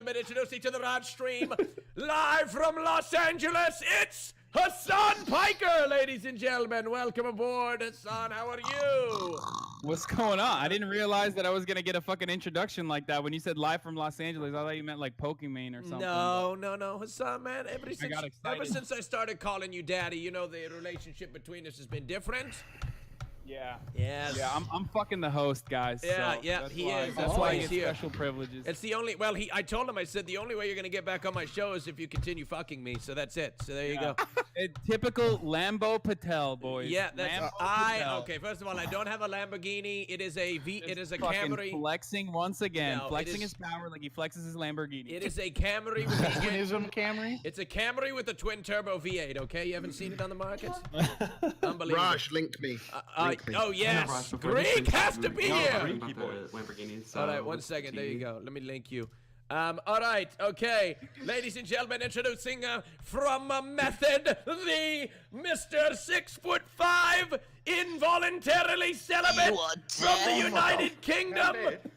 Introducing to the Rajj stream, live from Los Angeles, it's Hassan Piker, ladies and gentlemen. Welcome aboard, Hassan. How are you? What's going on? I didn't realize that I was gonna get a fucking introduction like that when you said live from Los Angeles. I thought you meant like Pokimane or something. No, Hassan, man. Ever since I started calling you daddy, you know the relationship between us has been different. Yeah. Yes. Yeah, I'm fucking the host, guys. Yeah, so yeah, he is. That's why he's here. Special privileges. It's the only. Well, I told him. I said the only way you're gonna get back on my show is if you continue fucking me. So that's it. So there you go. Typical Lambo Patel, boys. Yeah, that's okay. First of all, I don't have a Lamborghini. It is a Camry. Flexing once again. No, flexing his power like he flexes his Lamborghini. It is a Camry. Camry. It's a Camry with a twin turbo V8. Okay, you haven't seen it on the market. Unbelievable. Rajj, link me. Oh yes. Greek has to be here! Lamborghinis. All right, 1 second. There you go. Let me link you. All right, okay. Ladies and gentlemen, introducing from Method, the Mr. 6'5", involuntarily celibate from the United Kingdom,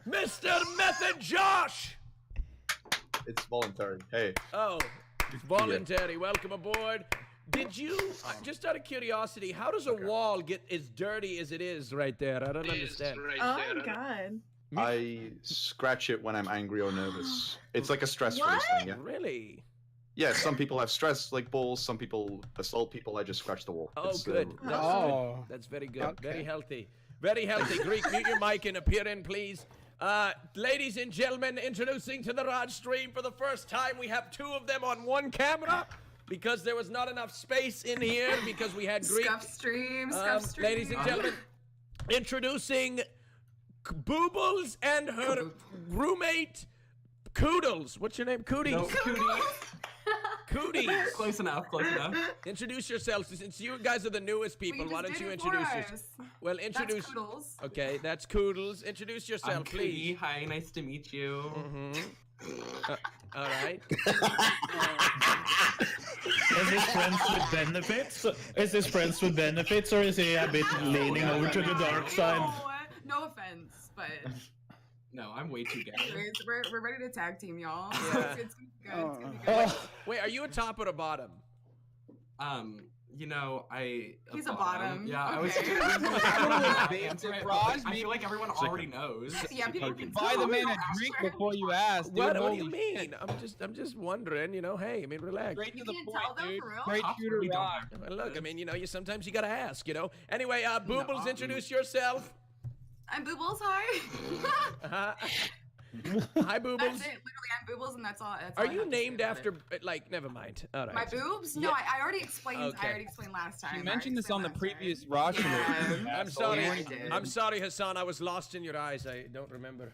Mr. Method Josh! It's voluntary. Hey. Oh, voluntary. Yeah. Welcome aboard. Did you, just out of curiosity, how does a wall get as dirty as it is right there? I don't understand. Oh my god. I scratch it when I'm angry or nervous. It's like a stress release thing, yeah. Really? Yeah, some people have stress like balls, some people assault people, I just scratch the wall. Oh, it's, good. That's very good. Okay. Very healthy. Very healthy. Greek, mute your mic and appear in, please. Ladies and gentlemen, introducing to the Rajj stream for the first time, we have two of them on one camera. Because there was not enough space in here because we had Greek. Scuff stream. Ladies and gentlemen, introducing Boobles and her roommate, Koodles. What's your name? Cooties. No, Cooties. Cooties. Close enough. Introduce yourselves. Since you guys are the newest people, why don't you introduce yourselves? Well, introduce. That's Koodles. Okay, that's Koodles. Introduce yourself, I'm please. Hi, nice to meet you. All right. Is this friends with benefits? Is this friends with benefits, or is he a bit leaning over to the dark side? No offense, but no, I'm way too gay. anyways, we're ready to tag team, y'all. Yeah. It's gonna be good. Wait, are you a top or a bottom? You know, He's a bottom. Yeah, okay. I was. I feel like everyone already knows. Yeah, people can buy the man a drink before you ask. What do you mean? I'm just wondering. You know, hey, I mean, relax. Straight to the can't point, tell them dude. for real? Straight shooter rock. Well, look, I mean, you know, sometimes you gotta ask. You know. Anyway, Boobles, introduce yourself. I'm Boobles. Hi. Hi, Boobles. That's it. Literally, I'm Boobles, and that's all. Are you named after? Like, never mind. All right. My boobs? No, Yeah. I already explained. Okay. I already explained last time. You mentioned this on the previous Rajj. I'm sorry. Yeah, I did. I'm sorry, Hassan. I was lost in your eyes. I don't remember.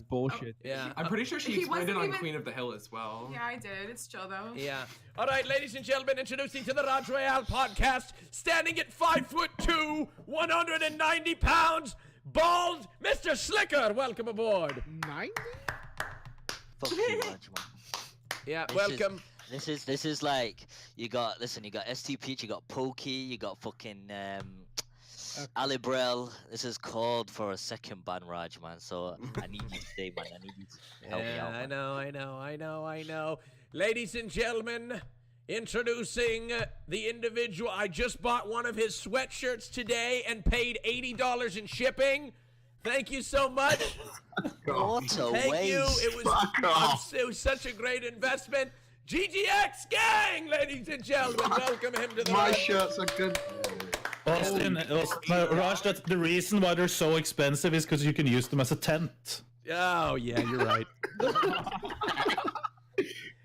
Bullshit. Yeah. I'm pretty sure she He explained it wasn't on even- Queen of the Hill as well. Yeah, I did. It's chill though. Yeah. All right, ladies and gentlemen, introducing to the Rajj Royale podcast, standing at 5'2", 190 pounds, bald, Mr. Sliker. Welcome aboard. 90? Fuck you, Rajj, man. Yeah, This welcome. This is like you got Stpeach, you got Pokey, you got fucking Alibrel. This is called for a second ban, Rajj, man. So I need you to stay, man. I need you to help me out. I know. Ladies and gentlemen, introducing the individual. I just bought one of his sweatshirts today and paid $80 in shipping. Thank you so much. What a Thank waste. you. It was such a great investment. GGX gang, ladies and gentlemen, welcome him to the My shirts are good. Austin, Rajj, that's the reason why they're so expensive is because you can use them as a tent. Oh yeah, you're right.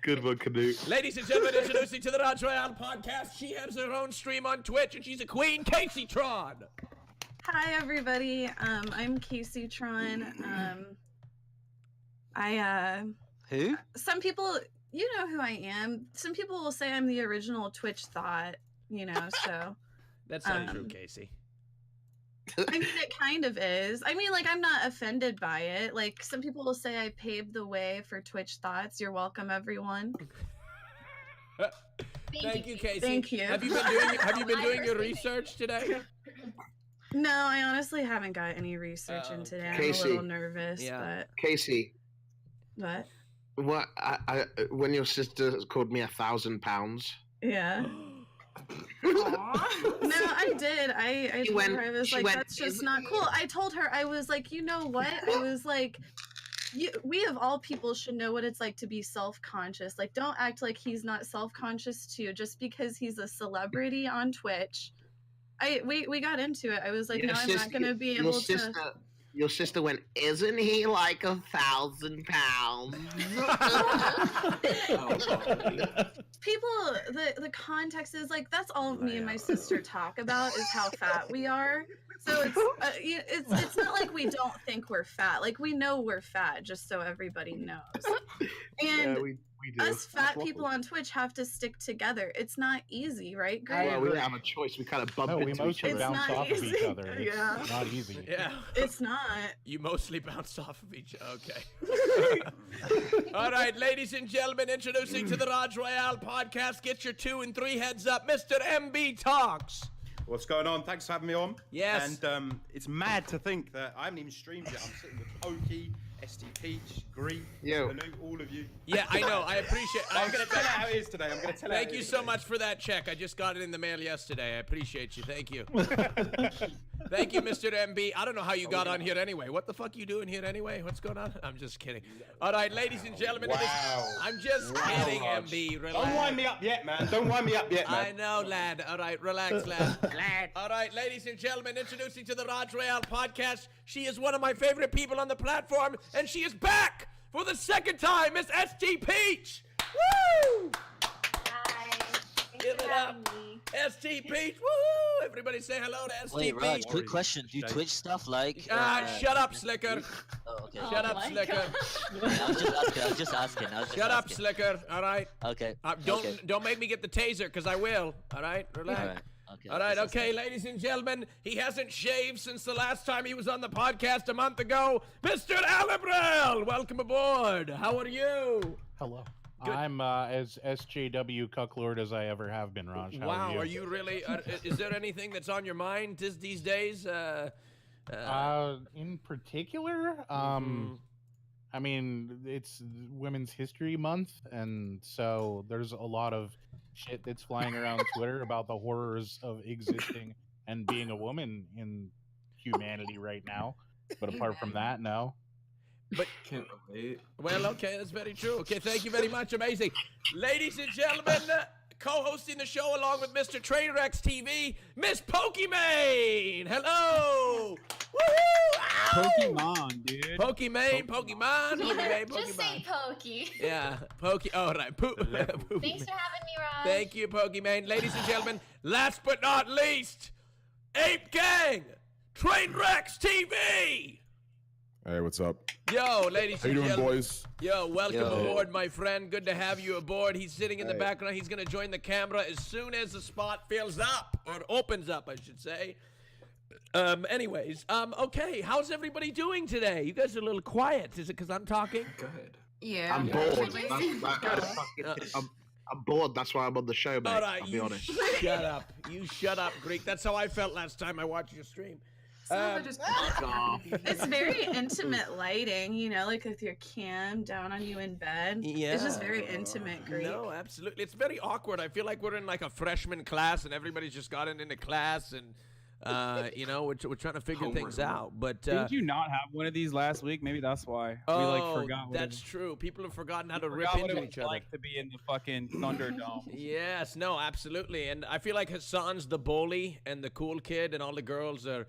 Good one, Canute. Ladies and gentlemen, introducing to the Rajj Royale podcast. She has her own stream on Twitch, and she's a queen, Casey Tron. Hi everybody, I'm Casey Tron. Who? Some people, you know who I am. Some people will say I'm the original Twitch thought, you know, so. That's not true, Casey. I mean, it kind of is. I mean, like, I'm not offended by it. Like, some people will say I paved the way for Twitch thoughts. You're welcome, everyone. Thank you, Casey. Thank you. Have you been doing your research today? No, I honestly haven't got any research in today. I'm Casey. a little nervous, Yeah. but Casey, what? What? When your sister called me 1,000 pounds. Yeah. No, I did. I told her, I was like, that's just not cool. I told her, I was like, you know what? I was like, we of all people should know what it's like to be self-conscious. Like, don't act like he's not self-conscious too, just because he's a celebrity on Twitch. We got into it. I was like, no, I'm not gonna be able to. Your sister went, isn't he like 1,000 pounds? People, the context is like, that's all me and my sister talk about is how fat we are. So it's not like we don't think we're fat. Like, we know we're fat, just so everybody knows. And Yeah, we do. us fat people on Twitch have to stick together. It's not easy, right, Greg? Well, we don't have a choice. We kind of bump into each other. bounce off of each other. It's Yeah. not easy. Yeah. It's not. You mostly bounce off of each other. Okay. All right, ladies and gentlemen, introducing to the Royale podcast. Get your 2 and 3 heads up. Mr. MB Talks. What's going on? Thanks for having me on. Yes. And it's mad to think that I haven't even streamed yet. I'm sitting with Pokey, Stpeach, Greek, Anu, all of you. Yeah, I know. I appreciate. I'm going to tell you how it is today. I'm going to tell you. Thank you so much for that check. I just got it in the mail yesterday. I appreciate you. Thank you. Thank you, Mr. MB. I don't know how you got on here anyway. What the fuck you doing here anyway? What's going on? I'm just kidding. All right, ladies and gentlemen. I'm just kidding, Rajj. MB. Relax. Don't wind me up yet, man. Don't wind me up yet, man. I know, lad. All right, relax, lad. All right, ladies and gentlemen, introducing to the Royale podcast. She is one of my favorite people on the platform, and she is back for the second time, Miss Stpeach. Woo! Hi. Give it up. Stpeach. Woo! Everybody say hello to Stpeach. Wait, Raj, quick question. Do you Twitch stuff like... Shut up, Sliker. Oh, okay. Shut up, Sliker. I was just asking. Shut up, Sliker. All right. Okay. Don't make me get the taser, because I will. All right? Relax. All right. Okay, All right, okay, ladies and gentlemen, he hasn't shaved since the last time he was on the podcast a month ago. Mr. Alibrel, welcome aboard. How are you? Hello. Good. I'm as SJW cucklord as I ever have been, Raj. How Wow, are are you? you really? Is there anything that's on your mind these days? In particular, I mean, it's Women's History Month, and so there's a lot of shit that's flying around Twitter about the horrors of existing and being a woman in humanity right now. But apart from that, no. But Can't relate. well, okay, that's very true. Okay, thank you very much. Amazing, ladies and gentlemen. Co-hosting the show along with Mr. Trainwreckstv, Miss Pokimane. Hello. Woohoo! Pokimane, dude. Pokimane. Just say Pokey. Yeah, Poki. Oh, right. Thanks for having me, Raj. Thank you, Pokimane. Ladies and gentlemen, last but not least, Ape Gang, Trainwreckstv. Hey, what's up? Yo, ladies How and you doing, gentlemen. boys? Yo, welcome aboard, my friend. Good to have you aboard. He's sitting in the background. He's going to join the camera as soon as the spot fills up, or opens up, I should say. Anyways, okay. How's everybody doing today? You guys are a little quiet. Is it because I'm talking? Good. Yeah. I'm bored. I'm bored. That's why I'm on the show, mate. All right, I'll be honest. shut up. You shut up, Greek. That's how I felt last time I watched your stream. It's very intimate lighting, you know, like with your cam down on you in bed. Yeah. It's just very intimate, Greek. No, absolutely. It's very awkward. I feel like we're in like a freshman class and everybody's just gotten into class and, you know, we're trying to figure things out. But Didn't you not have one of these last week? Maybe that's why. Oh, we like forgot. That's true. People have forgotten how to rip forgot what into it each was other. like to be in the fucking Thunderdome. Yes, no, absolutely. And I feel like Hassan's the bully and the cool kid and all the girls are,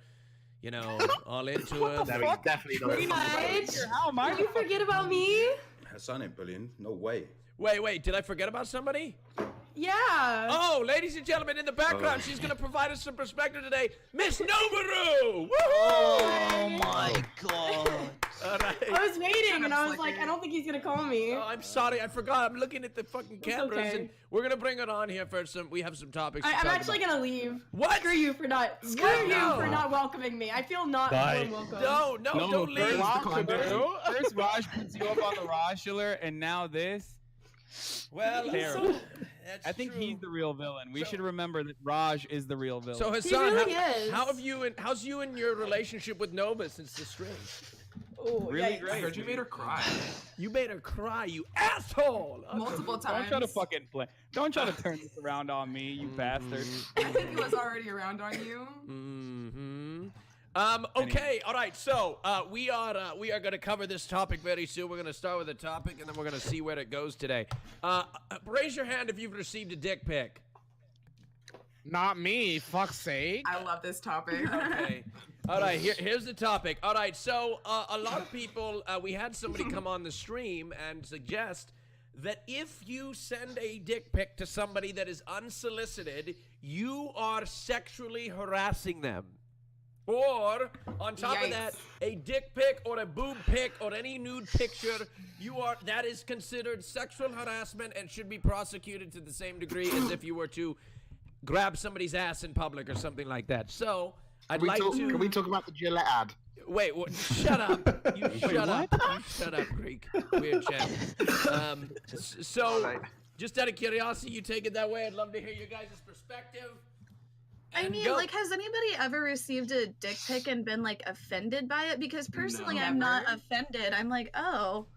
you know, all into him. Definitely not. Did you forget about me? Hassan ain't bullying. No way. Wait, did I forget about somebody? Yeah. Oh, ladies and gentlemen, in the background, she's going to provide us some perspective today, Miss Novaru! Woohoo! Oh my god. All right. I was waiting and I was like, I don't think he's gonna call me. Oh, I'm sorry, I forgot. I'm looking at the fucking cameras, okay. and we're going to bring it on here for we have some topics to I'm talk actually about. gonna leave. What? Screw you for not welcoming me. I feel not Bye. welcome. No, don't leave. First Raj puts you up on the Rodular, and now this. Well, Terrible. that's I think true. he's the real villain. We should remember that Raj is the real villain. So Hassan, really is. how's you and your relationship with Nova since the stream? Really I great. heard you made her cry. You made her cry, you asshole! Multiple Don't times. try to fucking play. Don't try to turn this around on me, you bastard. I think it was already around on you. Okay, all right. So we are going to cover this topic very soon. We're going to start with a topic, and then we're going to see where it goes today. Raise your hand if you've received a dick pic. Not me, fuck's sake. I love this topic. Okay. All right, here's the topic. All right, so a lot of people, we had somebody come on the stream and suggest that if you send a dick pic to somebody that is unsolicited, you are sexually harassing them. Or, on top of that, a dick pic or a boob pic or any nude picture, that is considered sexual harassment and should be prosecuted to the same degree as if you were to grab somebody's ass in public or something like that. So, Can we talk about the Gillette ad? Wait, shut up. You shut up. You shut up, Greek. Weird chat. Just out of curiosity, you take it that way. I'd love to hear your guys' perspective. I mean, like, has anybody ever received a dick pic and been, like, offended by it? Because personally, No. I'm not offended. I'm like, oh,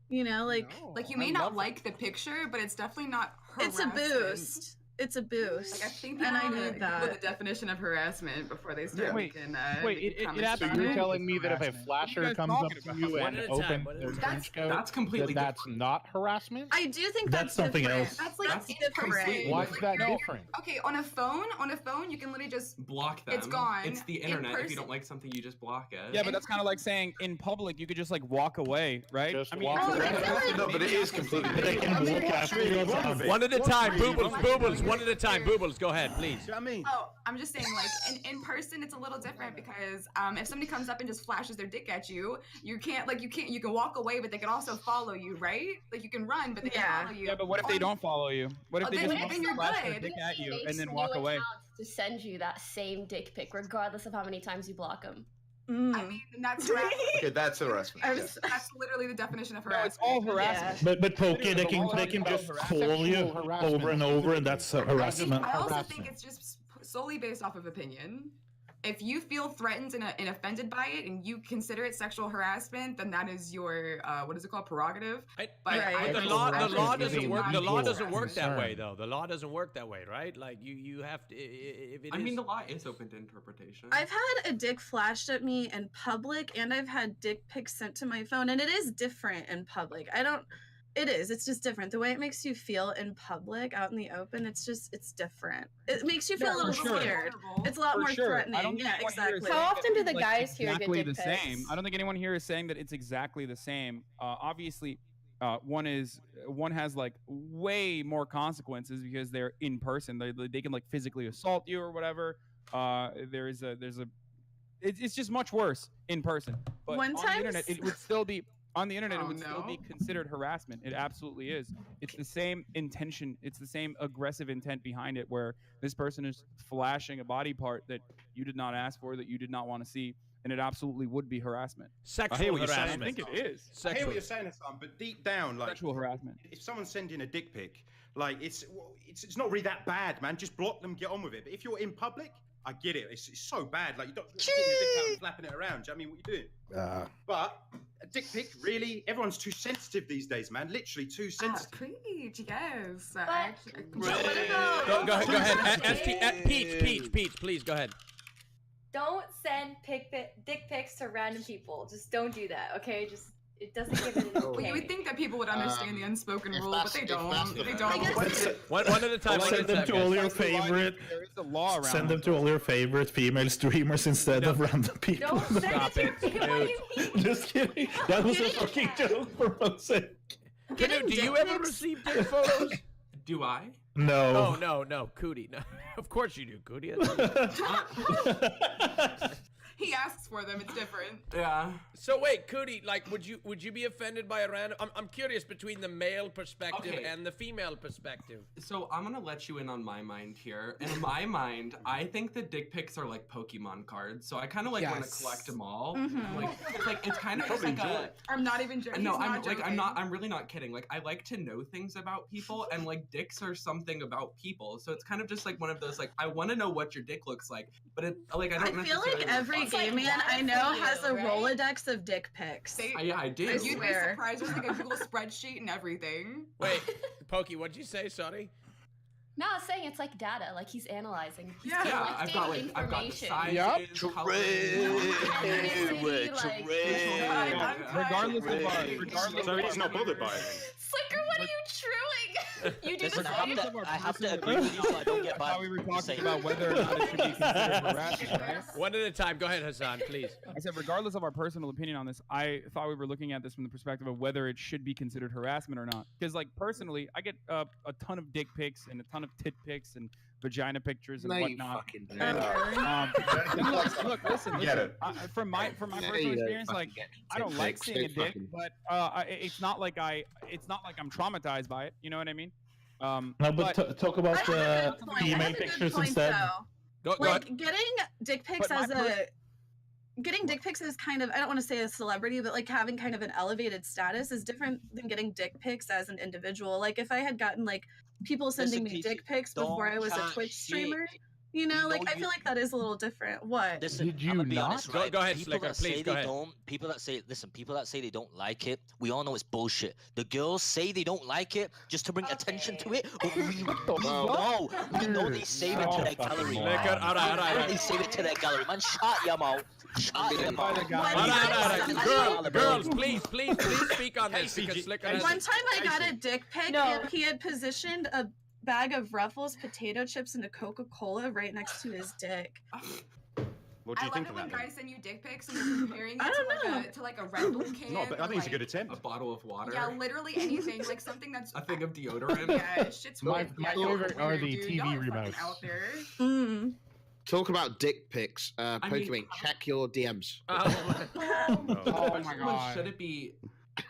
you know, like... Like, you may not like the picture, but it's definitely not harassment. It's a boost. It's a boost. Like, I think and I people need that. Google the definition of harassment before they start making So you're telling me that if a flasher comes up to you and opens their trench coat, that's completely that's not harassment? I do think that's something different. else. That's like That's different. Why's that different? Okay, on a phone, you can literally just block them. It's gone. It's the In internet. If you person- don't like something, you just block it. Yeah, but that's kind of like saying in public you could just like walk away, right? Just walk away. No, but it is completely They can walk after you. One at a time, Boobles. One at a time, Boobles. Go ahead, please. See what I mean? Oh, I'm just saying, like, in person, it's a little different because if somebody comes up and just flashes their dick at you, you can walk away, but they can also follow you, right? Like, you can run, but they can follow you. Yeah, but what if they don't follow you? What if they then just you're flash their good. dick at you Makes and then new walk away? accounts to send you that same dick pic, regardless of how many times you block them. I mean, that's harassment. Okay, that's harassment. That's literally the definition of No, harassment. it's all harassment. But Poke, they can just call you over and over, and that's harassment. I also think it's just solely based off of opinion. If you feel threatened and offended by it, and you consider it sexual harassment, then that is your what is it called, prerogative. The law doesn't work. The law doesn't work that way, though. The law doesn't work that way, right? Like you have to. If it I mean, the law is open to interpretation. I've had a dick flashed at me in public, and I've had dick pics sent to my phone, and it is different in public. It is. It's just different. The way it makes you feel in public, out in the open, it's different. It makes you feel a little scared. It's a lot more threatening. Yeah, exactly. How often do the like, guys here get exactly dick the pics? same? I don't think anyone here is saying that it's exactly the same. Obviously, one has like way more consequences because they're in person. They can like physically assault you or whatever. It's just much worse in person. But on the internet, it would still be. On the internet, it would still be considered harassment. It absolutely is. It's the same intention. It's the same aggressive intent behind it, where this person is flashing a body part that you did not ask for, that you did not want to see, and it absolutely would be harassment. Sexual harassment. I think it is. I hear what you're saying, Hassan, but deep down, like Sexual harassment. If someone's sending a dick pic, like it's not really that bad, man. Just block them, get on with it. But if you're in public, I get it. It's so bad. Like you don't get your dick out and flapping it around. Do you know what I mean, what you doing? But a dick pic, really, everyone's too sensitive these days, man. Literally too sensitive. Preach, yes. Go ahead. Peach, please go ahead. Don't send dick pics to random people. Just don't do that, okay? It doesn't give it an okay. Well, you would think that people would understand the unspoken rule, but they don't. They don't. One at a time. Send them to all your favorite. There is a law around. Send them to all your favorite female streamers instead of random people. Don't send it to what do you mean? Just kidding. That was a fucking joke for fuck's sake. Canoe, do you ever receive dick photos? Do I? No. No, Cootie. No. Of course you do, Cootie. He asks for them. It's different. Yeah. So wait, Cootie, like, would you be offended by a random? I'm curious between the male perspective and the female perspective. So I'm gonna let you in on my mind here. In my mind, I think the dick pics are like Pokimane cards. So I kind of like want to collect them all. Like it's kind of just like a. I'm not even joking. No, I'm really not kidding. Like I like to know things about people, and like dicks are something about people. So it's kind of just like one of those like I want to know what your dick looks like, but it like I don't. I feel like every gay man I know has a Rolodex of dick pics. Yeah, I do. You'd be surprised. There's like a Google spreadsheet and everything. Wait, Pokey, what'd you say? Sorry. No, I was saying it's like data. Like he's analyzing. He's I've got the sizes, Regardless of our, so he's not bothered by it. Sliker, what are you truing? You do Listen, the same. I have to agree with you so I don't get bad. We were talking about whether or not it should be considered harassment, right? One at a time. Go ahead, Hassan, please. I said, regardless of our personal opinion on this, I thought we were looking at this from the perspective of whether it should be considered harassment or not. Because, like, personally, I get a ton of dick pics and a ton of tit pics and vagina pictures and whatnot. Look, listen. From my personal experience, like, I don't like seeing a dick, but it's not like I'm traumatized by it. You know what I mean? No, but talk about the female pictures instead. Getting dick pics getting dick pics is kind of, I don't want to say a celebrity, but like having kind of an elevated status is different than getting dick pics as an individual. Like if I had gotten like people sending me dick pics before I was a Twitch streamer, you know, like I feel like that is a little different. What? Listen, did you not? Honest, right? Go ahead, people Sliker, that please, say go they ahead. don't, people that say they don't like it, we all know it's bullshit. The girls say they don't like it just to bring attention to it, but we know they save it to their gallery. Sliker, all right. They save it to their gallery. Man, shut your mouth. Shut your mouth. All right. Girls, please speak on this because Sliker has... One time I got a dick pic and he had positioned a bag of Ruffles potato chips and a Coca-Cola right next to his dick. What do you think of that? I love it when guys send you dick pics and you're comparing it to like a Red Bull can. No, but I think it's a good attempt. A bottle of water. Yeah, literally anything, like something that's a thing of deodorant. Yeah, shit's my favorite are the TV remotes. Out there. Talk about dick pics. Pokimane, check your DMs. Oh my god. Should it be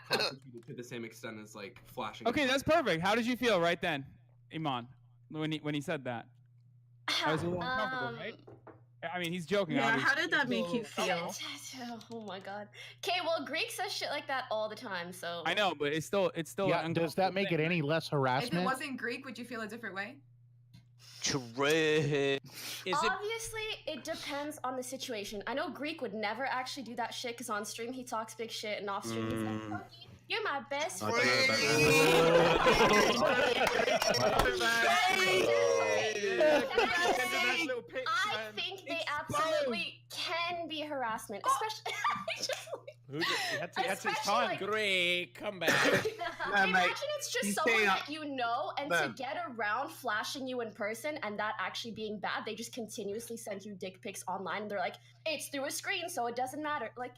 prosecuted to the same extent as like flashing? Okay, that's perfect. How did you feel right then, Iman, when he said that? I was a little uncomfortable, right? I mean, he's joking. Yeah, obviously. how did that make you feel? Oh my god. Okay, well, Greek says shit like that all the time, so. I know, but it's still. Yeah, does that make it any less harassment? If it wasn't Greek, would you feel a different way? Obviously, it depends on the situation. I know Greek would never actually do that shit because on stream he talks big shit and off stream he's like, "Pokey, you're my best friend." I think they absolutely can be harassment, especially. That's his time. Great, come back. Imagine it's just someone that you know, and to get around flashing you in person and that actually being bad, they just continuously send you dick pics online and they're like, it's through a screen, so it doesn't matter. Like,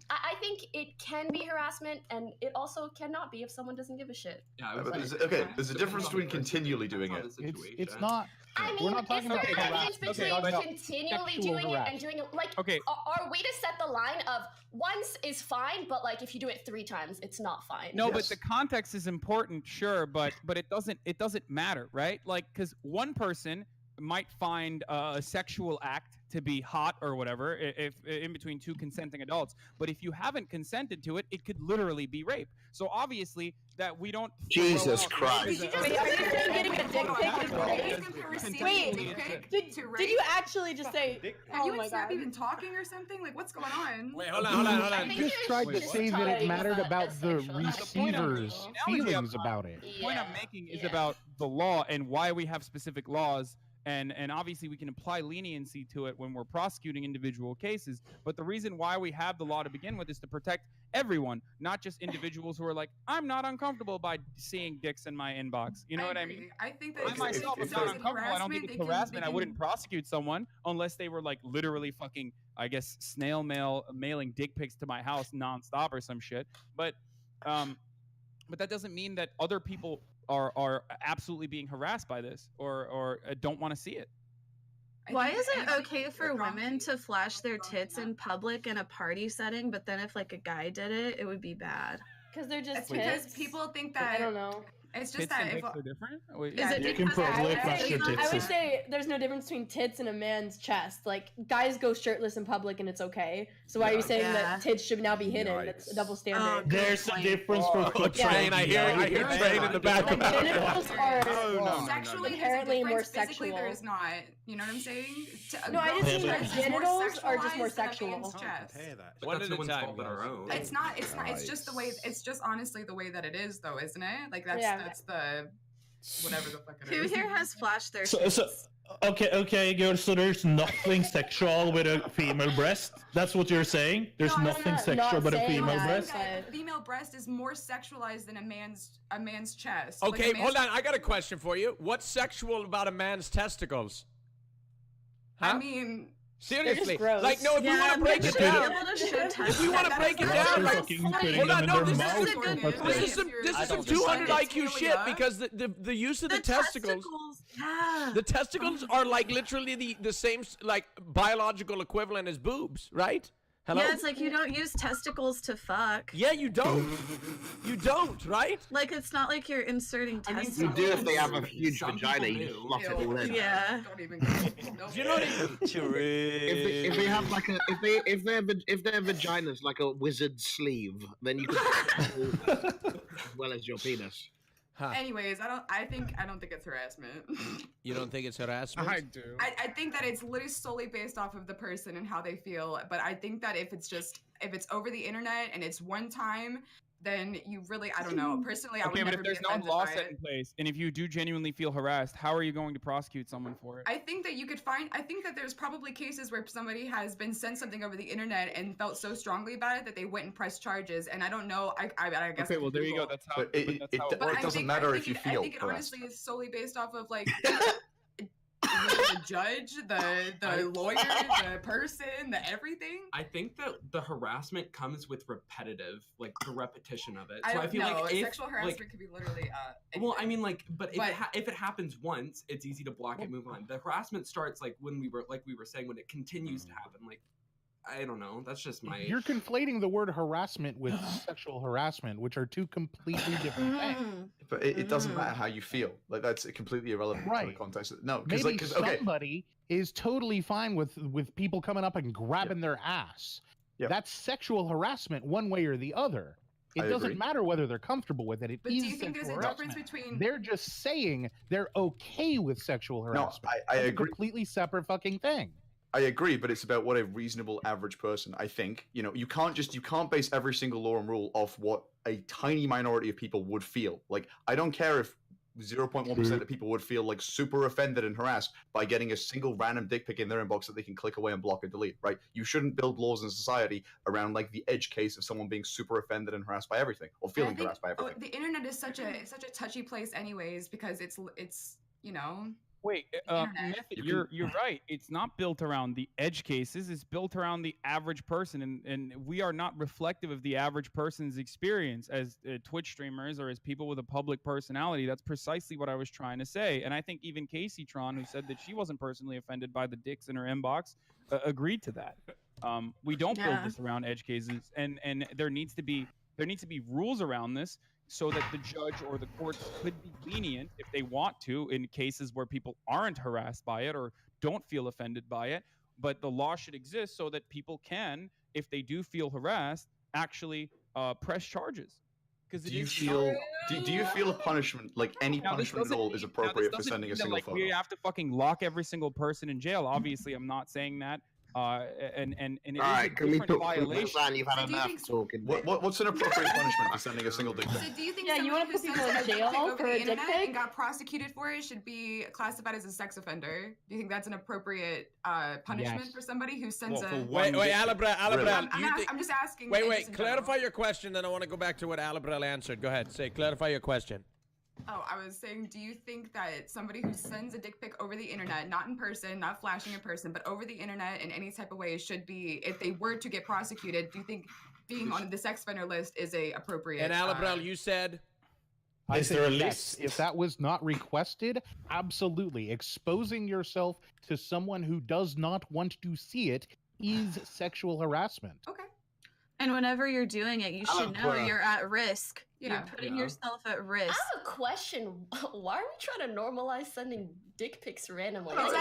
I think it can be harassment, and it also cannot be if someone doesn't give a shit. Yeah, but there's a difference between continually doing it. It's not. I mean, we're not talking about between continually doing it and doing it, like, are we to set the line of once is fine, but like if you do it 3 times, it's not fine? No, but the context is important, sure, but it doesn't matter, right? Like, because one person might find a sexual act to be hot or whatever if in between 2 consenting adults, but if you haven't consented to it, it could literally be rape. So obviously that we don't. Jesus Christ! Did you just say getting a dick pic? Wait, did you actually just say? Are you and Snap even talking or something? Like, what's going on? Wait, hold on. You just tried to say that it mattered about the receiver's feelings about it. The point I'm making is about the law and why we have specific laws. And obviously we can apply leniency to it when we're prosecuting individual cases. But the reason why we have the law to begin with is to protect everyone, not just individuals who are like, I'm not uncomfortable by seeing dicks in my inbox. You know what I mean? I think that I myself am not uncomfortable. I don't think it's harassment. I wouldn't prosecute someone unless they were like literally fucking, I guess, snail mailing dick pics to my house nonstop or some shit. But that doesn't mean that other people are absolutely being harassed by this or don't want to see it. Why is it okay for women to flash their tits in public in a party setting, but then if like a guy did it, it would be bad? Because they're just because people think that I don't know. It's just tits that and if dicks are different. Wait, Yeah, You can probably flash your I would tits. say there's no difference between tits and a man's chest. Like guys go shirtless in public and it's okay. So why are you saying that tits should now be hidden? That's a double standard. There's a difference for Train. I hear Train in the background. Genitals are sexually inherently more physically sexual. there's not. You know what I'm saying? No, I just mean like genitals are just more sexual. One at a time. It's not. It's just the way. It's just honestly the way that it is, though, isn't it? Like that's the whatever the fuck it is. Who here has flashed their Okay, girls. So there's nothing sexual with a female breast. That's what you're saying. There's nothing sexual about a female breast. A female breast is more sexualized than a man's chest. Okay, hold on. I got a question for you. What's sexual about a man's testicles? Huh? I mean, seriously, like, no, if we want to break it down, if we want to break it down, like, hold on, no, this is some 200 IQ shit, because the use of the testicles, the testicles are like literally the same like biological equivalent as boobs, right? Hello? Yeah, it's like you don't use testicles to fuck. Yeah, you don't. You don't, right? Like, it's not like you're inserting testicles. You do if they have a huge vagina, you just slot it all in. Yeah. Do you know what If they have like if their vagina's like a wizard sleeve, then you can as well as your penis. Anyways, I don't think it's harassment. You don't think it's harassment? I do. I think that it's literally solely based off of the person and how they feel. But I think that if it's over the internet and it's one time, then you really, I don't know. Personally, I would never be offended by it. Okay, but if there's no law set in place, and if you do genuinely feel harassed, how are you going to prosecute someone for it? I think that you could I think that there's probably cases where somebody has been sent something over the internet and felt so strongly about it that they went and pressed charges. And I don't know, I guess. Okay, well, there you go. That's how. It doesn't matter if you feel I think it harassed. honestly is solely based off of like the judge, the lawyer, the person, the everything. I think that the harassment comes with repetitive, like the repetition of it. I So don't I feel know. like if, Sexual harassment could be literally. Well, I mean, like, but if it happens once, it's easy to block it, move on. The harassment starts like when we were saying, when it continues to happen. Like, I don't know. That's just my. You're conflating the word harassment with sexual harassment, which are two completely different things. But it doesn't matter how you feel. Like, that's completely irrelevant to the context. No, because Maybe okay. somebody is totally fine with people coming up and grabbing their ass. That's sexual harassment one way or the other. It doesn't matter whether they're comfortable with it. But do you think there's a difference between? They're just saying they're okay with sexual harassment. No, I agree. A completely separate fucking thing. I agree, but it's about what a reasonable average person, I think. You know, you can't base every single law and rule off what a tiny minority of people would feel. Like, I don't care if 0.1% of people would feel like super offended and harassed by getting a single random dick pic in their inbox that they can click away and block or delete, right? You shouldn't build laws in society around like the edge case of someone being super offended and harassed by everything, or feeling harassed by everything. The internet is such a touchy place, anyways, because it's you know. Wait, you're right. It's not built around the edge cases. It's built around the average person, and we are not reflective of the average person's experience as Twitch streamers or as people with a public personality. That's precisely what I was trying to say. And I think even Casey Tron, who said that she wasn't personally offended by the dicks in her inbox, agreed to that. We don't build this around edge cases, and there needs to be rules around this, so that the judge or the courts could be lenient if they want to in cases where people aren't harassed by it or don't feel offended by it. But the law should exist so that people can, if they do feel harassed, actually press charges. Because do you feel a punishment, like any punishment at all, is appropriate for sending a single photo? We have to fucking lock every single person in jail. Obviously, I'm not saying that. And it is a different violation. You've had enough talking. What's an appropriate punishment for sending a single dick pic? So do you think you want to put people in jail for a dick pic and got prosecuted for it should be classified as a sex offender? Do you think that's an appropriate punishment for somebody who sends a? Wait, Alabra. I'm just asking. Wait. Clarify your question, then I want to go back to what Alabra answered. Go ahead. Clarify your question. Oh, I was saying, do you think that somebody who sends a dick pic over the internet, not in person, not flashing in person, but over the internet in any type of way should be, if they were to get prosecuted, do you think being on the sex offender list is appropriate? And Alabrel, you said? Is there a list? If that was not requested, absolutely. Exposing yourself to someone who does not want to see it is sexual harassment. Okay. And whenever you're doing it, you should know you're at risk You're putting yourself at risk. I have a question. Why are we trying to normalize sending dick pics randomly? It's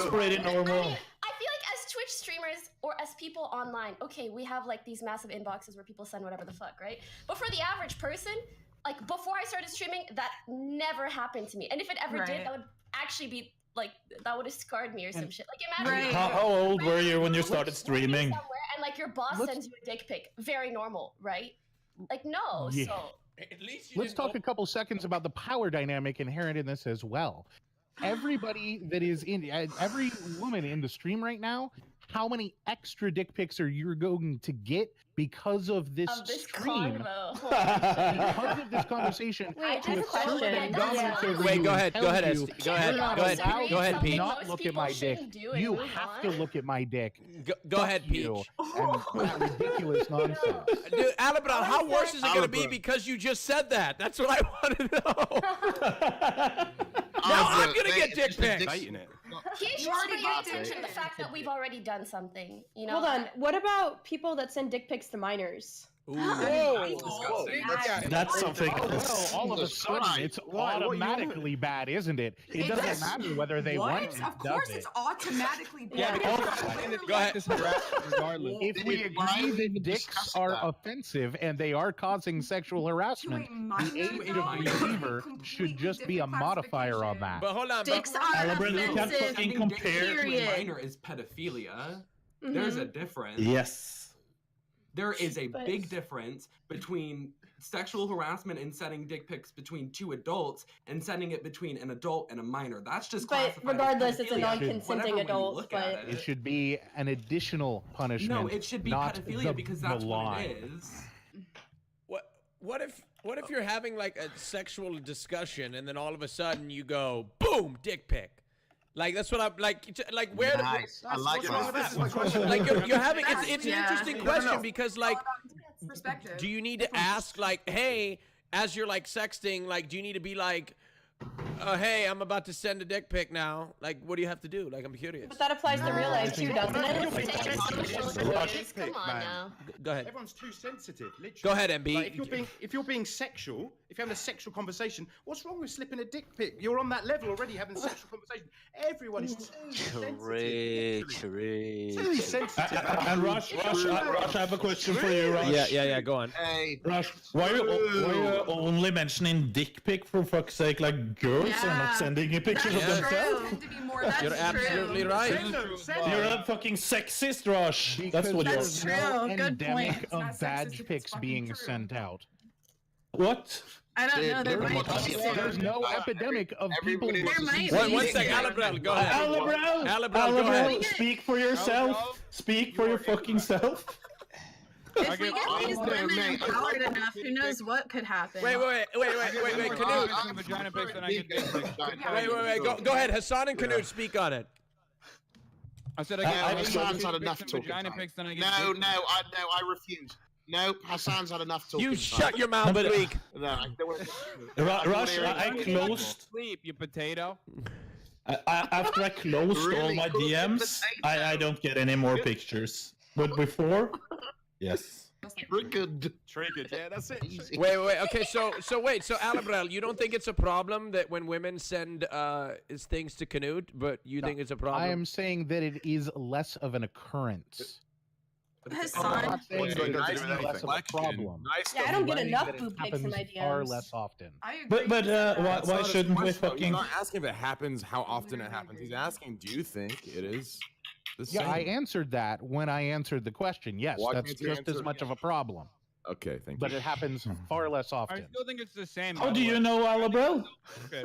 pretty normal. I feel like as Twitch streamers or as people online, okay, we have like these massive inboxes where people send whatever the fuck, right? But for the average person, like before I started streaming, that never happened to me. And if it ever did, that would actually be like, that would have scarred me or some shit. Like imagine How old were you when you started streaming? And like your boss sends you a dick pic. Very normal, right? Like no, so at least let's talk a couple seconds about the power dynamic inherent in this as well. Everybody that is in every woman in the stream right now, how many extra dick pics are you going to get because of this stream? Because of this conversation. Wait, I have a question. Wait, go ahead, Esty. Go ahead, Pete. Do not look at my dick. You have to look at my dick. Go ahead, Pete. And that ridiculous nonsense. Dude, Alabama, how worse is it going to be because you just said that? That's what I want to know. Now I'm going to get dick pics. He should bring attention to the fact that we've already done something. You know. Hold on. What about people that send dick pics to minors? That's something. All of a sudden, it's automatically bad, isn't it? It doesn't matter whether they want to. Of course, it's automatically bad. Yeah, go ahead. Regardless. If we agree that dicks are offensive and they are causing sexual harassment, the age of receiver should just be a modifier on that. But hold on, dicks are offensive. Minor is pedophilia. There's a difference. Yes. There is a big difference between sexual harassment and sending dick pics between two adults and sending it between an adult and a minor. That's just classified regardless, as it's a non-consenting adult. But it should be an additional punishment. No, it should be not pedophilia because that's what it is. What if you're having like a sexual discussion and then all of a sudden you go boom, dick pic? Like that's what I'm like where Nice. I like it. Like you're having it's an interesting question because like do you need to ask like, hey, as you're like sexting, like do you need to be like, hey, I'm about to send a dick pic now. Like, what do you have to do? Like, I'm curious. But that applies to real life too, doesn't it? Come on now. Go ahead. Everyone's too sensitive. Literally. Go ahead, MB. Like, if you're being sexual, if you're having a sexual conversation, what's wrong with slipping a dick pic? You're on that level already, having sexual conversation. Everyone is too sensitive. Too sensitive. And Rush, I have a question for you, Rush. Yeah. Go on. Hey, Rush, why are you only mentioning dick pic for fuck's sake? Like girls are not sending you pictures of themselves. You're absolutely right. You're a fucking sexist, Rush. That's what there's you're. no Good point. endemic of badge pics being sent out. What? I don't know. There might be. There's no epidemic of people. There might be. One second, Alabama, go ahead. Alabama, go ahead. Speak for yourself. Speak for your fucking self. If we get these women empowered enough, who knows what could happen? Wait, Canute. Wait. Go ahead, Hassan and Canute, speak on it. I said I get Hassan's had enough talking. No, I refuse. No, Hassan's had enough talking. You shut your mouth, Greek. Rush, I closed. Sleep, you potato. After I closed all my DMs, I don't get any more pictures. But before, yes. Triggered. Yeah, that's it. Wait. Okay, so Alabrel, you don't think it's a problem that when women send things to Canute, but you think it's a problem? I am saying that it is less of an occurrence. Hassan. Less of a problem. Yeah, I don't get enough boob pics in my Happens DMs. far less often. But why shouldn't we fucking? He's not asking if it happens, how often it happens. He's asking, do you think it is the same? Yeah, I answered that when I answered the question. Yes, that's just as much of a problem. Okay, thank you. But it happens far less often. I still think it's the same. How do you know, Alabro? Okay.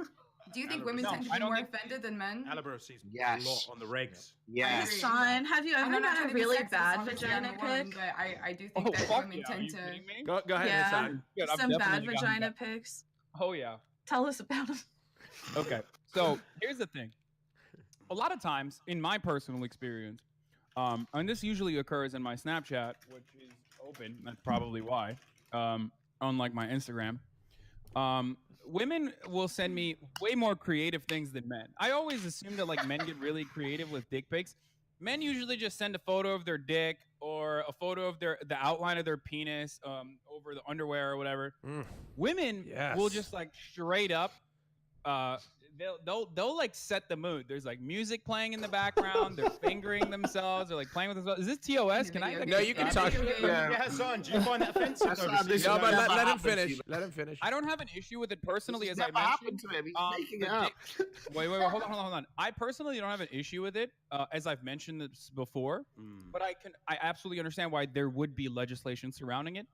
Do you think women tend to be more offended than men? Alabro sees Yes. a lot on the regs. Yes. Hassan, have you ever I'm not got trying a to be really sexist, bad obviously, vagina I'm a woman, pic? but I do think that women tend to. Go ahead, Hassan. Some bad vagina pics. Oh yeah. Tell us about them. Okay. So here's the thing. A lot of times, in my personal experience, and this usually occurs in my Snapchat, which is open. That's probably why. Unlike my Instagram, women will send me way more creative things than men. I always assume that like men get really creative with dick pics. men usually just send a photo of their dick or a photo of the outline of their penis over the underwear or whatever. Women will just like straight up they'll like set the mood. There's like music playing in the background. They're fingering themselves. They're like playing with themselves. Is this TOS? Can I? No, you can talk. Yeah, Hassan, do you find that offensive? No, but let him finish. Let him finish. I don't have an issue with it personally, as I Never happened mentioned. to him. He's making it up. Wait, hold on. I personally don't have an issue with it, as I've mentioned this before. But I absolutely understand why there would be legislation surrounding it,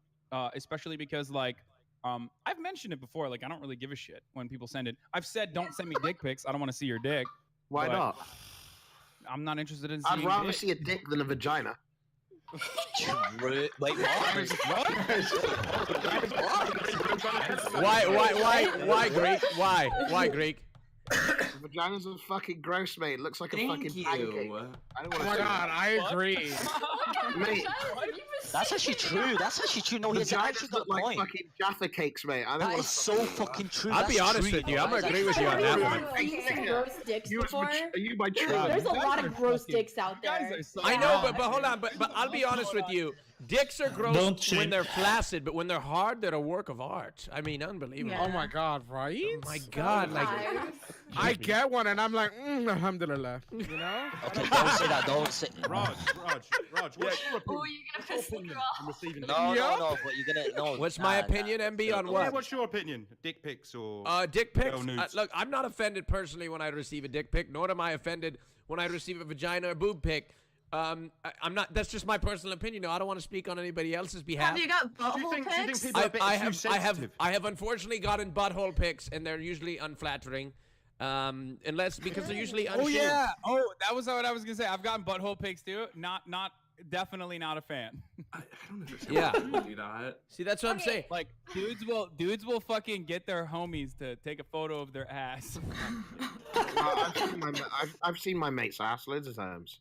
especially because like. I've mentioned it before. Like, I don't really give a shit when people send it. I've said, don't send me dick pics. I don't want to see your dick. Why not? I'm not interested in seeing I'd rather dick. see a dick than a vagina. Wait, what? Why, Greek? Why, Greek? Vagina's a fucking gross, mate. It looks like a fucking pancake. I don't Oh my god, I agree. Mate, That's actually true. That's actually true. No, he's actually got a like point. fucking Jaffa cakes, mate. I don't That wanna is so fucking true. I'll be That's honest true, with you. know. I'm gonna That is agree with you on actually that true. one. You've seen gross dicks before? Are you my true? There's a lot of gross dicks out there. I know, but hold on. But I'll be honest with you. Dicks are gross when they're flaccid, but when they're hard, they're a work of art. I mean, unbelievable. Oh my god, right? Oh my god, like I get one and I'm like, alhamdulillah. You know? Okay, don't say that. Don't say. Raj, what's your opinion? Oh, you're gonna piss me off. I'm receiving No. But you're gonna no. What's my opinion, MB, on Yeah, what? what's your opinion? Dick pics or Dick pics. girl nudes? Look, I'm not offended personally when I receive a dick pic, nor am I offended when I receive a vagina or boob pic. I'm not. That's just my personal opinion. No, I don't want to speak on anybody else's behalf. Have you got butthole pics? I have unfortunately gotten butthole pics, and they're usually unflattering, unless because they're usually unshaved. Oh yeah. Oh, that was what I was gonna say. I've gotten butthole pics too. Definitely not a fan. I don't understand Yeah. why people do that. See, that's what I'm saying. Like dudes will fucking get their homies to take a photo of their ass. I've seen my mate's ass loads of times.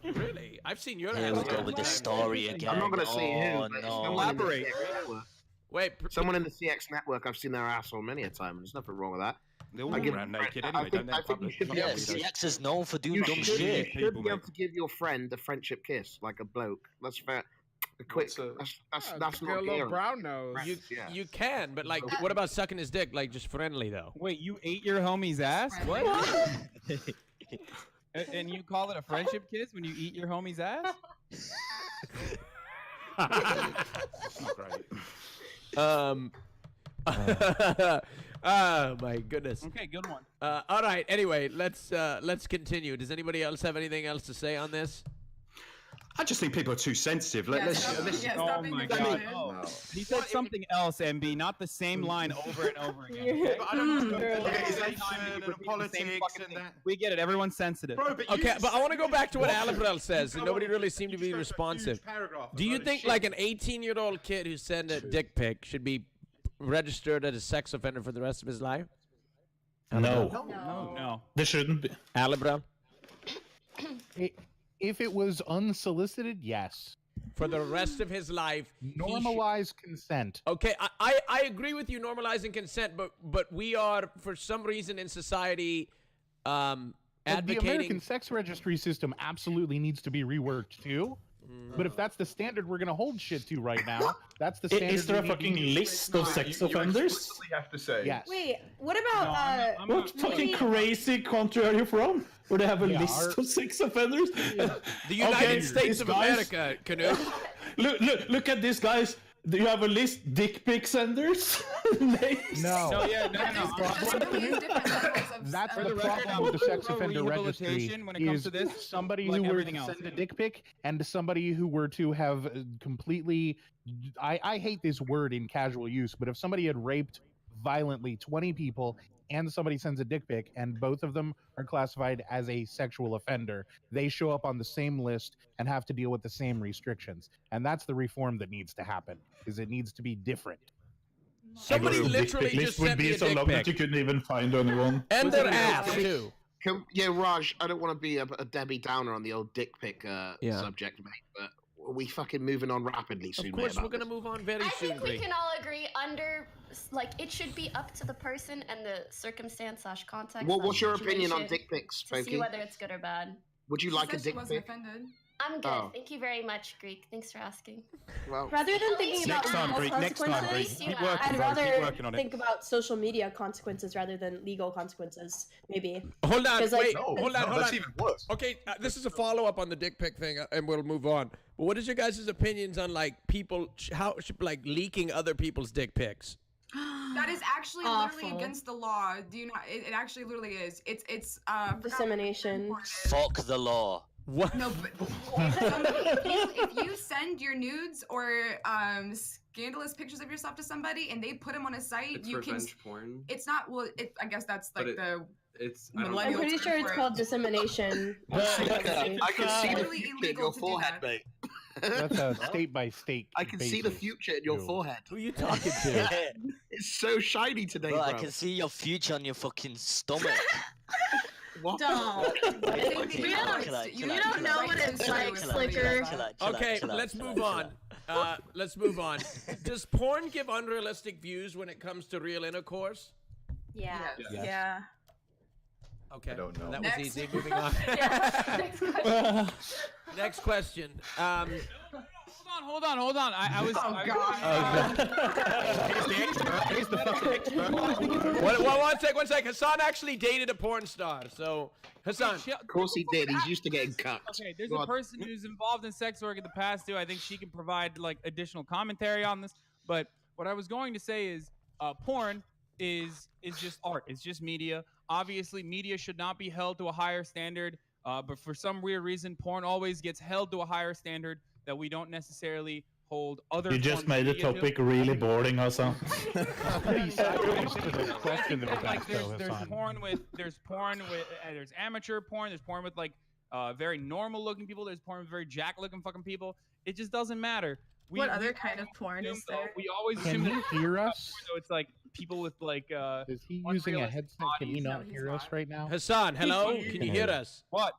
Really? I've seen your Here ass. we go with the story again. I'm not gonna say Oh, who. But no. elaborate. Wait, someone in the CX network. I've seen their asshole many a time. There's nothing wrong with that. They all around naked anyway, don't they? I think you should be Yeah, able to CX is known for doing You dumb should shit. be able to give your friend a friendship kiss, like a bloke. That's fair. A quick. That's Get a not little gear. brown nose. You can, but like, what about sucking his dick? Like, just friendly though. Wait, you ate your homie's ass? What? And you call it a friendship kiss when you eat your homie's ass? Oh my goodness. Okay, good one. All right. Anyway, let's continue. Does anybody else have anything else to say on this? I just think people are too sensitive. Let's Oh my god. He said something else, MB, not the same line over and over again. Okay? But I don't understand organization and politics and that. We get it. Everyone's sensitive. Bro, but Okay, but I want to go back to what Alibrel says, and nobody really seemed to be responsive. Do you think like an 18-year-old kid who sent a dick pic should be registered as a sex offender for the rest of his life? No. They shouldn't be. Alibrel? If it was unsolicited, yes. For the rest of his life, normalize consent. Okay, I agree with you normalizing consent, but we are for some reason in society advocating. The American sex registry system absolutely needs to be reworked too. But if that's the standard we're gonna hold shit to right now, that's the standard. Is there a fucking list of sex offenders? You have to say. Yes. Wait, what about What fucking crazy country are you from? Where they have a list of sex offenders? The United States of America, Canoe. Look at this, guys. Do you have a list? Dick pic senders? No. No, yeah, no. That's For the the record, problem with the sex pro offender registry. rehabilitation when it comes Is to this, somebody like who were everything to else. send a dick pic and somebody who were to have completely. I hate this word in casual use, but if somebody had raped violently 20 people and somebody sends a dick pic and both of them are classified as a sexual offender, they show up on the same list and have to deal with the same restrictions. And that's the reform that needs to happen, is it needs to be different. Somebody literally just would sent me be a so dick long that pic. you couldn't even find anyone. And their ass too. Yeah, Raj, I don't want to be a Debbie Downer on the old dick pic subject, mate, but are we fucking moving on rapidly soon, Of course, mate, we're gonna move on very I soon. think we Bree. can all agree it should be up to the person and the circumstance / context. What's your opinion on situation dick pics, to see Pokey? whether it's good or bad. Would you like a dick pic? I'm good. Oh. Thank you very much, Greek. Thanks for asking. Well, rather than thinking about legal consequences, I'd rather think about social media consequences rather than legal consequences. Maybe. Hold on, like, hold on. That's even worse. Okay, this is a follow-up on the dick pic thing, and we'll move on. But what is your guys' opinions on like people like leaking other people's dick pics? That is actually literally against the law. Do you not? It actually literally is. It's dissemination. Fuck the law. What? No, but if you send your nudes or scandalous pictures of yourself to somebody and they put them on a site, It's you can. revenge porn. It's not. Well, I guess that's like It's. I'm pretty sure it's called dissemination. I can see the future in your forehead, mate. That's a state by state. I can see the future in your forehead. Who are you talking to? It's so shiny today, Bro, bro. I can see your future on your fucking stomach. What? Don't. You don't know what it's like, Sliker. Okay, let's move on. Let's move on. Does porn give unrealistic views when it comes to real intercourse? Yeah. Yeah. Okay. I don't know. That was easy. Moving on. Next question. Hold on. I was. Oh God. One sec. Hassan actually dated a porn star, so Hassan. Of course he did. He's used to getting cucked. Okay, there's a person who's involved in sex work in the past too. I think she can provide like additional commentary on this. But what I was going to say is, porn is just art. It's just media. Obviously, media should not be held to a higher standard. But for some weird reason, porn always gets held to a higher standard that we don't necessarily hold other. You just made the topic really boring, also. There's porn with there's amateur porn. There's porn with like very normal looking people. There's porn with very jack looking fucking people. It just doesn't matter. What other kind of porn is there? We always Can he hear us? So it's like people with like. Is he using a headset? Can he not hear us right now? Hassan, hello. Can you hear us? What?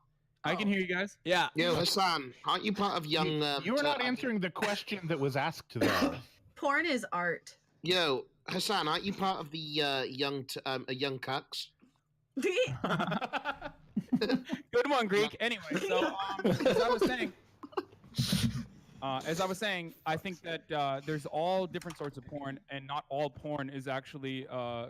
I can hear you guys. Yeah. Yo, Hassan, aren't you part of young? You were not answering the question that was asked though. Porn is art. Yo, Hassan, aren't you part of the young cucks? Good one, Greek. Anyway, so as I was saying, I think that there's all different sorts of porn, and not all porn is actually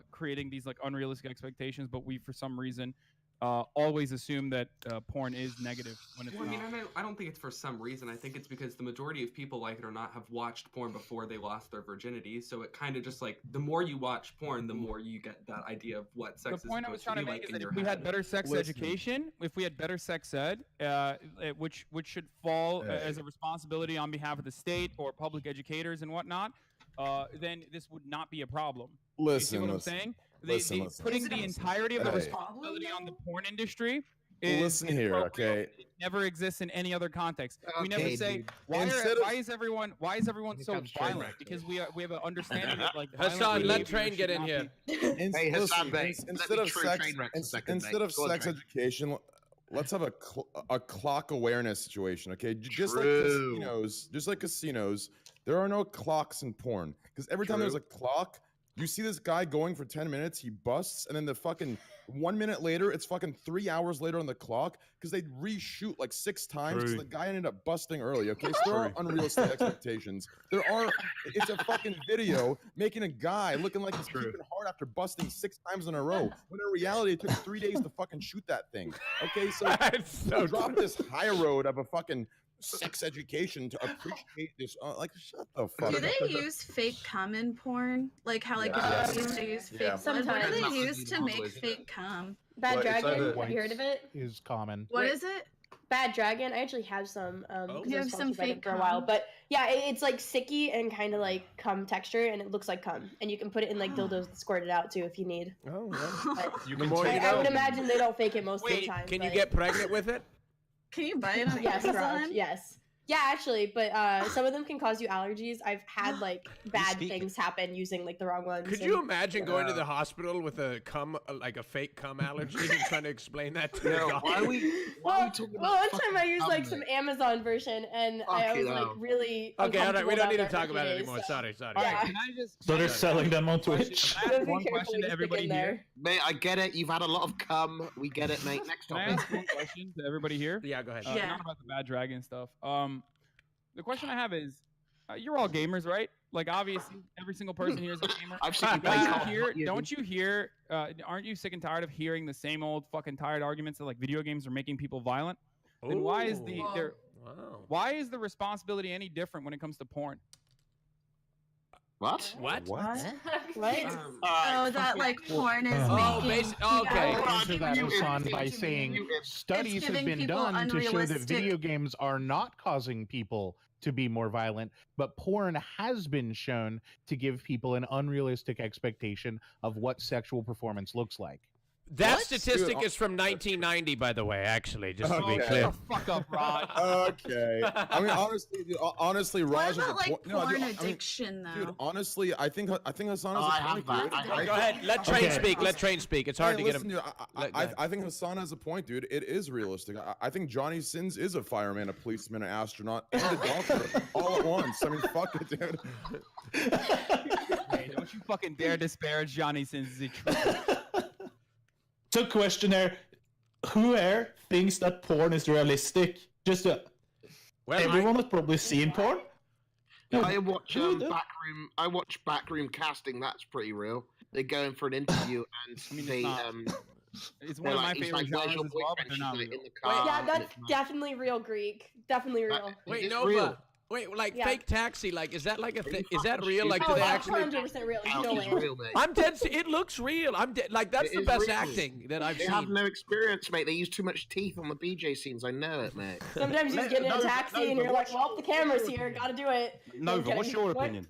creating these like unrealistic expectations. But we, for some reason, always assume that porn is negative when it's Well, not. I mean, I don't think it's for some reason. I think it's because the majority of people, like it or not, have watched porn before they lost their virginity. So it kind of just like the more you watch porn, the more you get that idea of what sex is The point I was supposed trying to to be make like is in that your if we head. had better sex education, if we had better sex ed, which should fall as a responsibility on behalf of the state or public educators and whatnot, then this would not be a problem. You see what I'm saying? Putting the entirety of the responsibility on the porn industry is here, okay? It never exists in any other context. We never Okay, say dude. why is everyone so violent? Because we have an understanding that like Hassan, let Train get in here. Hey, Hassan, babe, Instead of sex education, let's have a clock awareness situation, okay? Just like casinos, there are no clocks in porn. Because every time there's a clock, you see this guy going for 10 minutes, he busts, and then the fucking 1 minute later, it's fucking 3 hours later on the clock because they reshoot like 6 times because the guy ended up busting early, okay? So there are unrealistic expectations. It's a fucking video making a guy looking like he's keeping hard after busting 6 times in a row. When in reality, it took 3 days to fucking shoot that thing, okay? So drop this high road of a fucking sex education to appreciate this. Like, shut the fuck Do up. they use fake cum in porn? Like how like girls used to use fake blood? What do they use to make fake cum? Bad Dragon, have you heard of it? Is common. What is it? Bad Dragon. I actually have some. You have some fake for a while, but yeah, it's like sticky and kind of like cum texture, and it looks like cum, and you can put it in like dildos and squirt it out too if you need. Oh, I would imagine they don't fake it most of the time. Can you get pregnant with it? Can you buy it on Yes, Amazon? Rajj, yes. Yeah, actually, but some of them can cause you allergies. I've had like bad things happen using like the wrong ones. Could you imagine going to the hospital with a like a fake cum allergy and trying to explain that to your doctor? Well, one time I used like some Amazon version, and I was like really. Okay, all right, we don't need to talk for about it days, anymore. so- Sorry. All right, can I just? So they're selling them on Twitch. Can I ask one question to everybody here? Mate, I get it. You've had a lot of cum. We get it, mate. Next Can I topic. ask one question to everybody here? Yeah, go ahead. Not about the bad dragon stuff. The question I have is, you're all gamers, right? Like, obviously, every single person here is a gamer. I've seen you play. Don't you hear? Aren't you sick and tired of hearing the same old fucking tired arguments that like video games are making people violent? Then why is why is the responsibility any different when it comes to porn? What? What? That like porn is making. Okay. Answer that, Hassan, by saying studies have been done to show that video games are not causing people to be more violent, but porn has been shown to give people an unrealistic expectation of what sexual performance looks like. That statistic is from 1990, by the way. Actually, just to be clear. Fuck up, Raj. Okay. I mean, honestly, Raj. What about like porn addiction, though? Dude, honestly, I think Hassan has a point, dude. Go ahead. Let Train speak. Let Train speak. It's hard to get him. Dude, I think Hassan has a point, dude. It is realistic. I think Johnny Sins is a fireman, a policeman, an astronaut, and a doctor all at once. I mean, fuck it, dude. Hey, don't you fucking dare disparage Johnny Sins as a true. So, questionnaire: who here thinks that porn is realistic? Just everyone has probably seen porn. I watch backroom. I watch backroom casting. That's pretty real. They go in for an interview and they It's one of my favorite genres as well, but they're not real. Yeah, that's definitely real, Greek. Definitely real. Wait, Nova. Wait, like fake taxi, like is that like a thing? Is that real? Like do they actually? 100% real. No way. Real, mate. I'm dead. It looks real. Like that's the best acting that I've They seen. have no experience, mate. They use too much teeth on the BJ scenes. I know it, mate. Sometimes you just get in a taxi and you're like, well, the camera's here. Gotta do it. Nova, what's your opinion?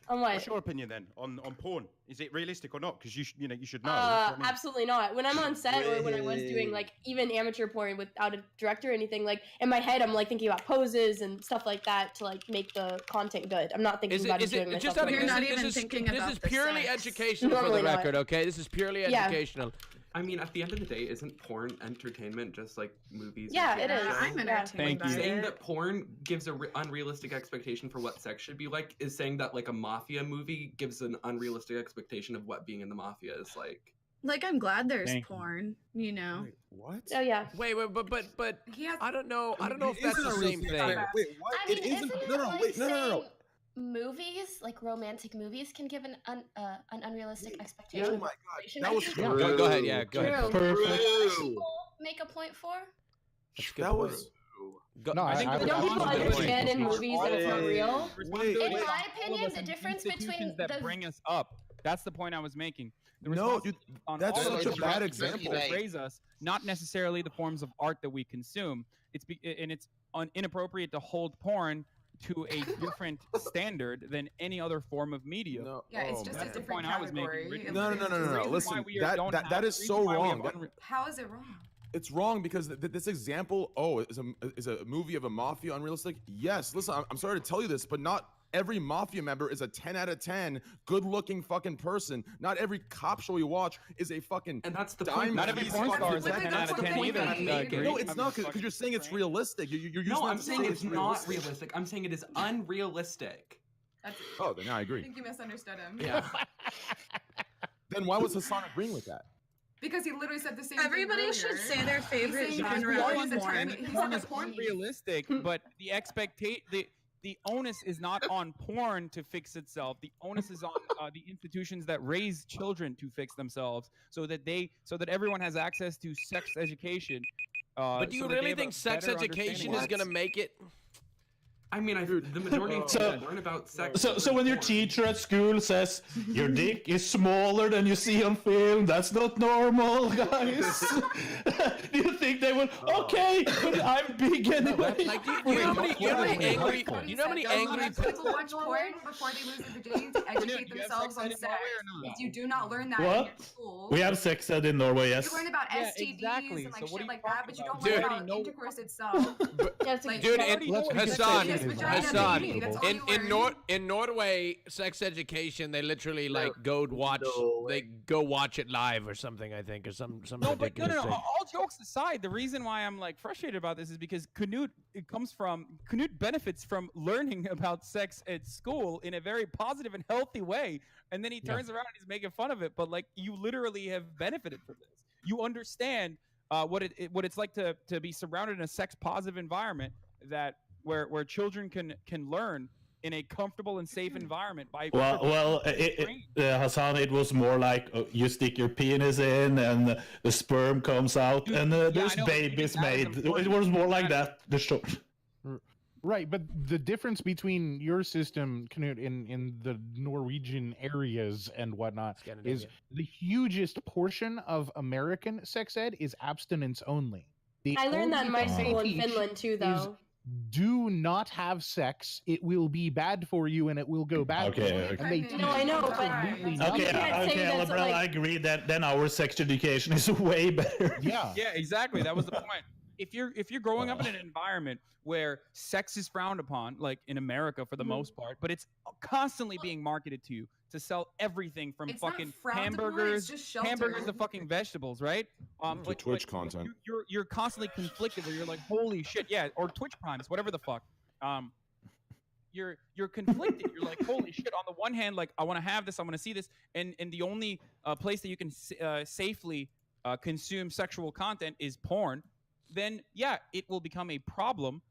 On what? What's your opinion then on porn? Is it realistic or not? Because you should know. I mean? Absolutely not. When I'm on set or when I was doing like even amateur porn without a director or anything, like in my head I'm like thinking about poses and stuff like that to like make the content good. I'm not thinking about doing myself. You're not even thinking about this is purely educational for the record, okay? This is purely educational. I mean, at the end of the day, isn't porn entertainment just like movies? Yeah, it is. I'm entertained by it. Saying that porn gives an unrealistic expectation for what sex should be like is saying that like a mafia movie gives an unrealistic expectation of what being in the mafia is like. Like, I'm glad there's porn, you know. Wait, what? Oh yeah. Wait, but I don't know. I don't know if that's the same thing. Wait, what? I mean, It isn't. isn't No, it wait, like no. saying movies, like romantic movies, can give an unrealistic expectation. Oh my god, that was true. Go ahead, yeah, go ahead. People make a point for. That was. No, I think Don't people understand in movies that it's not real? In my opinion, the difference between that bring us up. That's the point I was making. No, dude, that's such a bad example. Raise us, not necessarily the forms of art that we consume. It's inappropriate to hold porn to a different standard than any other form of media. No. Yeah, it's just a That's the different point I was category. making. No. Listen, that is so wrong. How is it wrong? It's wrong because this example, is a movie of a mafia unrealistic? Yes. Listen, I'm sorry to tell you this, but not every mafia member is a 10 out of 10 good-looking fucking person. Not every cop show you watch is a fucking. And that's the dime. point. Not every porn star is a 10 out of 10 either. No, it's not because you're saying it's realistic. You're no, using I'm saying it's not realistic. I'm saying it is unrealistic. Oh, then I agree. I think you misunderstood him. Yeah. Then why was Hassan agreeing with that? Because he literally said the same Everybody thing should earlier. say their favorite He's saying genre that of porn is porn. Porn is unrealistic, but the onus is not on porn to fix itself. The onus is on the institutions that raise children to fix themselves, so that everyone has access to sex education. But do you really think sex education is going to make it? I mean, the majority of people learn about sex. So when your teacher at school says your dick is smaller than you see on film, that's not normal, guys. Do you think they will? Okay, but I'm big anyway. Like, you know how many angry people watch porn before they lose their virginity to educate themselves on sex? Because you do not learn that in your school. We have sex ed in Norway, yes. You learn about STDs and like shit like that, but you don't learn about intercourse itself. Dude, Hassan, in Norway, sex education, they literally like go watch it live or something, I think, or some ridiculous thing. All jokes aside, the reason why I'm like frustrated about this is because Knut benefits from learning about sex at school in a very positive and healthy way, and then he turns around and he's making fun of it. But like, you literally have benefited from this. You understand what it's like to be surrounded in a sex positive environment where children can learn in a comfortable and safe environment by Hassan, it was more like you stick your penis in and the sperm comes out and there's babies made. It was more like that. The show. Right, but the difference between your system, Knut, in the Norwegian areas and whatnot, is the hugest portion of American sex ed is abstinence only. I learned that in my school in Finland too, though. Do not have sex. It will be bad for you, and it will go bad. Okay. And they no, I know, but I agree that then our sex education is way better. Yeah. Yeah, exactly. That was the point. If you're growing up in an environment where sex is frowned upon, like in America for the most part, but it's constantly being marketed to you to sell everything from fucking hamburgers to fucking vegetables, right? To Twitch content. You're constantly conflicted where you're like, holy shit, yeah, or Twitch Primes, whatever the fuck. You're conflicted. You're like, holy shit. On the one hand, like, I want to have this, I want to see this, and the only place that you can safely consume sexual content is porn. Then yeah, it will become a problem.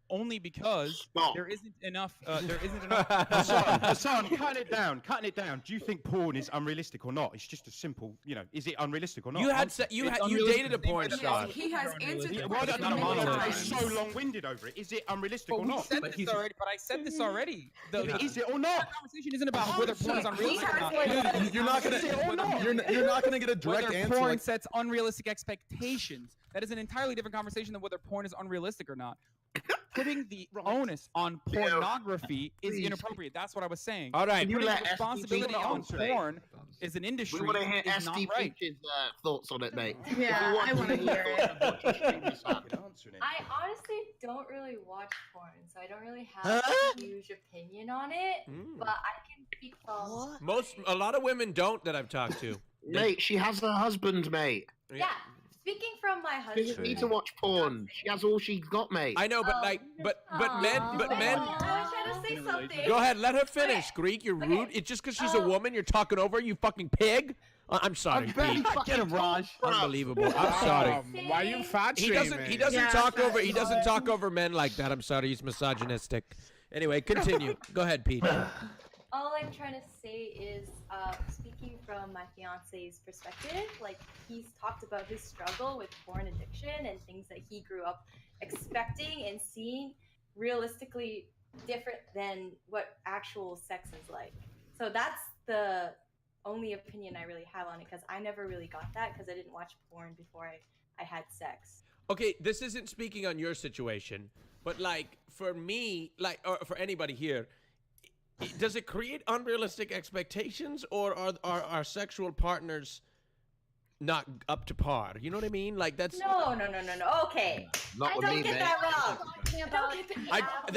Only because there isn't enough. Hassan, cutting it down. Do you think porn is unrealistic or not? It's just a simple, is it unrealistic or not? You dated a porn star. He has answered. Why so long-winded over it? Is it unrealistic or not? But I said this already. Is it or not? The conversation isn't about whether porn is unrealistic or not. You're not gonna get a direct answer. Whether porn sets unrealistic expectations. That is an entirely different conversation than whether porn is unrealistic or not. Putting the onus on pornography is inappropriate. That's what I was saying. All right. Putting the responsibility on porn as an industry we want to hear is not right. Stpeach's thoughts on it, mate. Yeah, I want to hear it. I honestly don't really watch porn, so I don't really have a huge opinion on it. But I can speak from A lot of women don't that I've talked to. Mate, she has her husband, mate. Yeah. Speaking from my husband, she doesn't need to watch porn. She has all she's got, mate. I know, but men. I was trying to say something. Go ahead, let her finish. Greek, you're rude. It's just because she's a woman. You're talking over her, you fucking pig. I'm sorry, Pete. Get him, Raj. Unbelievable. I'm sorry. Why are you fat shaming? He doesn't talk over men like that. I'm sorry. He's misogynistic. Anyway, continue. Go ahead, Pete. All I'm trying to say is, speaking from my fiance's perspective, like, he's talked about his struggle with porn addiction and things that he grew up expecting and seeing realistically different than what actual sex is like. So that's the only opinion I really have on it, because I never really got that because I didn't watch porn before I had sex. Okay, this isn't speaking on your situation, but like for me, like, or for anybody here, does it create unrealistic expectations, or are our sexual partners not up to par? You know what I mean? Like that's no. Okay, not with don't me, get mate. that wrong.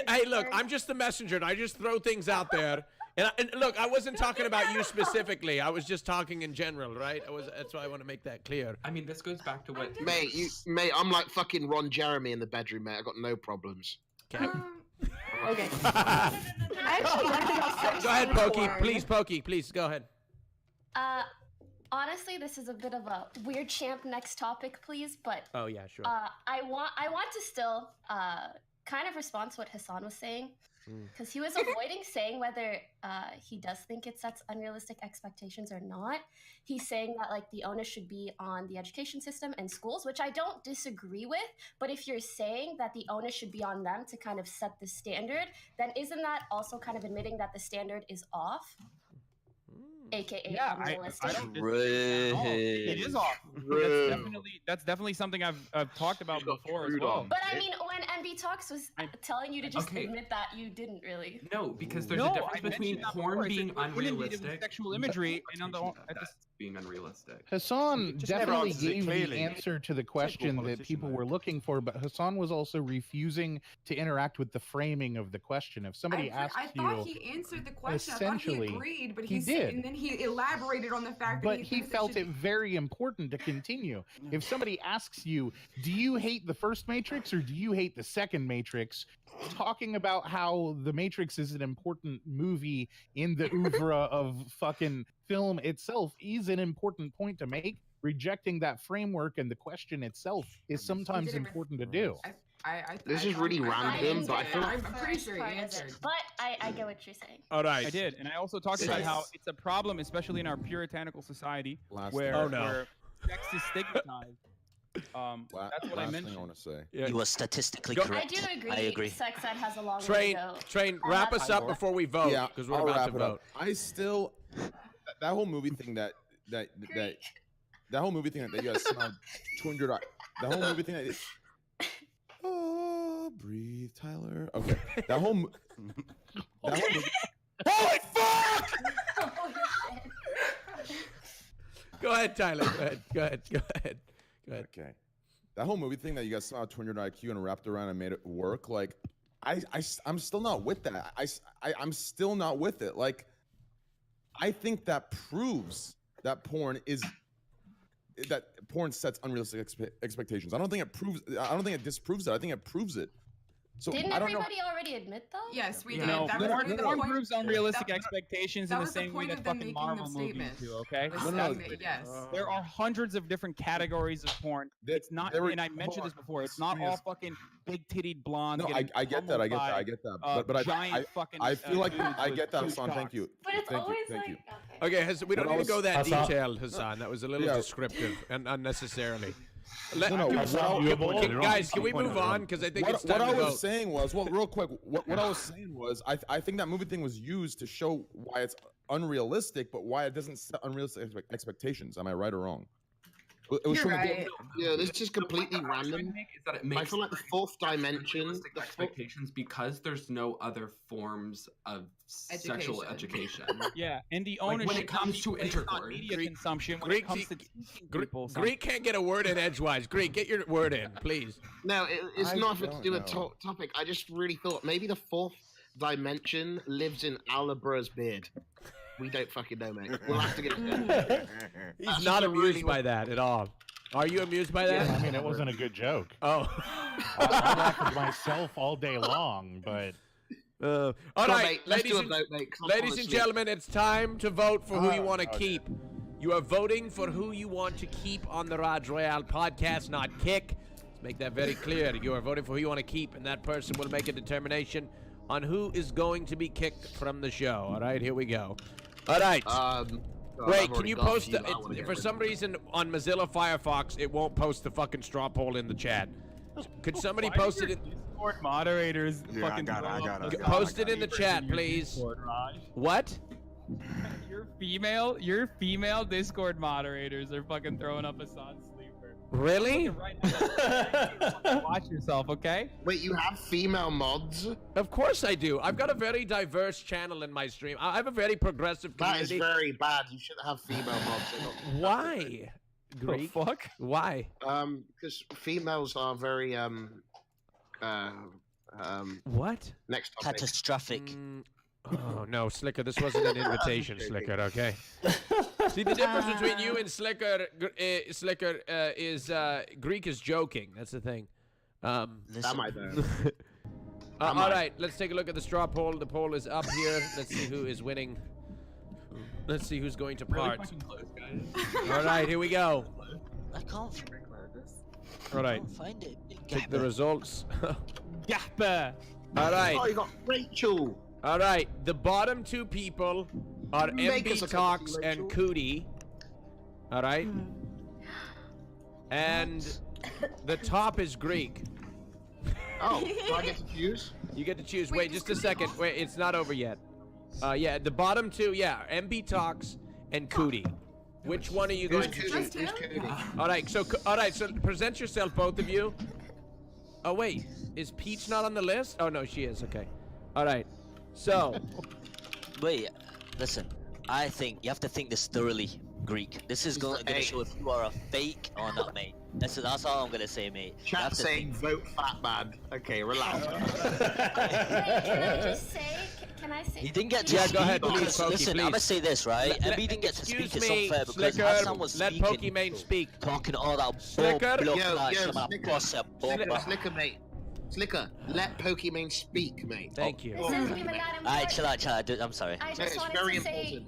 Hey, look, I'm just the messenger, and I just throw things out there. And look, I wasn't talking about you specifically. I was just talking in general, right? That's why I want to make that clear. I mean, this goes back to what Mate, I'm like fucking Ron Jeremy in the bedroom, mate. I got no problems. Okay. Okay. Go ahead, Pokey. Please, go ahead. Honestly, this is a bit of a weird champ next topic, please, but oh yeah, sure. I want to still kind of respond to what Hassan was saying. Because he was avoiding saying whether he does think it sets unrealistic expectations or not. He's saying that like the onus should be on the education system and schools, which I don't disagree with. But if you're saying that the onus should be on them to kind of set the standard, then isn't that also kind of admitting that the standard is off? AKA unrealistic. I don't disagree at all. It is off. That's definitely something I've talked about before as well. But I mean, when MB Talks was telling you to just admit that, you didn't really. No, because there's a difference between porn being unrealistic, sexual imagery, and on the being unrealistic. Hassan definitely gave the answer to the question that people were looking for, but Hassan was also refusing to interact with the framing of the question. If somebody asks you, I thought he answered the question. I thought essentially, he agreed, but he did. And then he elaborated on the fact that but he felt it very important to continue. If somebody asks you, do you hate the first Matrix or do you hate the second Matrix? Talking about how the Matrix is an important movie in the oeuvre of fucking film itself is an important point to make. Rejecting that framework and the question itself is sometimes important to do. This is really random, but I feel I'm pretty sure he answered. But I get what you're saying. All right. I did, and I also talked about how it's a problem, especially in our puritanical society, where sex is stigmatized. That's what I mentioned. I want to say. You are statistically correct. I do agree. I agree. Sex ed has a long way to go. Train, wrap us up before we vote, because we're about to vote. I still, that whole movie thing that whole movie thing that you guys smelled 200. That whole movie thing that. Oh, breathe, Tyler. Okay, that whole movie. Holy fuck! Go ahead, Tyler. Go ahead. Okay, that whole movie thing that you guys saw 200 IQ and wrapped around and made it work. Like, I'm still not with that. I'm still not with it. Like, I think that proves that porn sets unrealistic expectations. I don't think it disproves it. I think it proves it. So Didn't I don't know. everybody already admit though? Yes, we did. No, Porn proves unrealistic expectations in the same way that fucking Marvel movies do. Okay. Yes. There are hundreds of different categories of porn. It's not, and I mentioned this before. It's not all fucking big-titted blondes. No, I get that. I get that. But I feel like I get that, Hassan. Thank you. But it's always like Okay, we don't need to go that detailed, Hassan. That was a little descriptive and unnecessarily. Guys, can we move on? Because I think it's time to vote. What I was saying was, real quick, what I was saying was, I think that movie thing was used to show why it's unrealistic, but why it doesn't set unrealistic expectations. Am I right or wrong? You're right. Yeah, this is completely random. I feel like the fourth dimension. Expectations because there's no other forms of sexual education. Yeah, and the ownership when it comes to intercourse, media consumption. When it comes to people, Greek can't get a word in edgewise. Greek, get your word in, please. No, it's nothing to do with topic. I just really thought maybe the fourth dimension lives in Alabra's beard. We don't fucking know, mate. We'll have to get it. He's not amused by that at all. Are you amused by that? Yeah, I mean, it wasn't a good joke. Oh. I laughed at myself all day long, but... all right, ladies and gentlemen, it's time to vote for who you want to keep. You are voting for who you want to keep on the Rajj Royale podcast, not kick. Let's make that very clear. You are voting for who you want to keep, and that person will make a determination on who is going to be kicked from the show. All right, here we go. All right. Wait, can you post for some reason on Mozilla Firefox it won't post the fucking straw poll in the chat? Could somebody post it in Discord moderators? Yeah, I got it. Post it in the chat, please. Discord, what? Your female Discord moderators are fucking throwing up Hassan Sleeper. Really? Watch yourself, okay? Wait, you have female mods? Of course I do. I've got a very diverse channel in my stream. I have a very progressive community. That is very bad. You should have female mods. Why? Greek? The fuck? Why? Because females are very what? Next topic. Catastrophic. Oh no, Sliker, this wasn't an invitation, Sliker, okay? See, the difference between you and Sliker is Greek is joking. That's the thing. That might be. All right, let's take a look at the straw poll. The poll is up here. Let's see who is winning. Let's see who's going to part. Really close, guys. All right, here we go. I can't All right. find it. Take the results. Gappa. All right. Oh, you got Rachel. All right. The bottom two people are MB Talks and Cootie. All right. And the top is Greek. Oh, do I get to choose? You get to choose. Wait, just a second. Wait, it's not over yet. Yeah, the bottom two, MB Talks and Cootie. Which one are you going to choose? All right, so present yourself, both of you. Oh wait, is Peach not on the list? Oh no, she is. Okay. All right. So. Wait, listen. I think you have to think this thoroughly, Greek. This is going to show if you are a fake or not, mate. That's all I'm gonna say, mate. Chat saying vote fat man. Okay, relax. Can I say? He didn't get to go speak ahead, please, because, Pokey, listen, please. I'm gonna say this, right? MB didn't get to speak. It's unfair because Sliker, Hassan was let speaking. Pokimane speak. Talking all that Sliker, Sliker, mate. Sliker, let Pokimane speak, mate. Thank you. This isn't even that important. Alright, chill out. I'm sorry. I just wanted to say,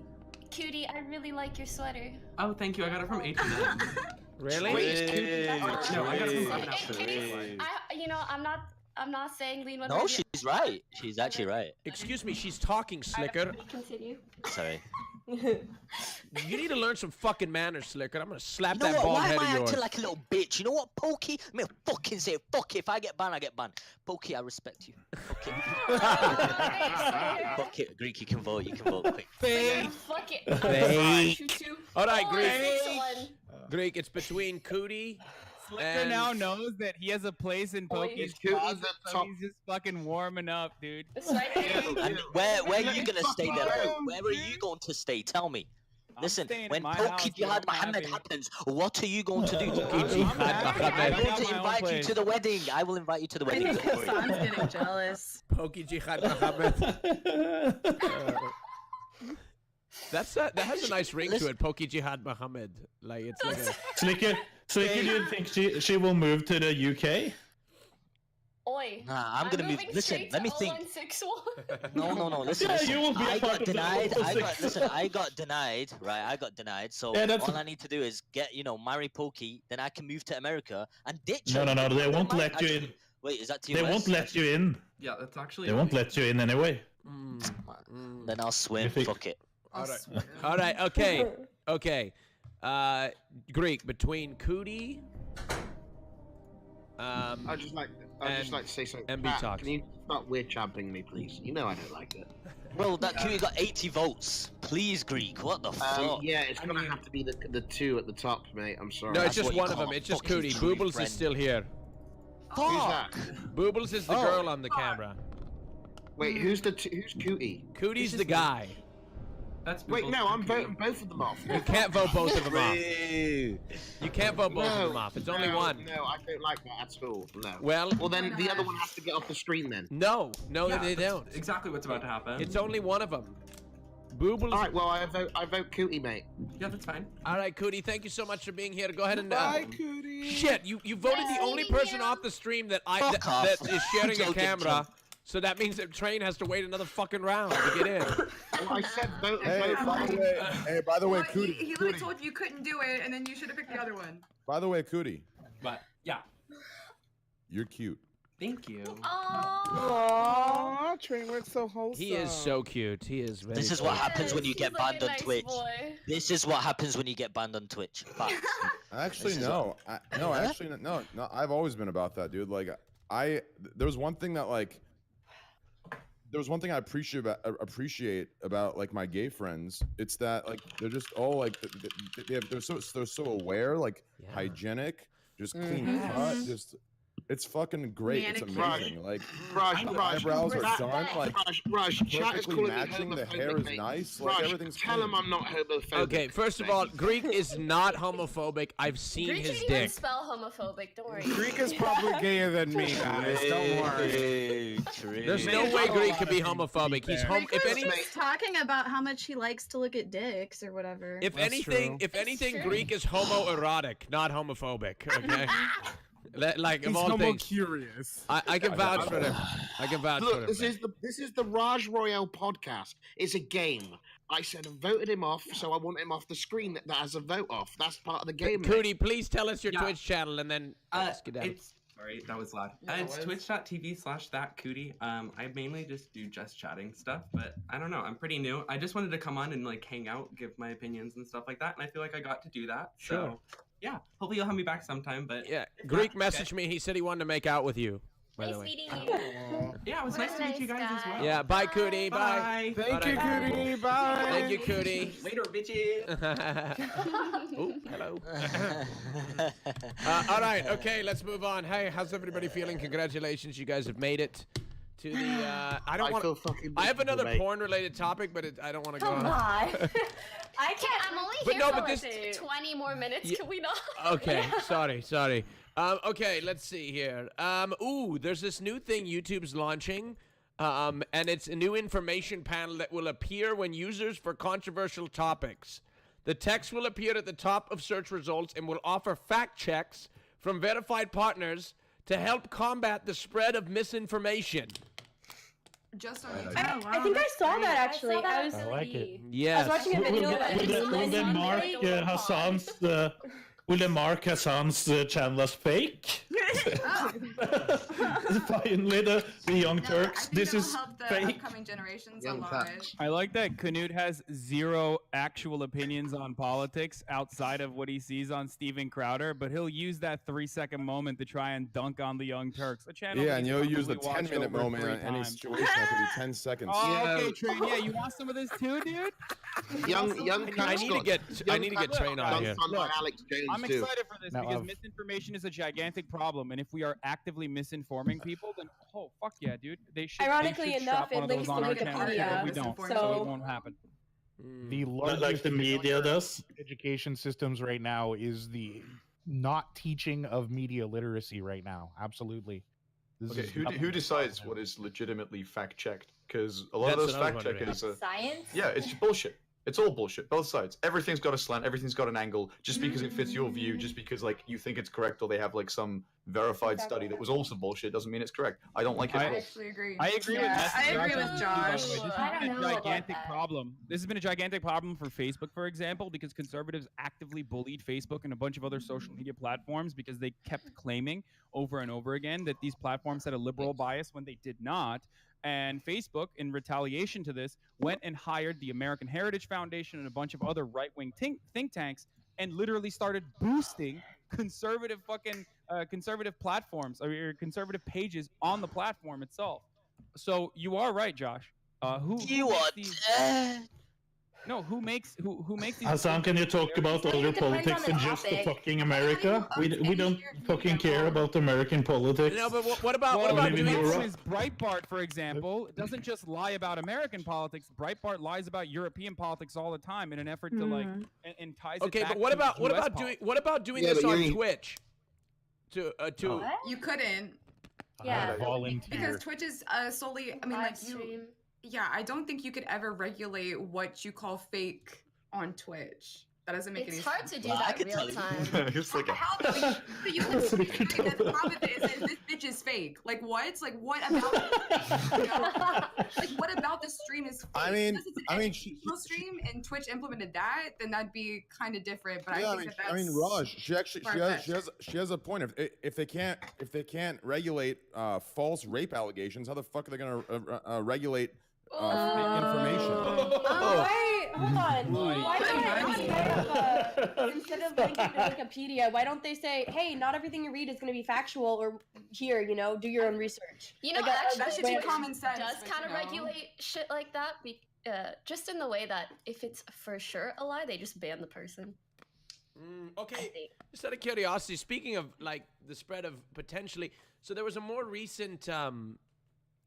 Cutie, I really like your sweater. Oh, thank you. I got it from H&M. Really? No, I got it from I'm not saying lean one. No, she's right. She's actually right. Excuse me, she's talking, Sliker. Continue. Sorry. You need to learn some fucking manners, Sliker. I'm gonna slap You know that what? bald Why head am of I yours. acting like a little bitch? You know what, Pokey? I'm gonna fucking say, fuck it. If I get banned, I get banned. Pokey, I respect you. Fuck it. Fuck it. Greek, you can vote. You can vote quick. Fake. Fuck it. Fake. All right, Oh, Greek. excellent. Greek, it's between Cootie. Sliker now knows that he has a place in Pokey's closet, so he's just fucking warming up, dude. And where are you gonna stay there? Where are you going to stay? Tell me. Listen, when Poki Jihad Muhammad happens, what are you going to do? I'm going to invite you to the wedding. I will invite you to the wedding. I think Hassan's getting jealous. Poki Jihad Muhammad. That has a nice ring to it, Poki Jihad Muhammad. Like it's like a... Sliker, do you think she will move to the UK? Oi. Nah, I'm gonna move. Listen, let me think. No. Listen, Yeah, you will be I a part got of the denied. Listen, I got denied. Right, I got denied. So Yeah, that's- all I need to do is get, marry Pokey. Then I can move to America and ditch. No, her. they won't let you in. Wait, is that too? They won't let you in. Yeah, that's actually. They won't let you in anyway. Then I'll swim. Fuck it. All right. Okay. Greek, between Cootie. I'd just like to say something. MB Pat, Talks. Can you stop weird champing me, please? You know I don't like it. Well, that Cutie got 80 votes. Please, Greek. What the fuck? Yeah, it's gonna have to be the two at the top, mate. I'm sorry. No, it's just one of them. It's just Cootie. Boobles is still here. Who's that? Boobles is the girl on the camera. Wait, who's Cootie? Cootie's the guy. Wait, no, I'm voting both of them off. You can't vote both of them off. You can't vote both of them off. It's only one. No, I don't like that at all. No. Well, then the other one has to get off the screen then. No, they don't. Exactly what's about to happen. It's only one of them. Boobles. All right, well, I vote Cootie, mate. Yeah, that's fine. All right, Cootie, thank you so much for being here. Go ahead and. Bye, Cootie. Shit, you voted the only person off the stream that that is sharing a camera. So that means that Train has to wait another fucking round to get in. Well, I said vote. By the way, Cootie. He literally told you you couldn't do it, and then you should have picked the other one. By the way, Cootie. But yeah. You're cute. Thank you. Aww, Trainwreck's so wholesome. He is so cute. He is very This is what happens when you get banned on Twitch. This is what happens when you get banned on Twitch. Actually, no. No. I've always been about that, dude. Like, there's one thing that I appreciate about like my gay friends. It's that like they're just all like they're so aware, like hygienic, just clean cut, just. It's fucking great. It's amazing. Like, eyebrows are done. Like, Rajj, chat is perfectly calling me matching. The hair is homophobic, nice. Rajj, Like, everything's tell clean. him I'm not homophobic. Okay, first of all, Greek is not homophobic. I've seen Greek his didn't even dick. spell homophobic. Don't worry. Greek is probably gayer than me, guys. Don't worry. There's no way Greek could be homophobic. He's Greek was just talking about how much he likes to look at dicks or whatever. If anything, Greek is homoerotic, not homophobic. Okay. Like He's of all things, curious. I can vouch for him. I can vouch for him. Look, this is the Rajj Royale podcast. It's a game. I said I voted him off, so I want him off the screen that has a vote off. That's part of the game. Cootie, please tell us your Twitch channel and then skedaddle. Sorry, that was loud. Yeah, It's twitch.tv/thatcootie. I mainly just do just chatting stuff, but I don't know. I'm pretty new. I just wanted to come on and like hang out, give my opinions and stuff like that, and I feel like I got to do that. Sure. So yeah, hopefully you'll have me back sometime. But yeah, Greek messaged me. He said he wanted to make out with you. By the way. meeting you. Yeah, it was nice to meet you guys as well. Yeah, bye, Cootie. Bye. Thank you, Cootie. Bye. Thank you, Cootie. Later, bitches. Oh, hello. All right, okay, let's move on. Hey, how's everybody feeling? Congratulations, you guys have made it to the. I don't want. I have another porn-related topic, but I don't want to go on. Come on. I can't. I'm only here for like 20 more minutes. Can we not? Okay, sorry. Okay, let's see here. There's this new thing YouTube's launching, and it's a new information panel that will appear when users for controversial topics. The text will appear at the top of search results and will offer fact checks from verified partners to help combat the spread of misinformation. Just on I think I saw that actually. I like it. Yes. I was watching a video Will they mark Hassan's channel as fake? Finally, the Young Turks. This is fake. Upcoming generations a lot. I like that Knut has zero actual opinions on politics outside of what he sees on Steven Crowder, but he'll use that 3-second moment to try and dunk on the Young Turks. A channel and you'll use the probably 10-minute watch over moment 3 on any times. situation that could be 10 seconds. Oh, okay, Train. Yeah, you want some of this too, dude? I need to get Train on here. I'm excited for this because misinformation is a gigantic problem, and if we are actively misinforming people, then fuck yeah, dude. They should. Ironically they should enough, strap one it of links those to on our channel, Wikipedia. but we don't, So so it won't happen. The largest like the media does. Education systems right now is the not teaching of media literacy right now. Absolutely. Okay, who decides what is legitimately fact-checked? Because a lot of those fact-checkers are... Science? Yeah, it's bullshit. It's all bullshit. Both sides. Everything's got a slant. Everything's got an angle. Just because it fits your view, just because like you think it's correct, or they have like some verified study that was also bullshit, doesn't mean it's correct. I don't like it. I actually agree. I agree with Josh. This has been a gigantic problem. This has been a gigantic problem for Facebook, for example, because conservatives actively bullied Facebook and a bunch of other social media platforms because they kept claiming over and over again that these platforms had a liberal bias when they did not. And Facebook, in retaliation to this, went and hired the American Heritage Foundation and a bunch of other right-wing think tanks and literally started boosting conservative conservative platforms or conservative pages on the platform itself. So you are right, Josh. Who makes these? Hassan, can you talk about other politics than just the fucking America? We don't fucking care about American politics. No, but what about doing is Breitbart, for example, doesn't just lie about American politics. Breitbart lies about European politics all the time in an effort to like and ties it back. But what about doing this on Twitch? You couldn't. Yeah. Because Twitch is solely. I mean, like you. Yeah, I don't think you could ever regulate what you call fake on Twitch. That doesn't make any sense. It's hard to do that in real time. It's like how though? You can say that the comment is this bitch is fake. Like what? Like what about? Like what about the stream is fake? I mean, stream and Twitch implemented that, then that'd be kind of different. But yeah, I think that's. I mean, Raj, she has a point. If they can't regulate false rape allegations, how the fuck are they gonna regulate information? Hold on. Instead of linking to Wikipedia, why don't they say, "Hey, not everything you read is going to be factual," or here, do your own research. That should be common sense. Does kind of regulate shit like that, just in the way that if it's for sure a lie, they just ban the person. Okay. Just out of curiosity, speaking of like the spread of potentially, so there was a more recent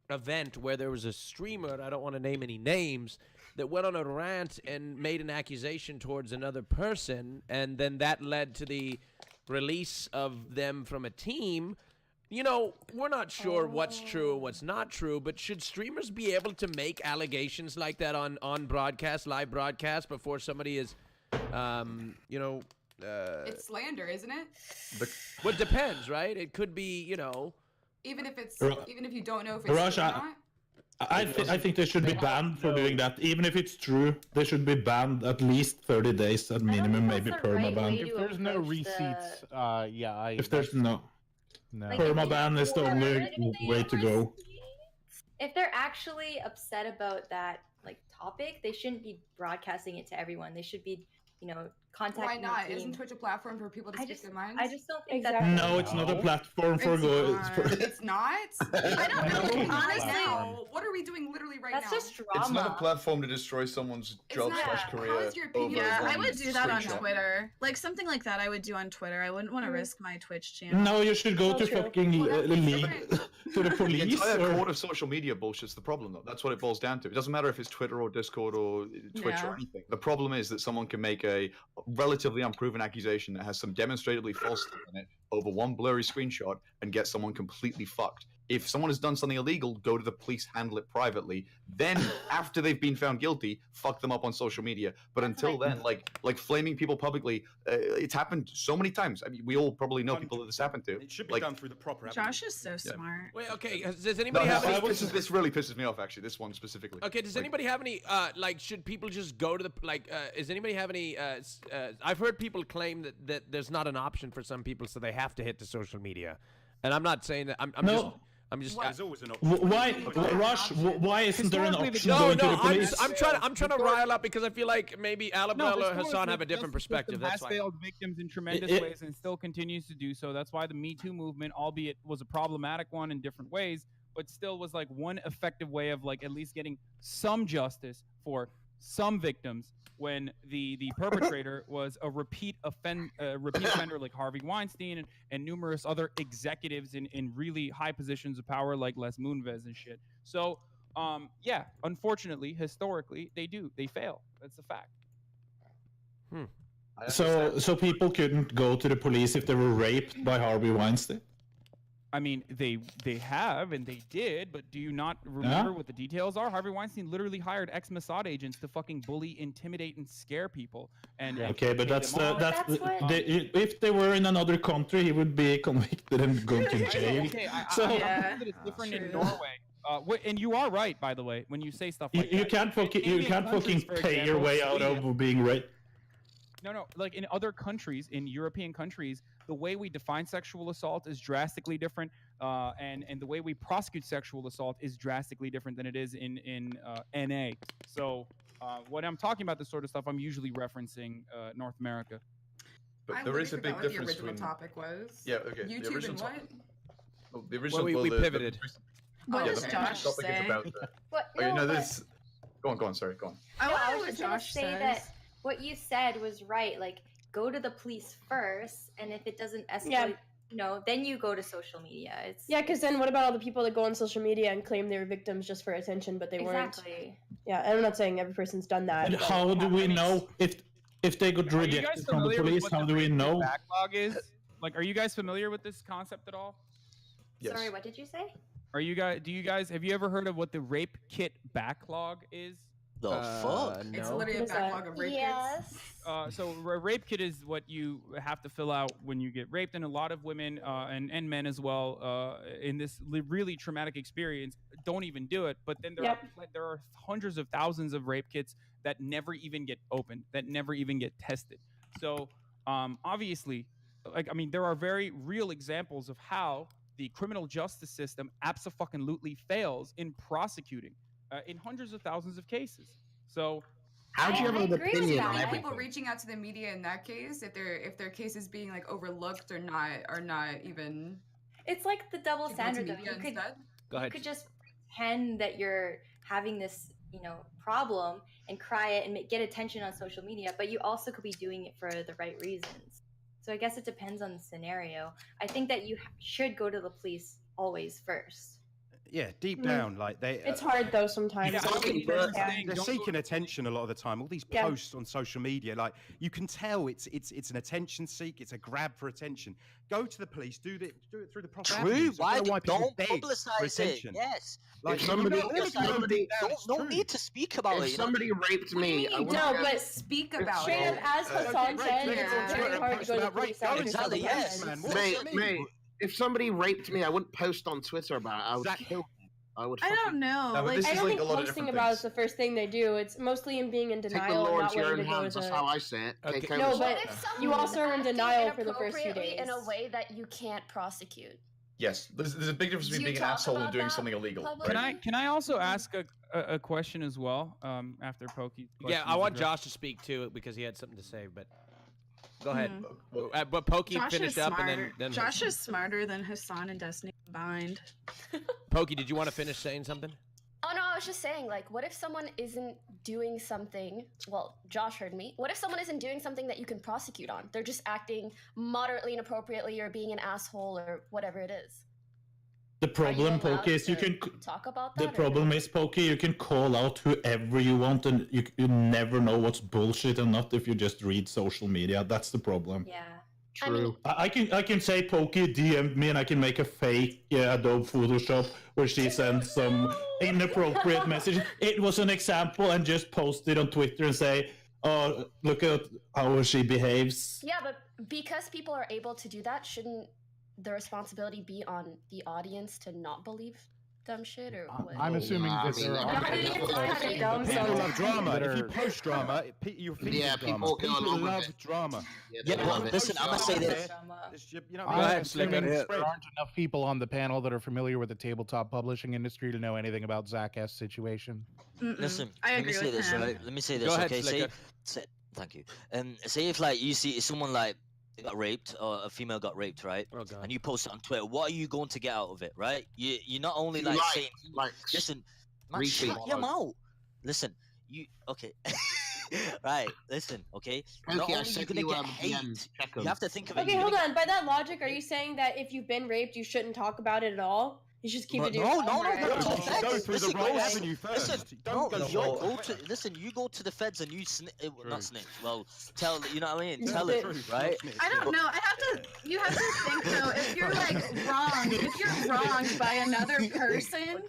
event where there was a streamer, I don't want to name any names, that went on a rant and made an accusation towards another person, and then that led to the release of them from a team. We're not sure what's true and what's not true, but should streamers be able to make allegations like that on broadcast, live broadcast, before somebody is, it's slander, isn't it? Well, it depends, right? It could be, even if you don't know if it's Raj, true or not. I think they should be banned for doing that. Even if it's true, they should be banned at least 30 days at minimum, maybe permaban. If there's no receipts, If there's no. No. Like, Permaban is the only way to go. If they're actually upset about that like topic, they shouldn't be broadcasting it to everyone. They should be, contacting. Why not? The team. Isn't Twitch a platform for people to speak their minds? I just don't think Exactly. No, it's not a platform for It's not. I don't know. Honestly, what are we doing literally right now? That's just drama. It's not a platform to destroy someone's job / career. Yeah, I would do that on screenshot. Twitter. Like something like that I would do on Twitter. I wouldn't want to risk my Twitch channel. No, you should go to fucking to the police. The entire or... court of social media bullshit's the problem, though. That's what it boils down to. It doesn't matter if it's Twitter or Discord or Twitch or anything. The problem is that someone can make a relatively unproven accusation that has some demonstrably false stuff in it over one blurry screenshot and get someone completely fucked. If someone has done something illegal, go to the police, handle it privately. Then, after they've been found guilty, fuck them up on social media. But until then, like flaming people publicly, it's happened so many times. I mean, we all probably know people that this happened to. It should be done through the proper. Josh is so smart. Wait, okay. Does anybody have any? This really pisses me off, actually. This one specifically. Okay. Does anybody have any? Should people just go to the Does anybody have any? I've heard people claim that there's not an option for some people, so they have to hit the social media. And I'm not saying that. I'm just. There's always an option. Why, Rush? Why isn't there an option No, going to the police? I'm trying to rile up because I feel like maybe Alabama or Hassan have a different perspective. That's has why. failed victims in tremendous ways and still continues to do so. That's why the Me Too movement, albeit was a problematic one in different ways, but still was like one effective way of like at least getting some justice for some victims when the perpetrator was a repeat offender like Harvey Weinstein and numerous other executives in really high positions of power like Les Moonves and shit. So yeah, unfortunately, historically, they fail. That's a fact. So people couldn't go to the police if they were raped by Harvey Weinstein? I mean, they have and they did, but do you not remember what the details are? Harvey Weinstein literally hired ex-Mossad agents to fucking bully, intimidate, and scare people. And okay, but if they were in another country, he would be convicted and go to jail. Okay, I think that it's different in Norway. And you are right, by the way, when you say stuff like that. You can't fucking pay your way out of being raped. No, like in other countries, in European countries, the way we define sexual assault is drastically different, and the way we prosecute sexual assault is drastically different than it is in NA. So when I'm talking about this sort of stuff, I'm usually referencing North America. But there is a big difference between. The original topic was. Yeah. Okay. YouTube the original and what? Well, the original. Well, we pivoted. What does Josh say? Go on. Sorry, go on. I was just gonna say that what you said was right. Like, go to the police first, and if it doesn't escalate, then you go to social media. Because then what about all the people that go on social media and claim they were victims just for attention, but they weren't? Yeah, and I'm not saying every person's done that. And how do we know if they got rejected from the police? How do we know? Backlog is like, are you guys familiar with this concept at all? Yes. Sorry, what did you say? Have you ever heard of what the rape kit backlog is? The fuck? No. It's literally a backlog of rape kits. So a rape kit is what you have to fill out when you get raped, and a lot of women and men as well in this really traumatic experience don't even do it. But then there are hundreds of thousands of rape kits that never even get opened, that never even get tested. So obviously, there are very real examples of how the criminal justice system abso-fucking-lutely fails in prosecuting in hundreds of thousands of cases. So how do you have an opinion on everything? People reaching out to the media in that case, if their case is being like overlooked or not even. It's like the double standard. You could just pretend that you're having this, problem and cry it and get attention on social media, but you also could be doing it for the right reasons. So I guess it depends on the scenario. I think that you should go to the police always first. Yeah, deep down, it's hard though sometimes. They're seeking attention a lot of the time. All these posts on social media, you can tell it's an attention seek. It's a grab for attention. Go to the police. Do it through the proper. True. Why don't publicize it? Yes. No need to speak about it. If somebody raped me, but speak about it. Straight up, as Hassan said, it's very hard to go to the police. Exactly. Yes. Mate, if somebody raped me, I wouldn't post on Twitter about it. I would kill them. I would. I don't know. No, but this I is don't like think a lot of posting different about things. is the first thing they do. It's mostly in being in Take the denial law and not into your wanting own to go hands. to. That's how I say it. Okay. KK No, was- but you also are in acting denial for the first few inappropriately days. in a way that you can't prosecute. Yes, there's a big difference between Do you being an talk asshole and about doing that something illegal. publicly? Right? Can I also ask a question as well? After Pokey. Yeah, I want Josh to speak too because he had something to say. But go ahead. But Pokey Josh finished is up, smart. and then Josh is smarter than Hassan and Destiny combined. Pokey, did you want to finish saying something? Oh no, I was just saying, like, what if someone isn't doing something? Well, Josh heard me. What if someone isn't doing something that you can prosecute on? They're just acting moderately inappropriately or being an asshole or whatever it is. The problem, Pokey, is you can talk about The that. problem is, Pokey, you can call out whoever you want, and you never know what's bullshit and not if you just read social media. That's the problem. Yeah. True. I can say Pokey DM'd me and I can make a fake Adobe Photoshop where she sends some inappropriate message. It was an example and just post it on Twitter and say, "Oh, look at how she behaves." Yeah, but because people are able to do that, shouldn't the responsibility be on the audience to not believe dumb shit or what? I'm assuming that there are people love drama. If you post drama, you're feeding drama. People love drama. Yeah, but listen, I'm gonna say this. I'm assuming there aren't enough people on the panel that are familiar with the tabletop publishing industry to know anything about Zach S. situation. Listen, I let me agree say with this, him. right? Let me say this, Go ahead, okay? Sliker. Thank you. Say if like you see someone like got raped or a female got raped, right? Oh, God. And you post it on Twitter, what are you going to get out of it, right? You're not only like saying, listen, man, shut your mouth. Listen, you okay? Right, listen, okay. Not Okay, I only you sent gonna you, get DMs, hate, check you 'em. have to think of it. Okay, you're hold gonna on. By that logic, are you saying that if you've been raped, you shouldn't talk about it at all? You should keep it to yourself. No, right? Go through the right avenue first. Listen, Don't go short. listen, you go to the feds and you not snitch. Well, tell, you know what I mean? Tell it, right? I don't know. You have to think though. If you're like if you're wronged by another person,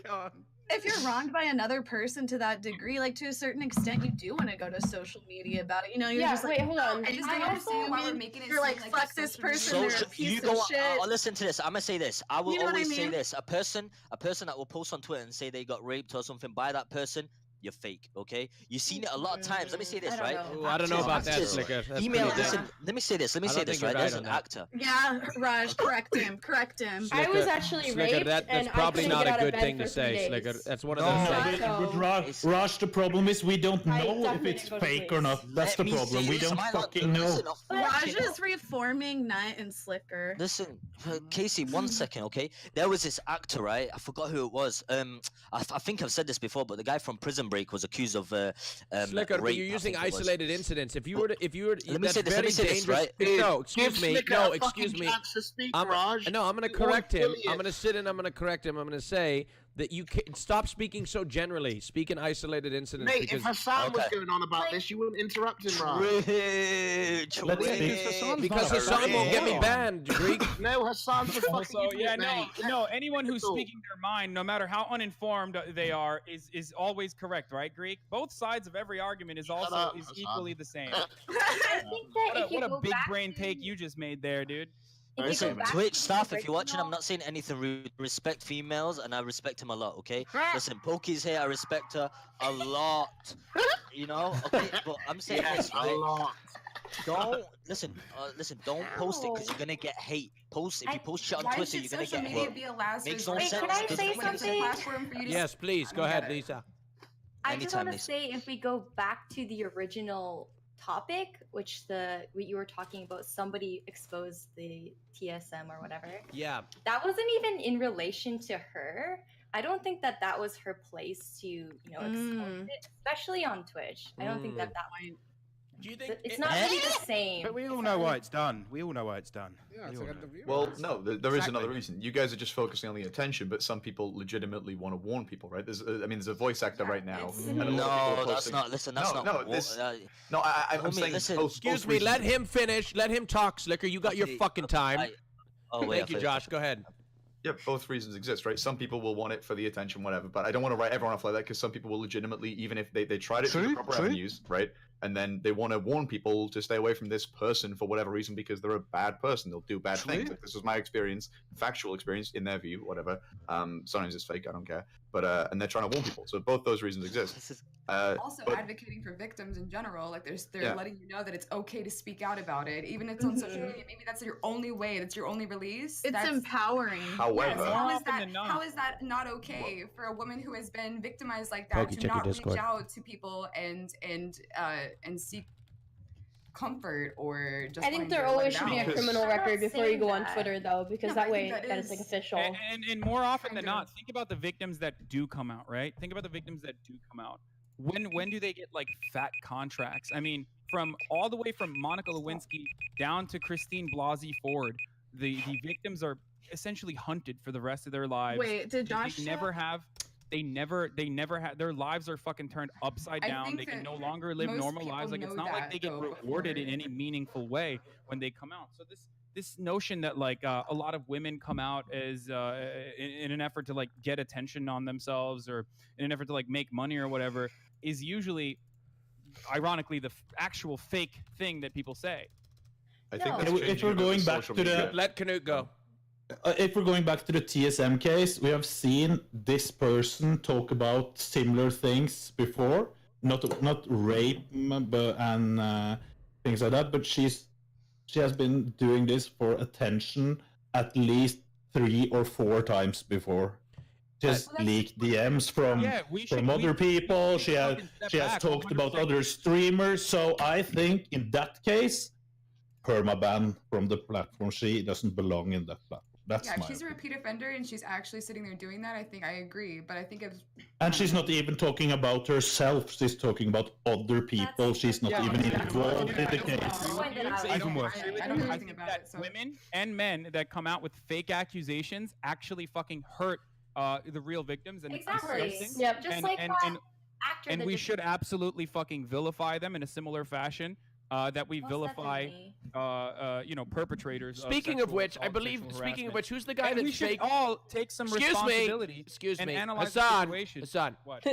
if you're wronged by another person to that degree, like to a certain extent, you do want to go to social media about it. You know, you're just like, wait, hold on. I just I don't also- understand why we're making it You're like, seem like fuck this social person. They're a Social, piece you of go. shit. Listen to this. I'm gonna say this. I will You know what I always say mean? this. A person that will post on Twitter and say they got raped or something by that person, you're fake. Okay? You've seen it a lot of times. Let me say this, right? Ooh, I don't know about that, Sliker. That's Email. pretty Listen. bad. Let me say this. Let me I say don't this. think you're Right? There's right an on that. actor. Yeah, Raj, correct him. Correct him. I was actually Sliker, raped, that's and probably I couldn't not get a out of good bed thing for to 3 say, days. Sliker. That's one of No, those things. but Raj, the problem is we don't know if definitely it's go to fake police. or not. That's the Let me problem. say We this, don't am I allowed to fucking know. listen? Raj is reforming Nut and Sliker. Listen, Casey, 1 second, okay? There was this actor, right? I forgot who it was. I think I've said this before, but the guy from Prison Break was accused of Sliker, but rape, you're I using think it was. isolated incidents. If you were to, Let me that's say this, very let me say this, dangerous. right? No, Give excuse me. Sliker No, a excuse fucking me. chance to speak, I'm Raj. going to You're correct him. affiliate. I'm going to sit and I'm going to correct him. I'm going to say that you can stop speaking so generally. Speak in isolated incidents. Mate, because if Hassan was going on about this, you wouldn't interrupt him, Raj. Because Hassan won't get me banned, Greek. No, Hassan's a fucking Also, yeah, idiot, mate. no. Anyone who's Cool. speaking their mind, no matter how uninformed they are, is always correct, right, Greek? Both sides of every argument is up, is Hassan. equally the same. I think that if you What go a big back brain to, take you just made there, dude. if you Listen, go back Twitch to staff, the if you're watching, I'm original- not saying anything rude. Respect females, and I respect him a lot, okay? Listen, Pokey's here, I respect her a lot. You know? Okay, but I'm saying Yes, this, a right? lot. Don't listen, don't post it because you're gonna get hate. If you post shit on Why Twitter, should you're gonna social get media hate. be a last Makes no resort? sense. Can I Doesn't say make any something? sense. Platform for you to Yes, please. Go ahead, Lisa. I just Anytime, want to Lisa. say, if we go back to the original topic, which what you were talking about, somebody exposed the TSM or whatever. Yeah. That wasn't even in relation to her. I don't think that was her place to, expose it, especially on Twitch. I don't think that Mm. Do you think it's not really the same. But we all know why it's done. We all know why it's done. Yeah, We it's all like know. at the view. Well, no, there is Exactly. another reason. You guys are just focusing on the attention, but some people legitimately want to warn people, right? There's a voice actor right now. and a lot of people are No, that's posting- not. Listen, that's no, not. No, this, I'm I'm saying listen. both Excuse me, reasons. let him finish. Let him talk, Sliker. You got your fucking time. Oh, wait, Thank you, Josh. Go ahead. Yeah, both reasons exist, right? Some people will want it for the attention, whatever. But I don't want to write everyone off like that because some people will legitimately, even if they tried it through the proper avenues, right? and then they want to warn people to stay away from this person for whatever reason because they're a bad person. They'll do bad things. Like, this was my experience, factual experience in their view, whatever. Sometimes it's fake, I don't care. But and they're trying to warn people. So both those reasons exist. Also advocating for victims in general, like they're letting you know that it's okay to speak out about it, even if it's on social media. Maybe that's your only way, that's your only release. It's empowering. However, how is that not okay for a woman who has been victimized like that to not reach out to people and seek comfort or just? I think there always should be a criminal record before you go on Twitter, though, because that way that is like official. And more often than not, think about the victims that do come out, right? Think about the victims that do come out. When do they get like fat contracts? I mean, from all the way from Monica Lewinsky down to Christine Blasey Ford, the victims are essentially hunted for the rest of their lives. Wait, did Josh? They never have. They never have. Their lives are fucking turned upside down. They can no longer live normal lives. Like, it's not like they get rewarded in any meaningful way when they come out. So this notion that like a lot of women come out as in an effort to like get attention on themselves or in an effort to like make money or whatever is usually, ironically, the actual fake thing that people say. I think if we're going back to the let Canute go. If we're going back to the TSM case, we have seen this person talk about similar things before, not rape and things like that, but she has been doing this for attention at least 3 or 4 times before. Just leaked DMs from other people. She has talked about other streamers. So I think in that case, permaban from the platform. She doesn't belong in that platform. That's if she's a repeat offender and she's actually sitting there doing that, I think I agree. But I think it's and she's not even talking about herself. She's talking about other people. She's not even involved in the case. Even worse. I don't know anything about it. So. Women and men that come out with fake accusations actually fucking hurt the real victims, and exactly. Yep. Just and we should absolutely fucking vilify them in a similar fashion. That we vilify, perpetrators. Speaking of which, I believe. Speaking of which, who's the guy and that's we should fake? all take some responsibility. Excuse me, analyze Hassan. What?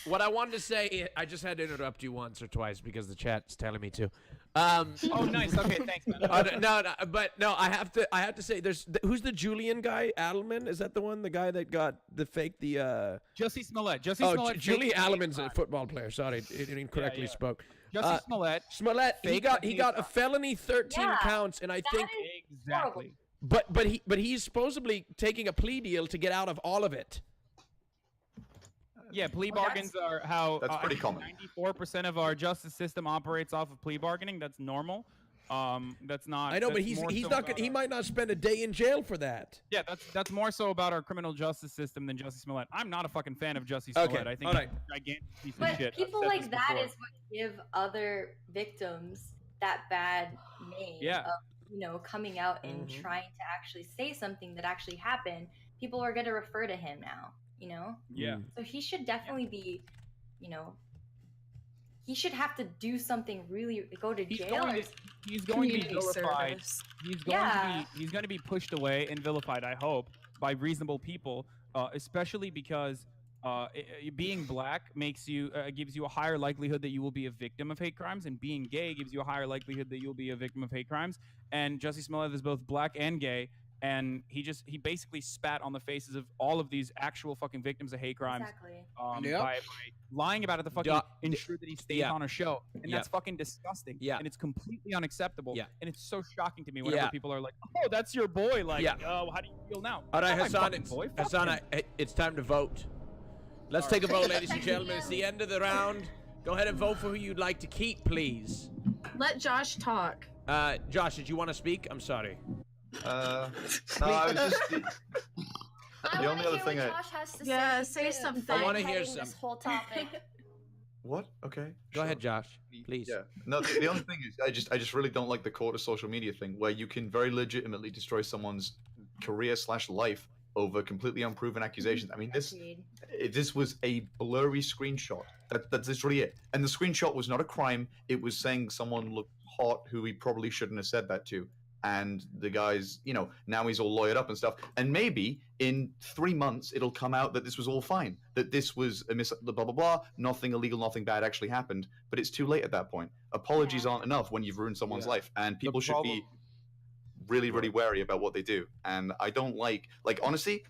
What I wanted to say, I just had to interrupt you once or twice because the chat's telling me to. Oh, nice. Okay, thanks, man. I have to say, who's the Julian guy? Adelman? Is that the one? The guy that got the Jussie Smollett. Julian Adelman's a football player. Sorry, it incorrectly spoke. Jussie Smollett. He got a felony 13 counts, and I think exactly. But he's supposedly taking a plea deal to get out of all of it. Yeah, plea bargains are how that's pretty common. 94% of our justice system operates off of plea bargaining. That's normal. That's not. I know, but he's not. He might not spend a day in jail for that. Yeah, that's more so about our criminal justice system than Jussie Smollett. I'm not a fucking fan of Jussie Smollett. Okay. I think he's a gigantic piece of shit. People like that is what give other victims that bad name of, coming out and trying to actually say something that actually happened. People are going to refer to him now, Yeah. So he should definitely be, he should have to do something really, go to jail. He's going to be vilified. He's going to be pushed away and vilified, I hope, by reasonable people, especially because being black makes you gives you a higher likelihood that you will be a victim of hate crimes, and being gay gives you a higher likelihood that you'll be a victim of hate crimes. And Jussie Smollett is both black and gay, and he basically spat on the faces of all of these actual fucking victims of hate crimes by lying about it to fucking ensure that he stays on a show, and that's fucking disgusting. And it's completely unacceptable. And it's so shocking to me whenever people are like, "Oh, that's your boy." Like, how do you feel now? All right, Hassan, it's time to vote. Let's take a vote, ladies and gentlemen. It's the end of the round. Go ahead and vote for who you'd like to keep, please. Let Josh talk. Josh, did you want to speak? I'm sorry. No, I was just the only other thing say something. I want to hear some. This whole topic. What? Okay. Go ahead, Josh. Please. Yeah. No, the only thing is, I just really don't like the court of social media thing, where you can very legitimately destroy someone's career/life over completely unproven accusations. I mean, this was a blurry screenshot. That's literally it. And the screenshot was not a crime. It was saying someone looked hot who he probably shouldn't have said that to. and the guy's, you know, now he's all lawyered up and stuff. And maybe in 3 months it'll come out that this was all fine, that this was a blah blah blah, nothing illegal, nothing bad actually happened. But it's too late at that point. Apologies aren't enough when you've ruined someone's life, and people should be really, really wary about what they do. And I don't like honestly,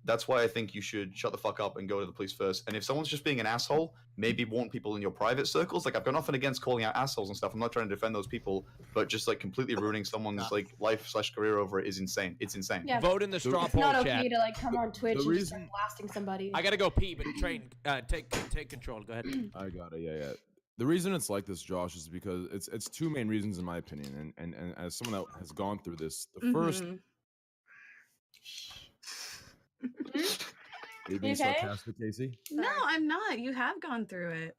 that's why I think you should shut the fuck up and go to the police first. And if someone's just being an asshole, maybe warn people in your private circles. Like, I've got nothing against calling out assholes and stuff. I'm not trying to defend those people, but just like completely ruining someone's like life/career over it is insane. It's insane. Yeah. Vote in the straw It's poll not chat. okay to like come on Twitch and just start blasting somebody. I gotta go pee, but Train, take control. Go ahead. I got it. Yeah. The reason it's like this, Josh, is because it's two main reasons in my opinion. And as someone that has gone through this, the first. Are you being sarcastic, Casey? No, I'm not. You have gone through it.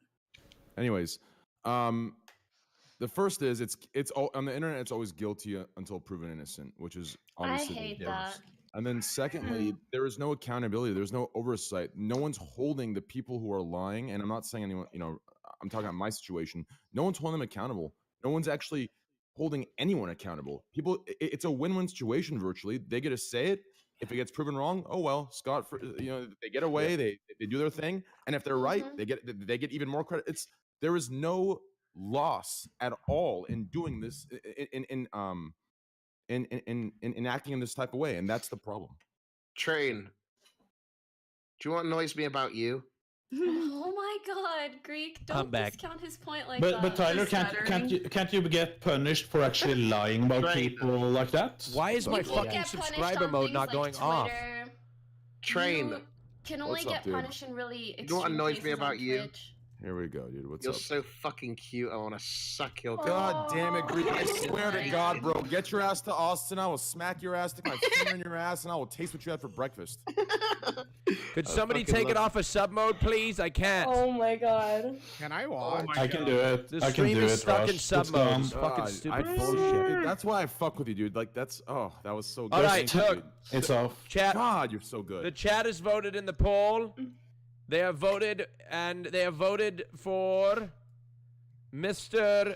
Anyways, the first is it's all on the internet. It's always guilty until proven innocent, which is obviously I hate that. And then secondly, there is no accountability. There's no oversight. No one's holding the people who are lying. And I'm not saying anyone. You know, I'm talking about my situation. No one's holding them accountable. No one's actually holding anyone accountable. People, it's a win-win situation virtually. They get to say it. If it gets proven wrong, oh well, they get away, they do their thing, and if they're right, they get even more credit. There is no loss at all in doing this, in acting in this type of way, and that's the problem. Train. Do you want to annoys me about you? Oh my God, Greek! Don't discount his point like that. But Tyler, can't you get punished for actually lying about people like that? Why is my fucking subscriber mode not going off? Train. You can only get punished in really extreme You know what annoys me cases about on you? Twitch. Here we go, dude. What's You're up? so fucking cute. I want to suck your God damn it, Greek. I swear to God, bro. Get your ass to Austin. I will smack your ass, stick my finger in your ass, and I will taste what you had for breakfast. Could somebody take it off of sub mode, please? I can't. Oh my God. Can I watch? I can do it. The I can stream do is it, stuck Raj. in sub mode. It's fucking stupid bullshit. That's why I fuck with you, dude. Like, that was so good. All right, look. It's off. Chat. God, you're so good. The chat has voted in the poll. They have voted, and they have voted for Mr.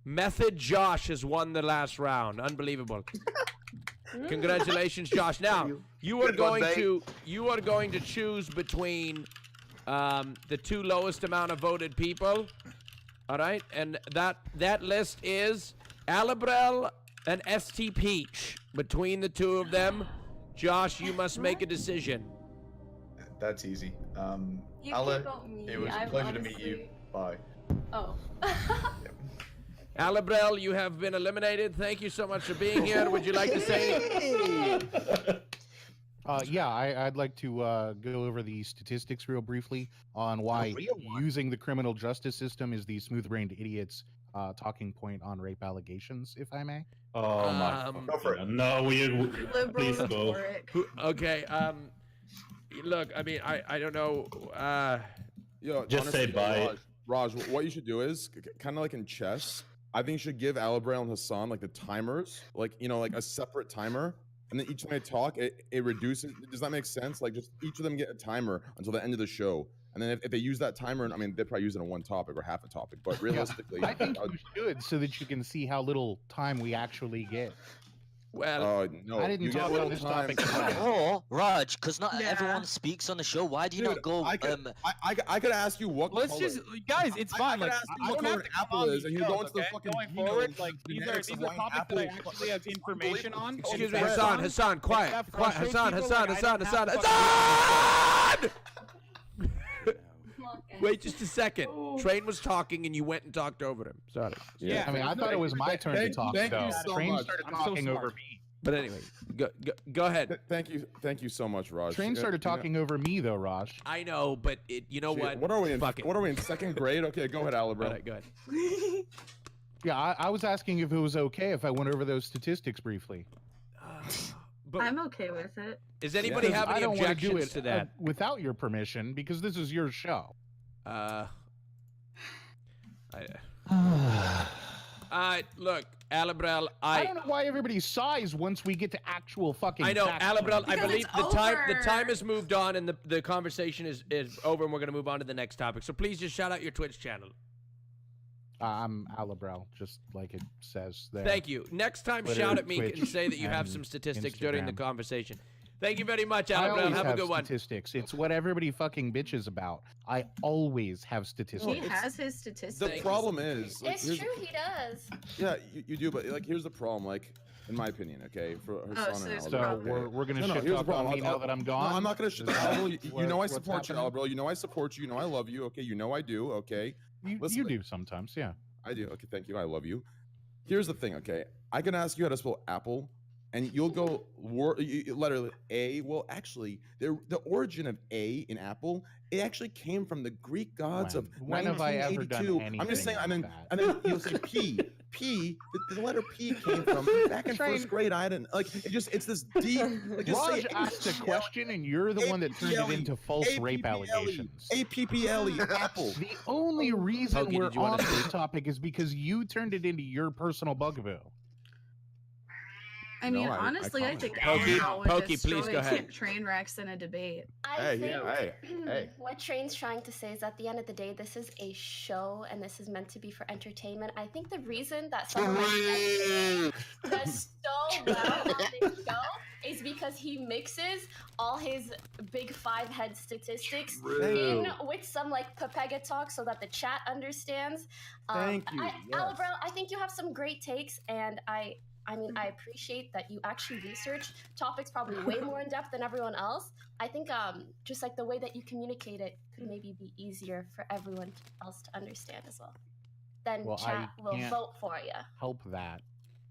Method Josh has won the last round. Unbelievable. Congratulations, Josh. Now, you are going to choose between the two lowest amount of voted people. All right? And that list is Alibrel and Stpeach. Between the two of them, Josh, you must make a decision. That's easy. You Ale, can't vote me. it was a pleasure to meet you. Bye. Oh. Alibrel, you have been eliminated. Thank you so much for being here. Would you like to say anything? Yeah, I'd like to go over the statistics real briefly on why using the criminal justice system is the smooth-brained idiots talking point on rape allegations, if I may. Oh my! Go for it. No, please go. Okay. Look, I mean, I don't know. Yo, just honestly, say bye. Raj, what you should do is kind of like in chess. I think you should give Alibrel and Hassan like the timers, like like a separate timer, and then each time they talk, it reduces. Does that make sense? Like just each of them get a timer until the end of the show, and then if they use that timer, and I mean they probably use it on one topic or half a topic, but realistically, I think you should so that you can see how little time we actually get. Well, no, I didn't talk about this topic. Or Raj, because not everyone speaks on the show. Why do you not go? I could ask you what. Let's just, guys, it's fine. Like, I don't have to apple is, and you go into the fucking going forward. Like, these are topics that I actually have information on. Excuse me, Hassan, quiet. Hassan. Wait just a second. Train was talking and you went and talked over him. Sorry. Yeah, I mean, I thought it was my turn to talk. Thank you so Train much. started talking over me. But anyway, go ahead. Thank you so much, Raj. Train started talking over me though, Raj. I know, but you know what? What are we in? What are we in second grade? Okay, go ahead, Alibrel. All right, go ahead. Yeah, I was asking if it was okay if I went over those statistics briefly. But I'm okay with it. Does anybody have any objections to that? Without your permission, because this is your show. Look, Alibrel, I don't know why everybody sighs once we get to actual fucking. I know, Alibrel. I Because believe it's the time has moved on and the conversation is over, and we're gonna move on to the next topic. So please just shout out your Twitch channel. I'm Alibral, just like it says there. Thank you. Next time, Twitter, shout at me Twitch, and say that you have and some statistics during the Instagram. conversation. Thank you very much, I Alibral. always Have a good one. statistics. It's what everybody fucking bitches about. I always have statistics. He has his statistics. The problem is, like, It's here's- true, he does. Yeah, you do, but like, here's the problem. Like, in my opinion, okay, for her Oh, son so and there's a So Alibral. we're gonna No, shit here's the talk on problem. me now that I'm gone. No, I'm not gonna shit. Is that Alibral, you know I what's support you, happening? Alibral. You know I support you. You know I love you. Okay, you know I do. Okay, You do sometimes, yeah. I do. Okay, thank you. I love you. Here's the thing. Okay, I can ask you how to spell apple, and you'll go letter A. Well, actually, the origin of A in apple, it actually came from the Greek gods of When have I ever done 1982. I'm just saying. anything And then you'll say P. P. The letter P came from back in first grade. I didn't like. It's this deep. Like, just Raj say asked a question, and you're the one that turned it into false rape allegations. APPLE, apple. The only reason Pokey, we're did you wanna on this topic is because you turned it into your personal bugaboo. I mean, No, I honestly, I promise. think Pokey, Alibral would Pokey, please destroy go ahead. Trainwrecks in a debate. I think hey. what Train's trying to say is at the end of the day, this is a show and this is meant to be for entertainment. I think the reason that someone like does so well on this show is because he mixes all his big 5-head statistics in with some like Pepega talk so that the chat understands. Thank you. Alibral, I think you have some great takes, and I mean, I appreciate that you actually research topics probably way more in depth than everyone else. I think just like the way that you communicate it could maybe be easier for everyone else to understand as well. Then Well, chat I will can't vote for you. Help that,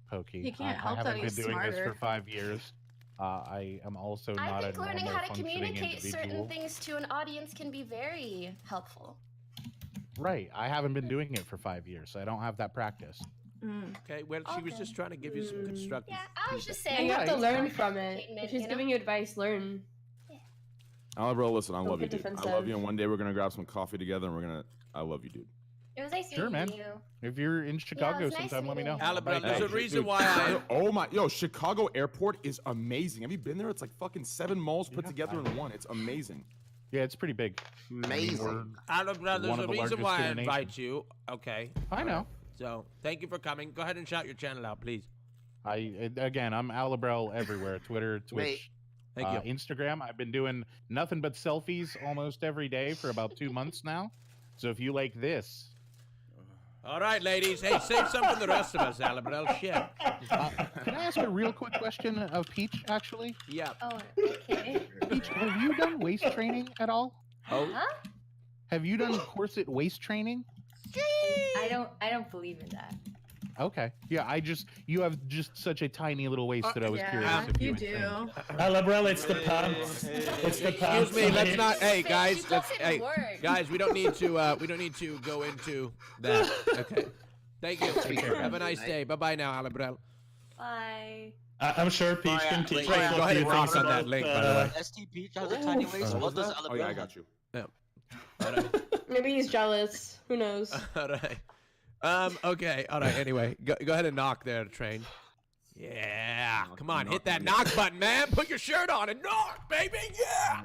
Pokey. He can't I help that haven't been he's doing this smarter. for 5 years. I am also I not a think learning normal how to functioning communicate certain individual. things to an audience can be very helpful. Right. I haven't been doing it for 5 years, so I don't have that practice. Okay, well, she was just trying to give you some constructive. Yeah, I was just Yeah, saying. you have to it's learn for from it. entertainment, If she's you know? giving you advice, learn. Alibral, listen, I love you, get dude. I defensive. love you, and one day we're gonna grab some coffee together, and I love you, dude. It was nice Sure, meeting man. you. If you're in Chicago it's nice sometime, let me know. meeting you. Alibral, Bye. there's a Hey, reason Dude, why I. oh my, Chicago Airport is amazing. Have you been there? It's like fucking 7 malls put together in one. It's amazing. Yeah, it's pretty big. Amazing. Alibral, there's one a of the reason largest why I in the nation. invite you. Okay. I know. So, thank you for coming. Go ahead and shout your channel out, please. Again, I'm Alibral everywhere. Twitter, Twitch, Thank you. Instagram. I've been doing nothing but selfies almost every day for about 2 months now. So if you like this, All right, ladies. Hey, save some for the rest of us, Alibral. Shit. can I ask a real quick question of Peach? Actually, Yeah. Oh, okay. Peach, have you done waist training at all? Oh. Huh? Have you done corset waist training? I don't believe in that. Okay. Yeah, you have just such a tiny little waist that I was curious if you would do. think. Alibral, it's the pants. It's the pants. Excuse me. Let's not. Hey, guys. She Let's. doesn't Hey, work. guys. We don't need to. We don't need to go into that. Okay. Thank you. Take care. Have a nice day. Bye bye now, Alibral. Bye. I'm sure Peach can teach Train, us go a ahead few and rock things on that about, link, by the way. Stpeach has a tiny waist. What does Alibral Oh yeah, I got you. Yeah. All right. Maybe he's jealous. Who knows? All right. Okay. All right. Anyway, go ahead and knock there, Train. Yeah. Come on, hit that knock button, man. Put your shirt on and knock, baby. Yeah.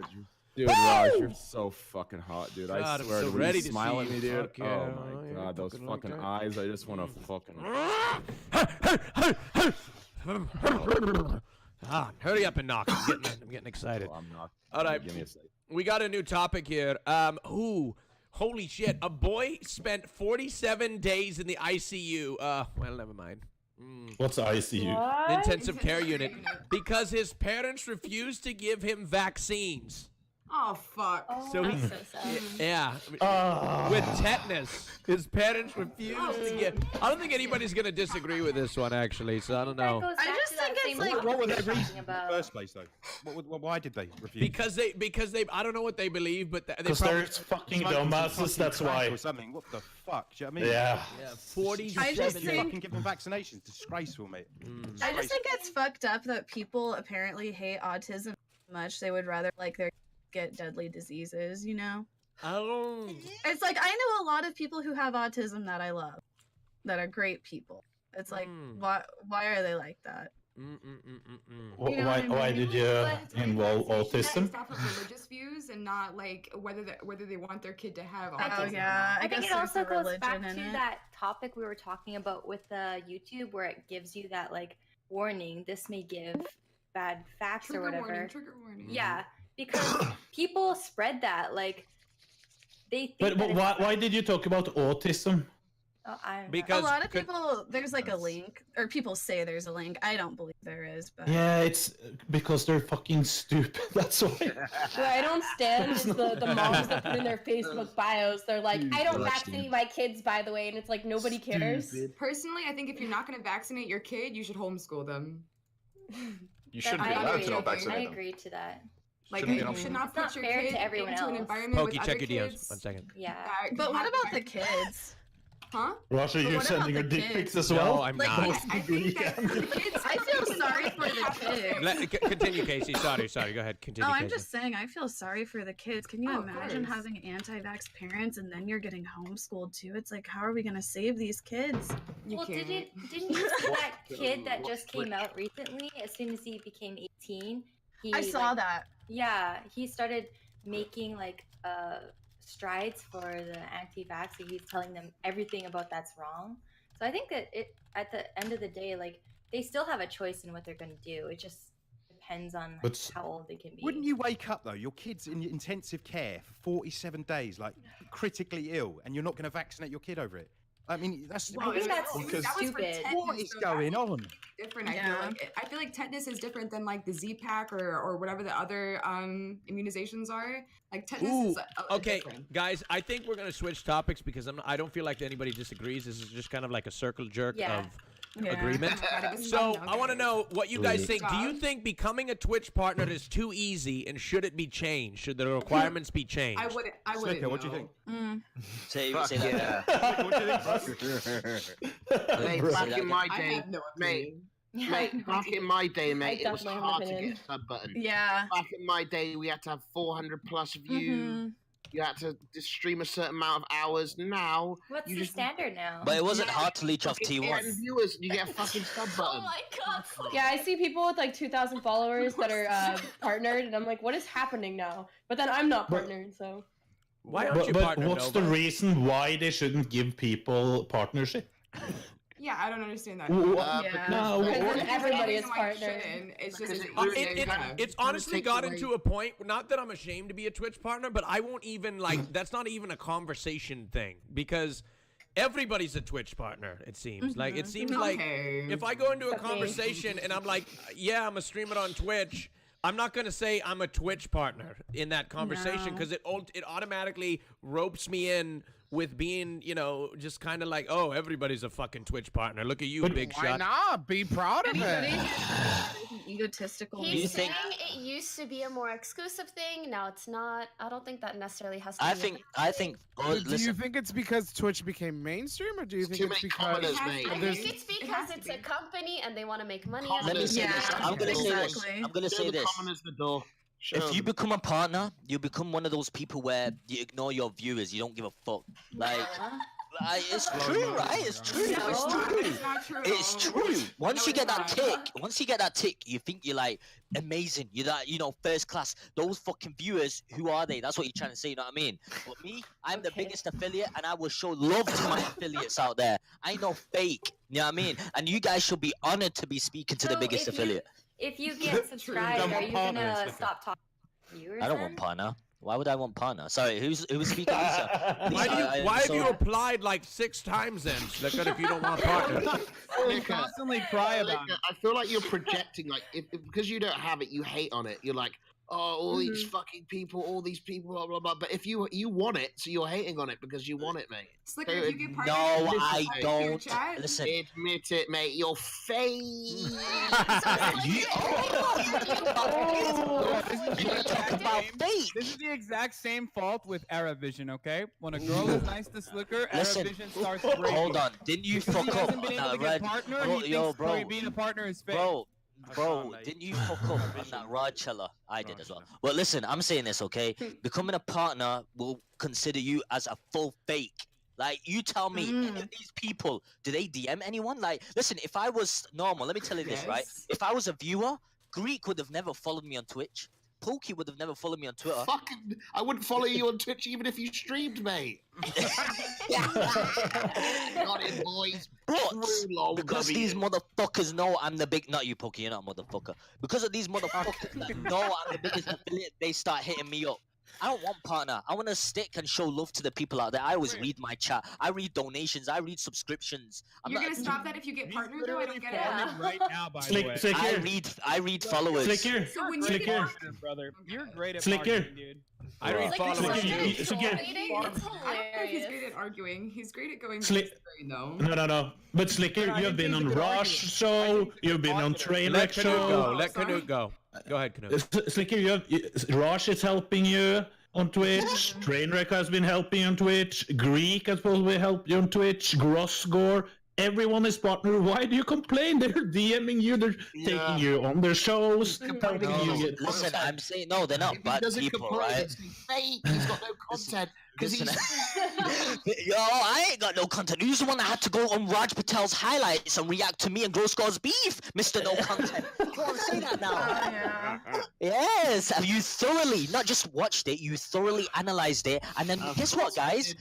Dude, Raj, you're so fucking hot, dude. I God, I'm swear, so when ready you to smile see at me, you. dude. Fuck yeah. Oh my Yeah, god, those fucking fucking like that. eyes. I just want to fucking. Hurry up and knock. I'm getting excited. I'm not. All right. Give me a second. We got a new topic here. Holy shit. A boy spent 47 days in the ICU. Well, never mind. What's ICU? What? Intensive care unit. Because his parents refused to give him vaccines. Oh fuck. Oh, So that's he- so sad. Yeah. With tetanus. His parents refused to give. I don't think anybody's going to disagree with this one, actually, so I don't know. That goes I back just to that think it's same like- topic What were we their were talking reasons in the about. first place, though? Why did they refuse? Because they, I don't know what they believe, but they Because probably. they're fucking Smoking some dumbasses, fucking that's crack why. Or something. What the fuck? Do you know what I mean? Yeah. Yeah, 47. I just You think- fucking give them vaccinations. Disgraceful, mate. I just think it's fucked up that people apparently hate autism so much they would rather like their get deadly diseases, you know? Oh. It's like I know a lot of people who have autism that I love, that are great people. It's like why are they like that? Why did you involve autism? Based off of religious views and not like whether they want their kid to have autism. I think it also goes back to that topic we were talking about with YouTube, where it gives you that like warning. This may give bad facts or whatever. Trigger warning. Yeah, because people spread that like they think. But why did you talk about autism? Oh, because a lot of people, there's like a link, or people say there's a link. I don't believe there is, but yeah, it's because they're fucking stupid. That's why. What I don't stand is the moms that put in their Facebook bios. They're like, I don't vaccinate my kids, by the way, and it's like nobody cares. Personally, I think if you're not going to vaccinate your kid, you should homeschool them. You shouldn't be allowed to not vaccinate them. I agree to that. Like, you should not put your kid into an environment with other check your DMs. kids. 1 second. Yeah. But what about the kids? Huh? Russia, you're sending her dick pics as well? No, I'm not. I feel sorry for the kids. Continue, Casey. Sorry. Go ahead. Continue. I'm Casey. just saying, I feel sorry for the kids. Can you imagine having anti-vax parents and then you're getting homeschooled too? It's like, how are we going to save these kids? Well, didn't you see that kid that just came out recently? As soon as he became 18, I saw that. Yeah, he started making like strides for the anti-vax. He's telling them everything about that's wrong. So I think that at the end of the day, like they still have a choice in what they're going to do. It just depends on how old they can be. Wouldn't you wake up though? Your kid's in intensive care for 47 days, like critically ill, and you're not going to vaccinate your kid over it? I mean, that's stupid. What is going on? Different. I feel like tetanus is different than like the Z-Pack or whatever the other immunizations are. Like tetanus is okay, different. guys. I think we're gonna switch topics because I don't feel like anybody disagrees. This is just kind of like a circle jerk of agreement. So I want to know what you guys think. Do you think becoming a Twitch partner is too easy, and should it be changed? Should the requirements be changed? I wouldn't. Sliker, what do you think? Say that. Mate, back in my day, back in my day, it was hard to get a sub button. Yeah. Back in my day, we had to have 400+ views. You had to stream a certain amount of hours. Now, what's the standard now? But it wasn't hard to leech off T1. Viewers, you get a fucking sub button. Oh my god! Yeah, I see people with like 2,000 followers that are partnered, and I'm like, what is happening now? But then I'm not partnered, so. Why aren't you partnered? What's the reason why they shouldn't give people partnership? Yeah, I don't understand that. Everybody is partnered. It's just it's honestly gotten to a point. Not that I'm ashamed to be a Twitch partner, but I won't even like. That's not even a conversation thing because everybody's a Twitch partner. It seems like it seems like if I go into a conversation and I'm like, yeah, I'm a streamer on Twitch. I'm not going to say I'm a Twitch partner in that conversation because it automatically ropes me in with being, just kind of like, oh, everybody's a fucking Twitch partner. Look at you, big shot. Why not? Be proud of it. Egotistical. He's saying it used to be a more exclusive thing. Now it's not. I don't think that necessarily has to be. I think. Oh, do you think it's because Twitch became mainstream, or do you think it's because? I think it's because it's a company and they want to make money. Let me say this. I'm gonna say this. I'm gonna say this. If you become a partner, you become one of those people where you ignore your viewers. You don't give a fuck. Like it's true, right? It's true. It's true. It's true. Once you get that tick, you think you're like amazing. You're that, first class. Those fucking viewers, who are they? That's what you're trying to say. You know what I mean? But me, I'm the biggest affiliate, and I will show love to my affiliates out there. I ain't no fake. You know what I mean? And you guys should be honored to be speaking to the biggest affiliate. If you get subscribed, are you gonna stop talking to viewers? I don't want partner. Why would I want partner? Sorry, who's speaking? Why have you applied like 6 times then, Sliker, if you don't want partner? You constantly cry about it. I feel like you're projecting, like, because you don't have it, you hate on it. You're like, oh, all these fucking people, all these people, blah, blah, blah. But if you want it, so you're hating on it because you want it, mate. Sliker, if you get no, I don't. Listen. Admit it, mate. You're fake. This is the exact same fault with Aravision, okay? When a girl is nice to Sliker, Aravision starts breaking. Hold on. Didn't you fuck up? Hasn't been able to get a partner, he thinks being a partner is fake. Bro, didn't you fuck up on that Rajj? I did as well. Well, listen, I'm saying this, okay? Becoming a partner will consider you as a full fake. Like, you tell me, any of these people, do they DM anyone? Like, listen, if I was normal, let me tell you this, right? If I was a viewer, Greek would have never followed me on Twitch. Pokey would have never followed me on Twitter. Fucking, I wouldn't follow you on Twitch even if you streamed, mate. Got it, boys. But because these motherfuckers know I'm the big, not you, Pokey, you're not a motherfucker. Because of these motherfuckers that know I'm the biggest affiliate, they start hitting me up. I don't want partner. I want to stick and show love to the people out there. I always read my chat. I read donations. I read subscriptions. You're gonna stop that if you get partnered, though? I don't get it. Right now, by the way. I read followers. Sliker. So when you Sliker, brother, you're great at Sliker. marketing, dude. I read followers. I don't know if he's great at arguing. He's great at going though. No. But Sliker, you've been on Rajj show. You've been on Trainwreck show. Let Canute go. Go ahead, Canute. Sliker, Rajj is helping you on Twitch. Trainwreck has been helping you on Twitch. Greek has probably helped you on Twitch. Grossgore. Everyone is partner. Why do you complain? They're DMing you. They're taking you on their shows. Helping you get... Listen, I'm saying no. They're not bad people, right? He's got no content. Yo, I ain't got no content. You're the one that had to go on Raj Patel's highlights and react to me and Grossgore's beef, Mr. No Content. Go on, say that now. Yes, have you thoroughly, not just watched it, you thoroughly analyzed it, and then guess what, guys?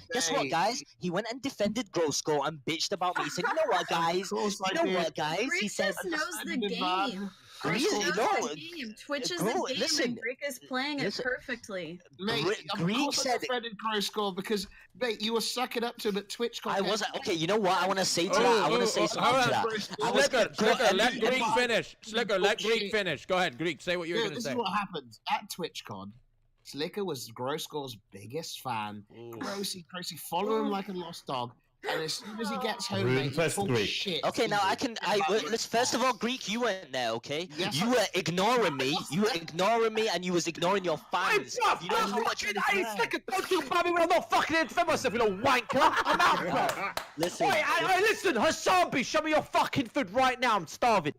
He went and defended Grossgore and bitched about me. He said, you know what, guys? He says, knows the game. Twitch is the game, and Greek is playing it perfectly. Mate, Greek said defended Grossgore because, mate, you were sucking up to him at Twitch. I wasn't. Okay, you know what? I want to say to that. I want to say something to that. Sliker, let Greek finish. Sliker, let Greek finish. Go ahead, Greek. Say what you were going to say. This is what happened at TwitchCon. Sliker was Grossgore's biggest fan. Grossy, follow him like a lost dog. And as soon as he gets home, mate, he talks shit. Okay, now let's first of all, Greek, you weren't there, okay? Yes, you were ignoring me. You were ignoring me, and you was ignoring your fans. You know how much you Sliker, don't you bother me when I'm not fucking in defend myself, you little wanker. I'm out, bro. Listen. Wait, listen, Hasabi, show me your fucking food right now. I'm starving.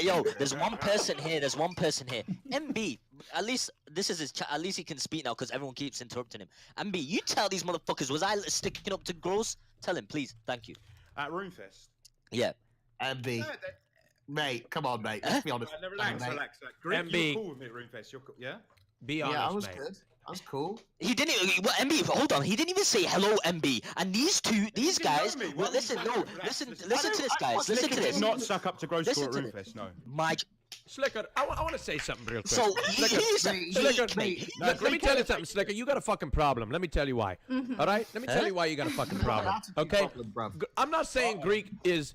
Yo, there's one person here. MB, at least this is his chat. At least he can speak now because everyone keeps interrupting him. MB, you tell these motherfuckers, was I sticking up to Gross? Tell him, please. Thank you. At Roomfest? Yeah. MB. Mate, come on, mate. Let's be honest. Relax. Great, MB. You're cool with me at Roomfest. Yeah? Be honest, I was mate. good. I was cool. He didn't. Well, MB, hold on. He didn't even say hello, MB. And these guys. Well, listen to this, guys. Listen to this. Not suck up to Grossgore at Roomfest, no. Sliker, I want to say something real quick. So, Sliker, let me tell you something, Sliker. You got a fucking problem. Let me tell you why. All right? Let me tell you why you got a fucking problem. Okay? I'm not saying Greek is...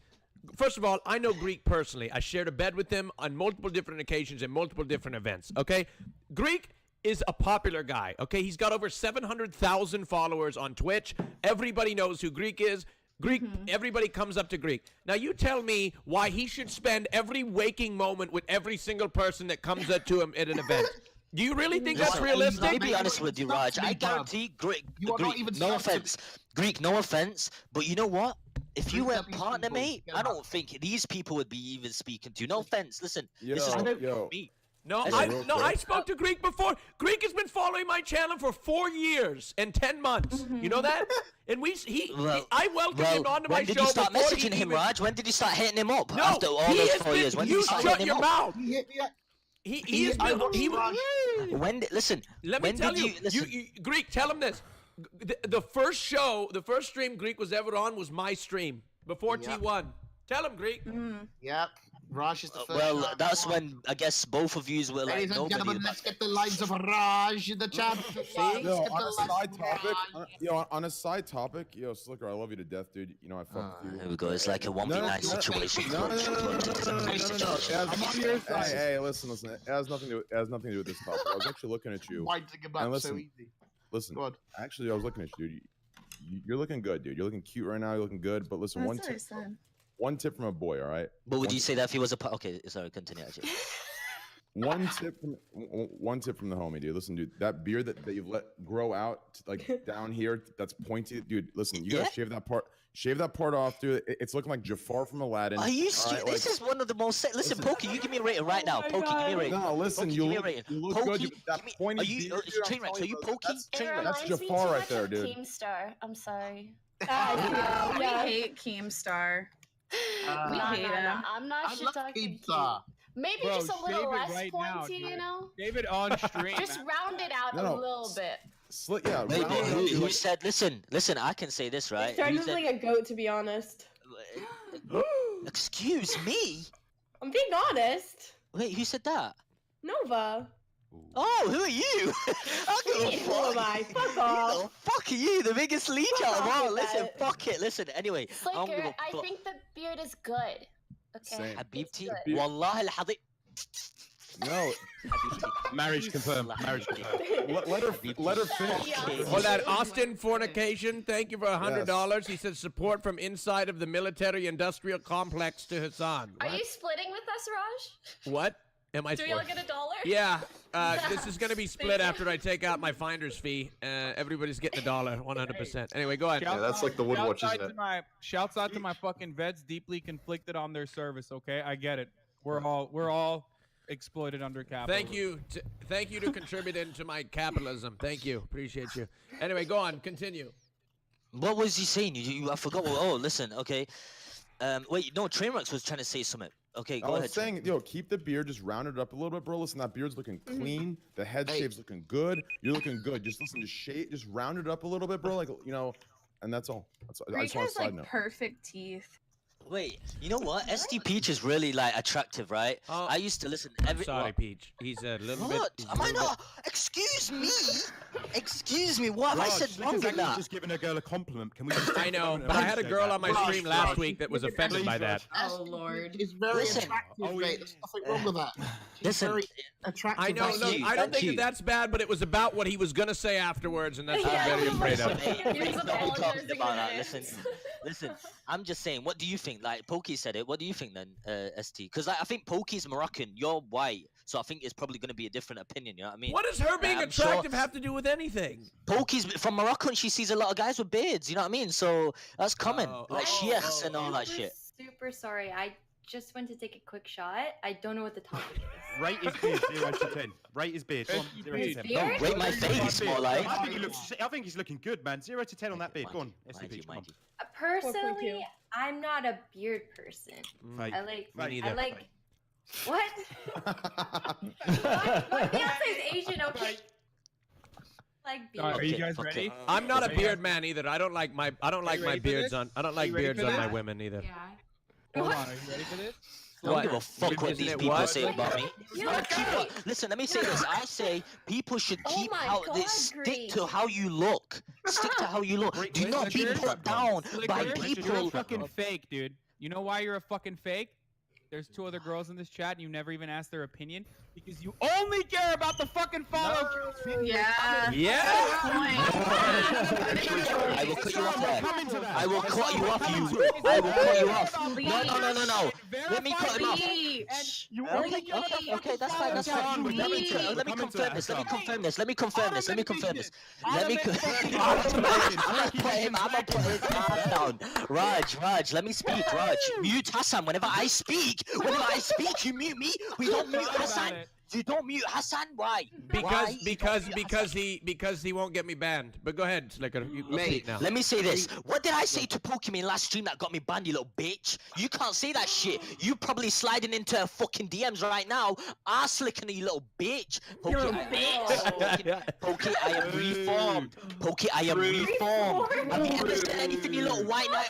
First of all, I know Greek personally. I shared a bed with him on multiple different occasions in multiple different events. Okay? Greek is a popular guy. Okay? He's got over 700,000 followers on Twitch. Everybody knows who Greek is. Everybody comes up to Greek. Now you tell me why he should spend every waking moment with every single person that comes up to him at an event. Do you really think that's realistic? Let me be honest with you, Raj. I guarantee Greek, no offense. Greek, no offense. But you know what? If you were partner, mate, I don't think these people would be even speaking to you. No offense. Listen, this is me. No, I spoke to Greek before. Greek has been following my channel for 4 years and 10 months. You know that? And I welcomed him onto my show. When did you start messaging him, Raj? When did you start hitting him up? No, after all those 4 years, when did you start hitting him up? Mouth. Listen. Let me tell you, Greek, tell him this. The first stream Greek was ever on was my stream before T1. Tell him, Greek. Yep. Raj is the first. Well, that's when I guess both of yous were like, ladies and gentlemen, let's get the lines of Raj in the chat. On a side topic, Sliker, I love you to death, dude. You know I fuck with you. Here we go. It's like a 1v9 situation. Hey, listen. It has nothing to do with this topic. I was actually looking at you. Why think about it so easy? Listen, actually, I was looking at you, dude. You're looking good, dude. You're looking cute right now. You're looking good. But listen, one tip from a boy, all right? But would you say that if he was okay, sorry, continue. Actually. One tip from the homie, dude. Listen, dude, that beard that you've let grow out like down here, that's pointy, dude. Listen, you gotta shave that part. Shave that part off, dude. It's looking like Jafar from Aladdin. Are you serious? This is one of the most. Listen, Pokey, you give me a rating right now. Pokey, give me a rating. No, listen, Pokey, you give me a look, rating. you look Pokey, good. That pointy beard, dude, I'm Trainwreck, telling are you bro, Pokey? That's Jafar right there, dude. Keemstar. I'm sorry. We hate Keemstar. We hate him. I'm not shit talking. Maybe Bro, just a shave little it less right now, pointy, dude. you know? Shave it on stream. Just round it out a little bit. Yeah. Wait, who said? Listen. I can say this, right? It started like a goat, to be honest. Excuse me. I'm being honest. Wait, who said that? Nova. Oh, who are you? Who am I? Fuck off. Who the fuck are you? The biggest leech out of all. Listen, that. fuck it. Listen, anyway. Sliker, I think the beard is good. Okay. Habibti, Wallah al-Hadid. No. Marriage confirmed. Marriage confirmed. Let her finish. Hold on, Austin Fornication. Thank you for $100. He says support from inside of the military-industrial complex to Hassan. Are you splitting with us, Raj? What? Am I? Do we all get $1? Yeah. This is gonna be split after I take out my finder's fee. Everybody's getting $1, 100%. Anyway, go ahead. That's like the Woodwatch, isn't it? Shouts out to my fucking vets, deeply conflicted on their service. Okay, I get it. We're all exploited under capitalism. Thank you to contributing to my capitalism. Thank you. Appreciate you. Anyway, go on. Continue. What was he saying? I forgot. Oh, listen. Okay. Wait. No, Trainwreck was trying to say something. Okay, go ahead. I was saying, keep the beard, just round it up a little bit, bro. Listen, that beard's looking clean. The head shave's looking good. You're looking good. Just listen, just round it up a little bit, bro. Like, and that's all. I just want to side note. Perfect teeth. Wait, you know what? Stpeach is really like attractive, right? I used to listen every. Sorry, Peach. He's a little bit. What? Am I not? Excuse me. Excuse me. What have I said wrong with that? Just giving a girl a compliment. Can we? Just I know, but I had a girl on my stream last week that was offended by that. Oh Lord. It's very attractive, mate. There's nothing wrong with that. Listen, very attractive. I know. Look, I don't think that's bad, but it was about what he was gonna say afterwards, and that's what I'm very afraid of. Talking about that. Listen. I'm just saying. What do you think? Like Pokey said it. What do you think then, ST? Because I think Pokey's Moroccan. You're white, so I think it's probably going to be a different opinion. You know what I mean? What does her being attractive have to do with anything? Pokey's from Morocco, and she sees a lot of guys with beards. You know what I mean? So that's common, like sheikhs and all that shit. Super sorry. I just went to take a quick shot. I don't know what the topic is. Rate his beard 0 to 10. Rate his beard. Go on, 0 to 10. Don't rate my face, more like. I think he's looking good, man. 0 to 10 on that beard. Go on, Stpeach. Personally, I'm not a beard person. I like. What? My fiance's Asian, okay? Like beard. Are you guys ready? I'm not a beard man either. I don't like my beards on. I don't like beards on my women either. Yeah. Hold on, are you ready for this? I don't give a fuck what these people say about me. Listen, let me say this. I say people should keep stick to how you look. Stick to how you look. Do not be put down by people. You're a fucking fake, dude. You know why you're a fucking fake? There's 2 other girls in this chat, and you never even asked their opinion because you only care about the fucking follow. Yeah. I will cut you off there. I will cut you off, you. I will cut you off. No. Let me cut him off. Okay, that's fine. That's fine. Let me confirm this. Let me confirm this. I'm gonna put his ass down. Raj, let me speak. Raj, mute Hassan. Whenever I speak, you mute me. We don't mute Hassan. You don't mute Hassan. Why? Because he won't get me banned. But go ahead, Sliker. You speak now. Let me say this. What did I say to Pokimane last stream that got me banned, you little bitch? You can't say that shit. You probably sliding into fucking DMs right now. Slicking you little bitch. You're a bitch. Pokey, I am reformed. Have you ever said anything, you little white knight?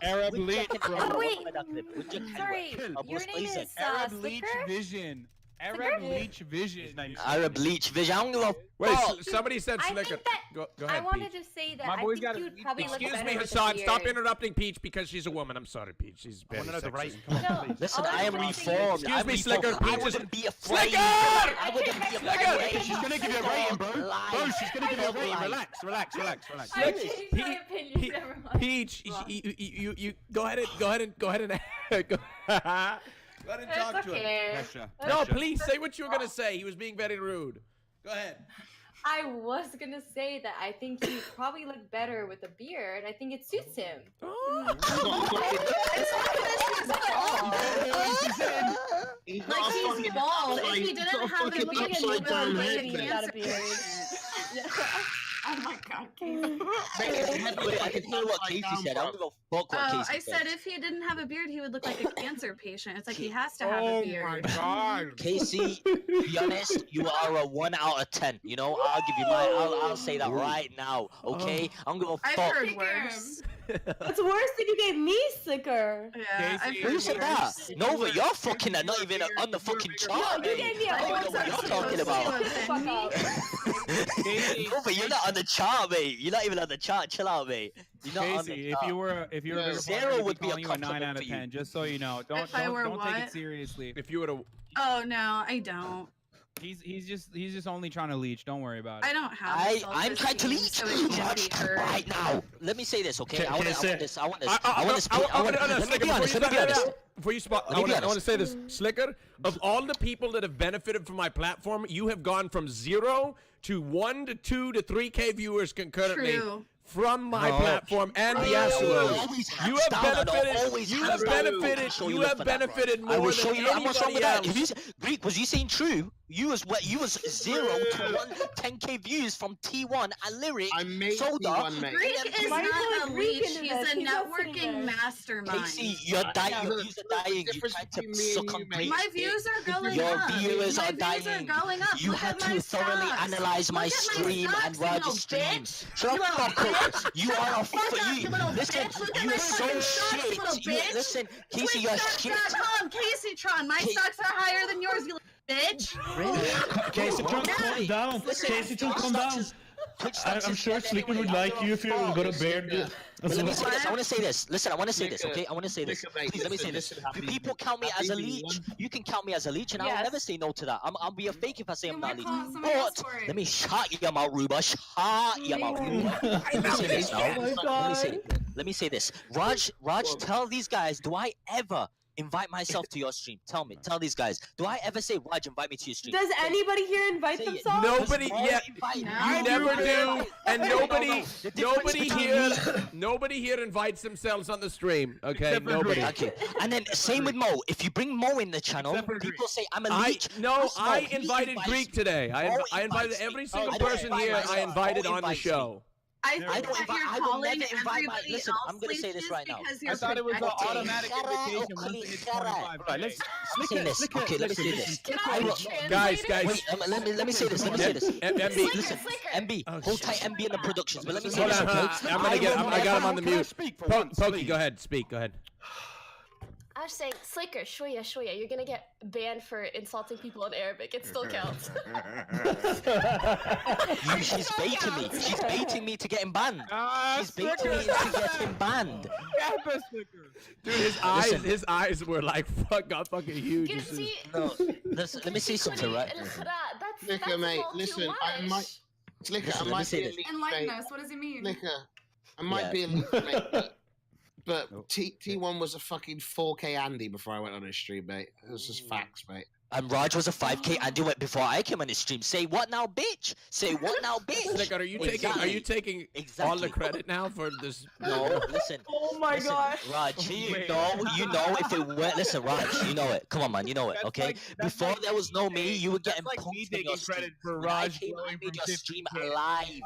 Arab Leech, bro. Wait, sorry. Your name is Arab Leech Sliker? Vision. Arab Leech Vision. Arab Leech Vision. I don't give a Wait, somebody said Sliker. Go ahead, I wanted Peach. to say that My I boy's think got you'd probably look Excuse better me, with Hassan. a Stop beard. interrupting Peach because she's a woman. I'm sorry, Peach. She's very sexist. Listen, I am reformed. Excuse me, Sliker. I wouldn't be afraid. Sliker! I wouldn't be afraid. She's gonna give you a rating, bro. Bro, she's gonna give you a rating. Relax. I changed my opinion. Never mind. Peach, you go ahead and go ahead and go ahead and talk to him. Pressure. No, please say what you were gonna say. He was being very rude. Go ahead. I was gonna say that I think he probably look better with a beard. I think it suits him. He's bald. If he didn't have a beard, he would look like a cancer patient. Oh my god, Casey. I didn't hear what Casey said. I don't give a fuck what Casey I said if he didn't have a beard, he would look like a cancer patient. It's like he has to have a beard. Oh my god. Casey, be honest, you are a 1 out of 10. You know, I'll give you I'll say that right now. Okay, I'm gonna fuck. I've heard worse. It's worse than you gave me, Sliker. Yeah, I've Who heard said that? Nova, you're fucking not even on the fucking chart. No, you gave me a I don't know what you're talking about. Nova, you're not on the chart, mate. You're not even on the chart. Chill out, mate. You're not on the Casey, chart. if you were a bigger Zero player, would be a calling you a 9 compliment out for of you. 10. Just so you know, don't If I were take what? it seriously. If you were to, Oh no, I don't. He's just only trying to leech. Don't worry about it. I don't have. I'm trying to leech right now. Let me say this, okay? I want this. Let me be honest. Before you spot, I want to say this, Sliker. Of all the people that have benefited from my platform, you have gone from 0 to 1 to 2 to 3K viewers concurrently. True. From my platform and the Asuo. You have benefited more than anybody else. Greek, was you saying true? You was 0 to 10K views from T1 and Lyric. I made Soda. T1, mate. Greek is not a leech. He's a networking mastermind. Casey, you're dying. Your views are dying. You tried to suck on Greek. My views are going up. Your viewers are My views dying. are going up. You Look had at my to thoroughly stocks. analyze my Look at stream stocks, and you Raj's little stream. bitch. Shut You up, little fucker. bitch. You are a Fuck up, you little listen. bitch. Look at You my are so fucking stocks, you shit. little bitch. Listen, Casey, you're shit. Twitch.com, CaseyTron. My stocks are higher than yours, you little bitch. CaseyTron, calm down. CaseyTron, calm down. I'm sure Sliker would like you if you got a beard. But let me say this. I want to say this. Listen, I want to say this, okay? I want to say this. Please, let me say this. People count me as a leech. You can count me as a leech, and I'll never say no to that. I'll be a fake if I say I'm not a leech. But let me shut your mouth, Ruba. Shut your mouth, Ruba. Let me say this now. Let me say this. Rajj, tell these guys, do I ever invite myself to your stream? Tell these guys. Do I ever say, Rajj, invite me to your stream? Does anybody here invite themselves? Nobody yet. You never do, and nobody here invites themselves on the stream. Okay, nobody. Okay, and then same with Mo. If you bring Mo in the channel, people say I'm a leech. I invited Greek today. I invited every single person here. I invited on the show. I will never invite my. Listen, I'm gonna say this right now. I thought it was an automatic invitation once they hit 25. Right, let's say this. Okay, let me say this. Guys. Wait, let me say this. MB, listen, MB, hold tight, MB in the productions. But let me say hold this. on. I got him on the mute. Pokey, go ahead. Speak. Go ahead. I was saying, Sliker, shoya, you're gonna get banned for insulting people in Arabic. It still counts. She's baiting me. She's baiting me to get him banned. She's baiting me to get him banned. Dude, his eyes were like fucking huge. No, listen, let me say something, right? Sliker, mate, listen, I might be a leech, enlighten us. What does it mean? Sliker, I might be a leech, mate, but T1 was a fucking 4K Andy before I went on his stream, mate. It was just facts, mate. And Rajj was a 5K Andy went before I came on his stream. Say what now, bitch? Say what now, bitch? Sliker, are you taking all the credit now for this? No, listen. Oh my god. Rajj, you know if it went. Listen, Rajj, you know it. Come on, man, you know it. Okay. Before there was no me, you were getting punked on your stream. For When I Rajj came, I made your stream alive.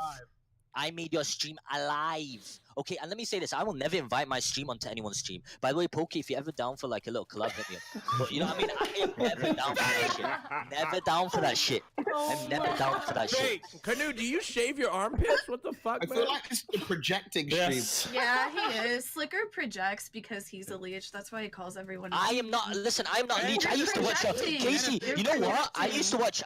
I made your stream alive. Okay, and let me say this. I will never invite my stream onto anyone's stream. By the way, Pokey, if you're ever down for like a little collab with me. But you know what I mean? I am never down for that shit. Never down for that shit. I'm never down for that shit. Canoe, do you shave your armpits? What the fuck, man? I feel like it's the projecting stream. Yeah, he is. Sliker projects because he's a leech. That's why he calls everyone. I am not. Listen, I am not leech. I used to watch your Casey. You know what? I used to watch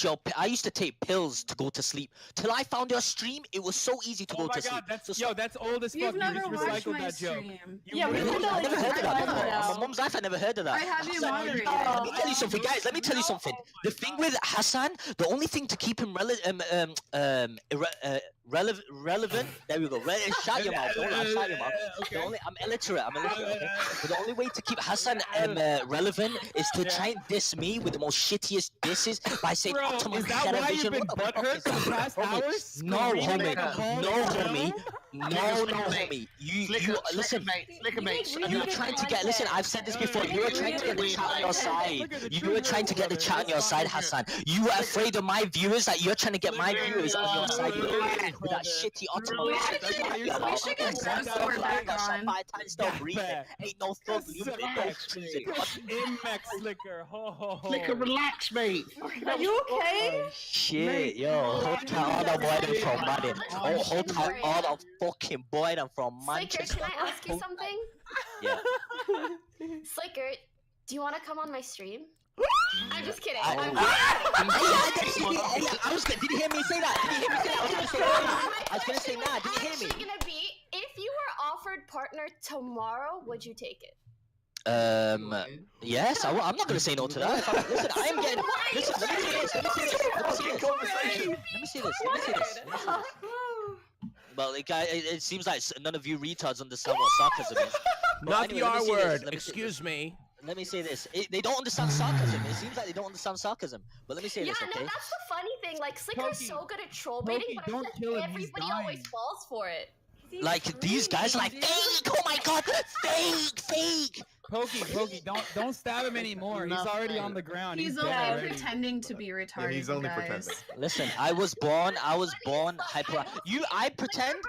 your. I used to take pills to go to sleep. Till I found your stream, it was so easy to go to sleep. That's old as fuck. You've never just watched recycled my that joke. stream. I never heard of that before. My mom's life, I never heard of that. I have you moderated. Let me tell you something, guys. Let me tell you something. The thing with Hassan, the only thing to keep him relevant. There we go. Shut your mouth. Don't shut your mouth. I'm illiterate. But the only way to keep Hassan relevant is to try and diss me with the most shittiest disses by saying Ottoman television. What the fuck is that? No, homie. No, homie. No, homie. You listen. Sliker, mate. You're trying to get. Listen, I've said this before. You were trying to get the chat on your side. You were trying to get the chat on your side, Hassan. You were afraid of my viewers. That you're trying to get my viewers on your side. With that shitty Ottoman. We should get Grossword back on. Ain't no thug. Sliker, relax, mate. Are you okay? Shit, yo. Hold tight, all the boy from Money. Oh, hold tight, all the fucking boy from Manchester. Sliker, can I ask you something? Yeah. Sliker, do you want to come on my stream? I'm just kidding. Did you hear me say that? I was gonna say nah. Did you hear me? Actually gonna be, if you were offered partner tomorrow, would you take it? Yes, I'm not gonna say no to that. Listen, I am getting. Listen, let me see this. Well, it seems like none of you retards understand what sarcasm is. Not the R word. Excuse me. Let me say this. They don't understand sarcasm. It seems like they don't understand sarcasm. But let me say this, okay? Yeah, no, that's the funny thing. Like, Sliker's so good at troll baiting, but I feel like everybody always falls for it. Like, these guys are like, fake! Oh my god! Fake! Pokey, don't stab him anymore. He's already on the ground. He's only pretending to be retarded. Yeah, he's only guys. pretending. Listen, I was born hyper. I pretend.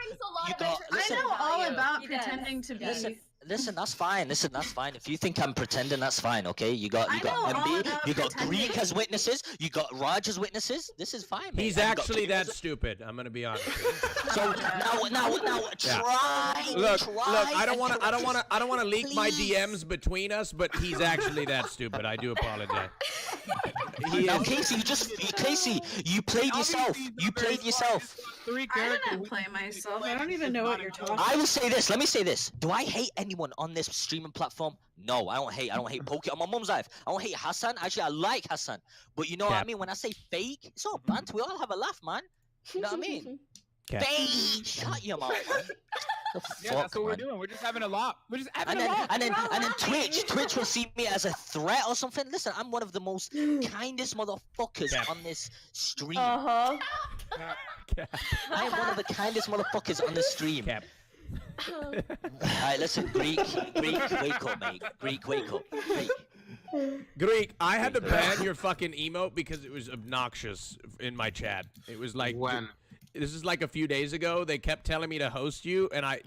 You got. Listen, I know all about pretending to be. Listen, that's fine. If you think I'm pretending, that's fine. Okay, you got MB, you got Greek as witnesses, you got Rajj as witnesses. This is fine. He's actually that stupid. I'm gonna be honest. So now, try. Look. I don't want to leak my DMs between us, but he's actually that stupid. I do apologize. Now, Casey, you played yourself. I didn't play myself. I don't even know what you're talking about. I will say this. Let me say this. Do I hate anyone on this streaming platform? No, I don't hate Poki on my mum's life. I don't hate Hassan. Actually, I like Hassan. But you know what I mean? When I say fake, it's all banter. We all have a laugh, man. You know what I mean? Fake. Shut your mouth, man. Yeah, that's what we're doing. We're just having a laugh. And then Twitch will see me as a threat or something. Listen, I'm one of the most kindest motherfuckers on this stream. I am one of the kindest motherfuckers on the stream. Alright, listen, Greek, wake up, mate. Greek, wake up. Greek, I had to ban your fucking emote because it was obnoxious in my chat. It was like this is like a few days ago. They kept telling me to host you, and I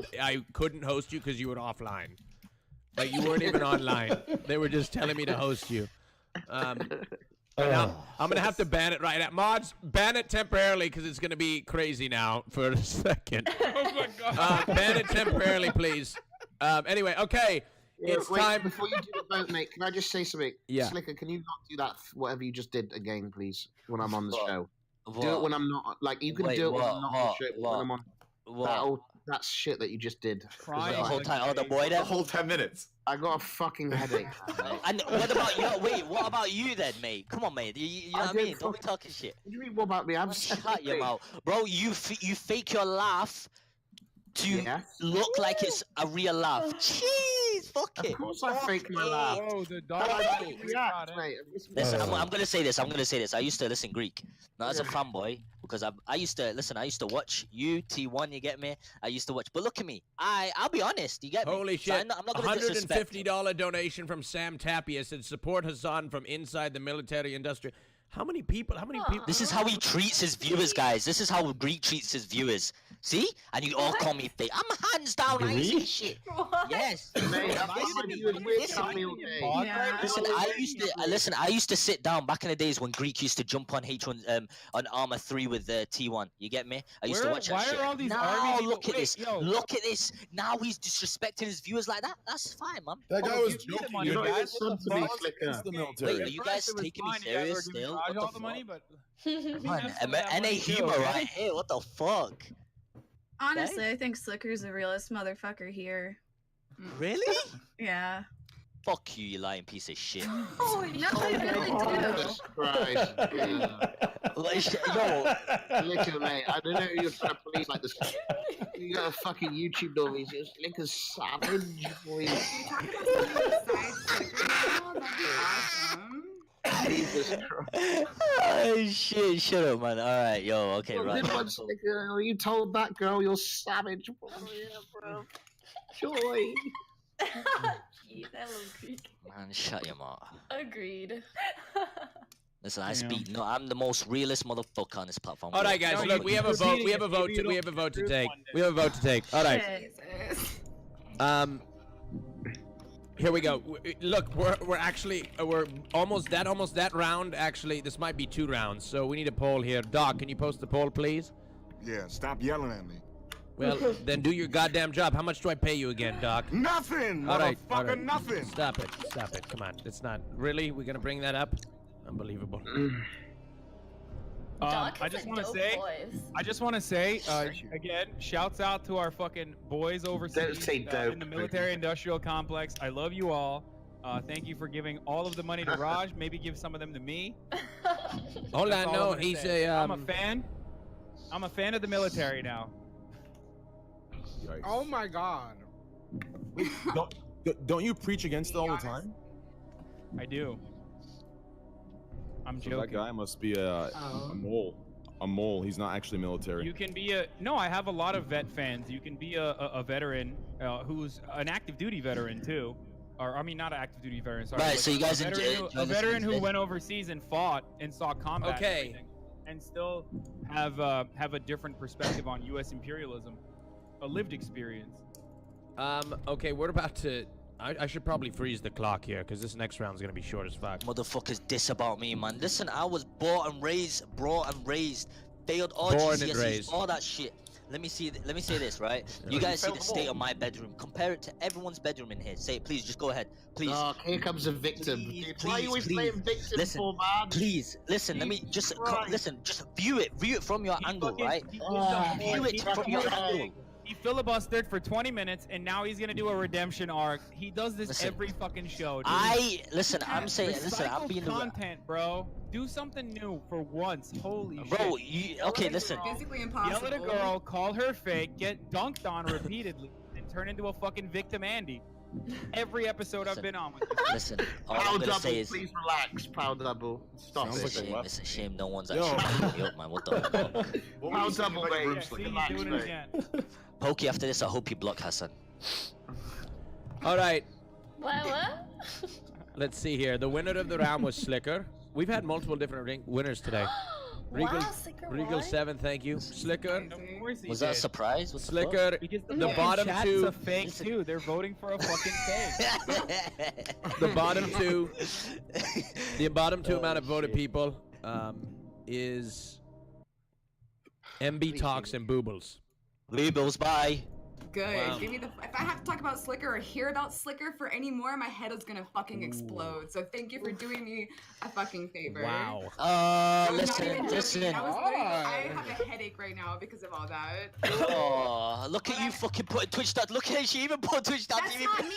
couldn't host you because you were offline. Like, you weren't even online. They were just telling me to host you. Now, I'm gonna have to ban it right now. Mods, ban it temporarily because it's gonna be crazy now for a second. Oh my god. Ban it temporarily, please. Anyway, okay. It's time. Before you do the vote, mate, can I just say something? Yeah. Sliker, can you not do that, whatever you just did again, please, when I'm on the show? Do it when I'm not, like, you can do it when I'm not on the show, but when I'm on that shit that you just did. The whole time, the whole 10 minutes. I got a fucking headache. And what about you? Wait, what about you then, mate? Come on, mate. You know what I mean? Don't be talking shit. What do you mean, what about me? I'm shut your mouth. Bro, you fake your laugh to look like it's a real laugh. Jeez, fuck it. Of course I fake my laugh. Oh, the dog. Listen, I'm gonna say this. I used to listen Greek, not as a fanboy, because I used to watch you, T1. You get me? I used to watch, but look at me. I'll be honest. You get me? Holy shit! So I'm not gonna $150 donation from Sam Tapia said support Hassan from inside the military industry. How many people? This is how he treats his viewers, guys. This is how Greek treats his viewers. See? And you all call me fake. I'm hands down. I ain't say shit. Yes. Listen, I used to sit down back in the days when Greek used to jump on H1 on Armor 3 with T1. You get me? I used to watch that shit. Why are all these now look at this. Look at this. Now he's disrespecting his viewers like that. That's fine, man. That guy was joking. You know, it's the military. Wait, are you guys taking me serious still? All the money, but NA humor right here. What the fuck? Honestly, I think Sliker's the realest motherfucker here. Really? Yeah. Fuck you, you lying piece of shit. Oh, no, I really do. Yo. Sliker, mate. I don't know who you're trying to please like this. You got a fucking YouTube dog. He's just Sliker's savage, boy. Jesus Christ. Oh shit, shut up, man. Alright, yo, okay, Well, right. good one, Sliker. You told that girl you're savage, boy. Yeah, bro. Joy. Jeez, I love Greek. Man, shut your mouth. Agreed. Listen, I speak. No, I'm the most realist motherfucker on this platform. All right, guys. Look, we have a vote. We have a vote. We have a vote to take. We have a vote to take. All right. Here we go. Look, we're actually we're almost that round. Actually, this might be 2 rounds, so we need a poll here. Doc, can you post the poll, please? Yeah. Stop yelling at me. Well, then do your goddamn job. How much do I pay you again, Doc? Nothing. All right, Nothing. Stop it. Stop it. Come on. It's not really. We're gonna bring that up. Unbelievable. I just want to say, again, shouts out to our fucking boys overseas in the military-industrial complex. I love you all. Thank you for giving all of the money to Raj. Maybe give some of them to me. Hold on, no, he's a. I'm a fan. I'm a fan of the military now. Yikes. Oh my god. Wait, don't you preach against it all the time? I do. I'm so joking. That guy must be a mole. A mole. He's not actually military. You can be a no. I have a lot of vet fans. You can be a veteran who's an active duty veteran too, or I mean not an active duty veteran. Sorry. Right. So you guys a veteran who went overseas and fought and saw combat. Okay. And still have a different perspective on U.S. imperialism, a lived experience. Okay, we're about to. I should probably freeze the clock here because this next round is gonna be short as fuck. Motherfuckers diss about me, man. Listen, I was brought and raised, failed all Born and GCSEs, raised. all that shit. Let me say this, right? You guys see the state of my bedroom. Compare it to everyone's bedroom in here. Say it, please. Just go ahead, please. Oh, here comes a victim. Please, Why are you always playing victim listen, for, man? Please, listen. Let me just listen. Just view it from your angle, right? View it from your angle. He filibustered for 20 minutes, and now he's gonna do a redemption arc. He does this every fucking show, dude. I'm being content, bro. Do something new for once. Holy shit. Bro, okay, listen. Physically impossible. Yell at a girl, call her fake, get dunked on repeatedly, and turn into a fucking victim Andy. Every episode I've been on with this. Listen, all Power I'm gonna double, say is, please relax. Power double. Stop it's it. a shame no one's actually backing me up, man. What the fuck? Power double, mate. See, Relax, doing it mate. again. Pokey, after this, I hope you block Hassan. All right. What? Let's see here. The winner of the round was Sliker. We've had multiple different winners today. Regal, Sliker Regal won? 7, thank you. Sliker. Was that a surprise? What the fuck? Sliker. The bottom chat's two. a fake too. They're voting for a fucking fake. The bottom two. The bottom two amount of voted people is MB Talks and Boobles. Boobles, bye. Good. Wow. Give me the. If I have to talk about Sliker or hear about Sliker for any more, my head is gonna fucking explode. So thank you for doing me a fucking favor. Wow. Listen. I have a headache right now because of all that. Oh, look at you fucking putting Twitch stats. Look at she even put Twitch stats. That's not me.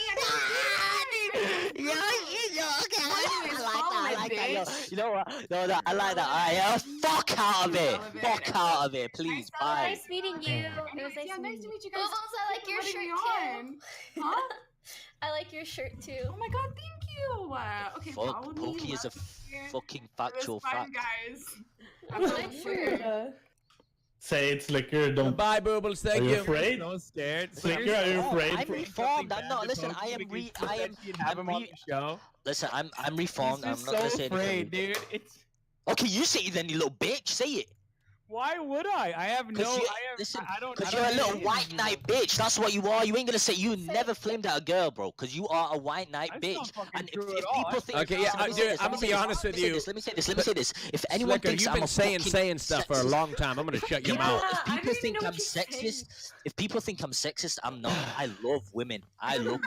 Yeah, okay. I like that. Yo, you know what? No, I like that. Alright, fuck out of it. Fuck out of it, please. Bye. Nice meeting you. It was nice to meet you guys. Bubbles, I like your shirt too. Huh? I like your shirt too. Oh my god, thank you. Okay, Fuck, follow Pokey me. is a fucking factual fact. Guys. I like shirt. Say it, Sliker. Don't. Bye, Boobles. Thank you. Are you afraid? So scared. Sliker, are you afraid? I'm reformed. I'm not. Listen, Listen, I'm reformed. I'm not gonna say afraid, anything. dude. It's. Okay, you say it then, you little bitch. Say it. Why would I? I have no. Listen, I don't. Because you're a little white knight bitch. That's what you are. You ain't gonna say you never flamed at a girl, bro. Because you are a white knight bitch. And if people think. Okay, yeah, I'm gonna be honest with you. Let me say this. If anyone thinks you've I'm been saying stuff for a long time. I'm gonna shut your mouth. If people think I'm sexist, I'm not. I love women. I love.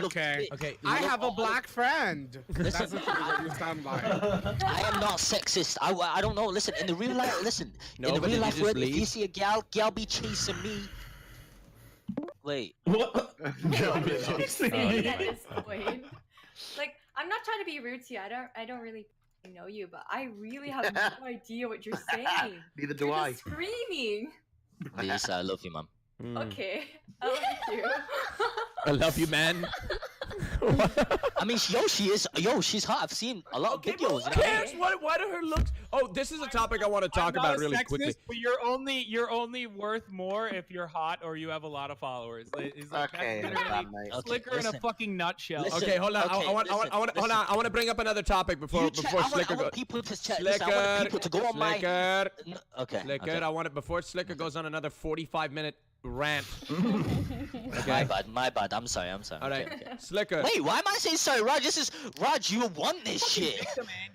Okay. I have a black friend. That's what you sound like. I am not sexist. I don't know. Listen, in the real life, in the real life world, if you see a gal be chasing me. Wait. What? Like, I'm not trying to be rude to you. I don't really I know you, but I really have no idea what you're saying. Neither do You're I. just screaming. Lisa, I love you, man. Okay, I love you. I love you, man. I mean, she's hot. I've seen a lot of videos. Who cares? Why do her looks? Oh, this is a topic I want to talk about really quickly. But you're only worth more if you're hot or you have a lot of followers. It's like, Okay, Sliker in a fucking nutshell. Okay, hold on. I want to bring up another topic before Sliker goes. People to check. I want people to go on my. Okay. Sliker, I want it before Sliker goes on another 45-minute rant. Okay. My bad. I'm sorry. All right, okay. Sliker. Wait, why am I saying sorry, Raj? Raj. You want this shit.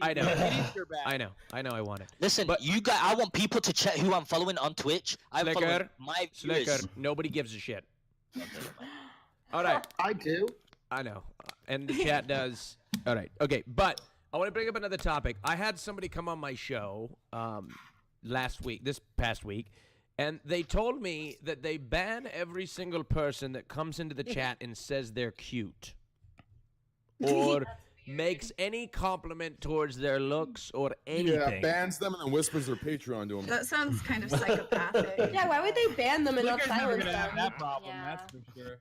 I know. I want it. Listen, but you guys. I want people to check who I'm following on Twitch. I'm following my viewers. Sliker. Nobody gives a shit. All right. I do. I know, and the chat does. All right. Okay, but I want to bring up another topic. I had somebody come on my show this past week. And they told me that they ban every single person that comes into the chat and says they're cute. Or makes any compliment towards their looks or anything. Yeah, bans them and then whispers their Patreon to them. That sounds kind of psychopathic. Yeah, why would they ban them and not Sliker's never silence gonna have them? that problem. Yeah. That's for sure.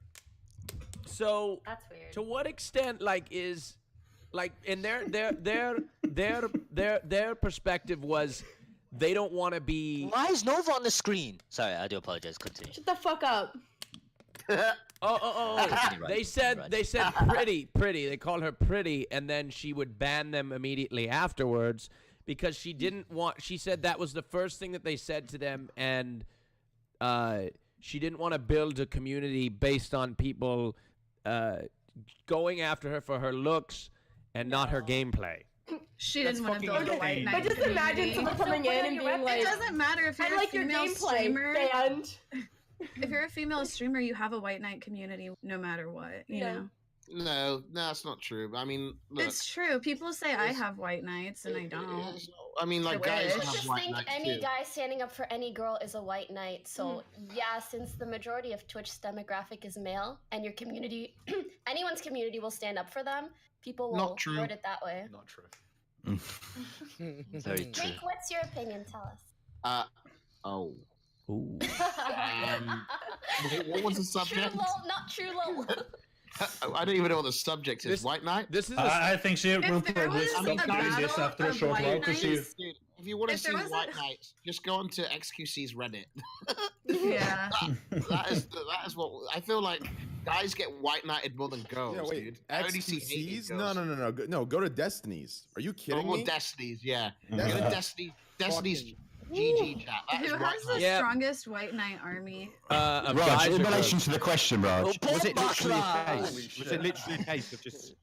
So That's weird. to what extent, like, is like in their perspective was they don't want to be. Why is Nova on the screen? Sorry, I do apologize. Continue. Shut the fuck up. They said pretty. They called her pretty, and then she would ban them immediately afterwards because she didn't want. She said that was the first thing that they said to them, and she didn't want to build a community based on people going after her for her looks and not her gameplay. She didn't want to build a white knight. But just imagine someone coming in and being like, it doesn't matter if you're I like a your female gameplay, streamer. band. If you're a female streamer, you have a white knight community no matter what, you know? No, that's not true. I mean, look, It's true. People say I have white knights and I don't. I mean, like, I guys wish. have Just white think knights any too. guy standing up for any girl is a white knight. So yeah, since the majority of Twitch's demographic is male, and your community, anyone's community will stand up for them, people will Not true. word it that way. Not true. Very true. Nick, what's your opinion? Tell us. Oh. Ooh. What was the subject? True lol, not true lol. I don't even know what the subject is. White Knight? This is. I think she will there probably was stop a doing this battle after a of short white while because she. knights- Dude, if you want to If there see was a- White Knights, just go onto XQC's Reddit. Yeah. that is what I feel like. Guys get white knighted more than girls, Yeah, wait. dude. I only see hated XQCs? girls. No. Go to Destiny's. Are you kidding Well, me? Destiny's, yeah. Yeah. Go to Destiny's GG chat. That is Who white has the knight. strongest white knight army? Of Raj, guys in or relation girls? to the question, Raj, Was it literally a case? Was it literally a case of just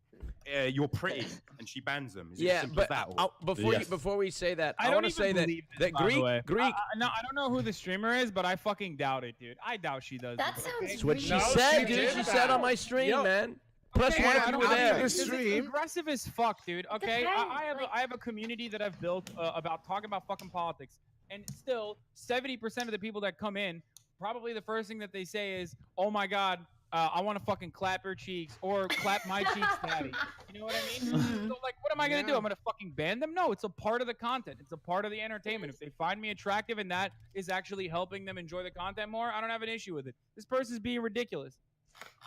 you're pretty and she bans them? Is it as Yeah, simple as but that? Or? before we say that, I I don't want to even say that believe this, that by the way. Greek. No, I don't know who the streamer is, but I fucking doubt it, dude. I doubt she does. That this, sounds okay? That's what she No, said, she dude. did She that. said on my stream, Yo. man. Plus Okay, one I if you don't were know, there. because it's aggressive as fuck, dude. Okay, Depends, I have a community that I've built about talking about fucking politics, and still 70% of the people that come in, probably the first thing that they say is, "Oh my god, I want to fucking clap her cheeks or clap my cheeks, daddy." You know what I mean? So like, what am I gonna do? I'm gonna fucking ban them? No, it's a part of the content. It's a part of the entertainment. If they find me attractive and that is actually helping them enjoy the content more, I don't have an issue with it. This person's being ridiculous.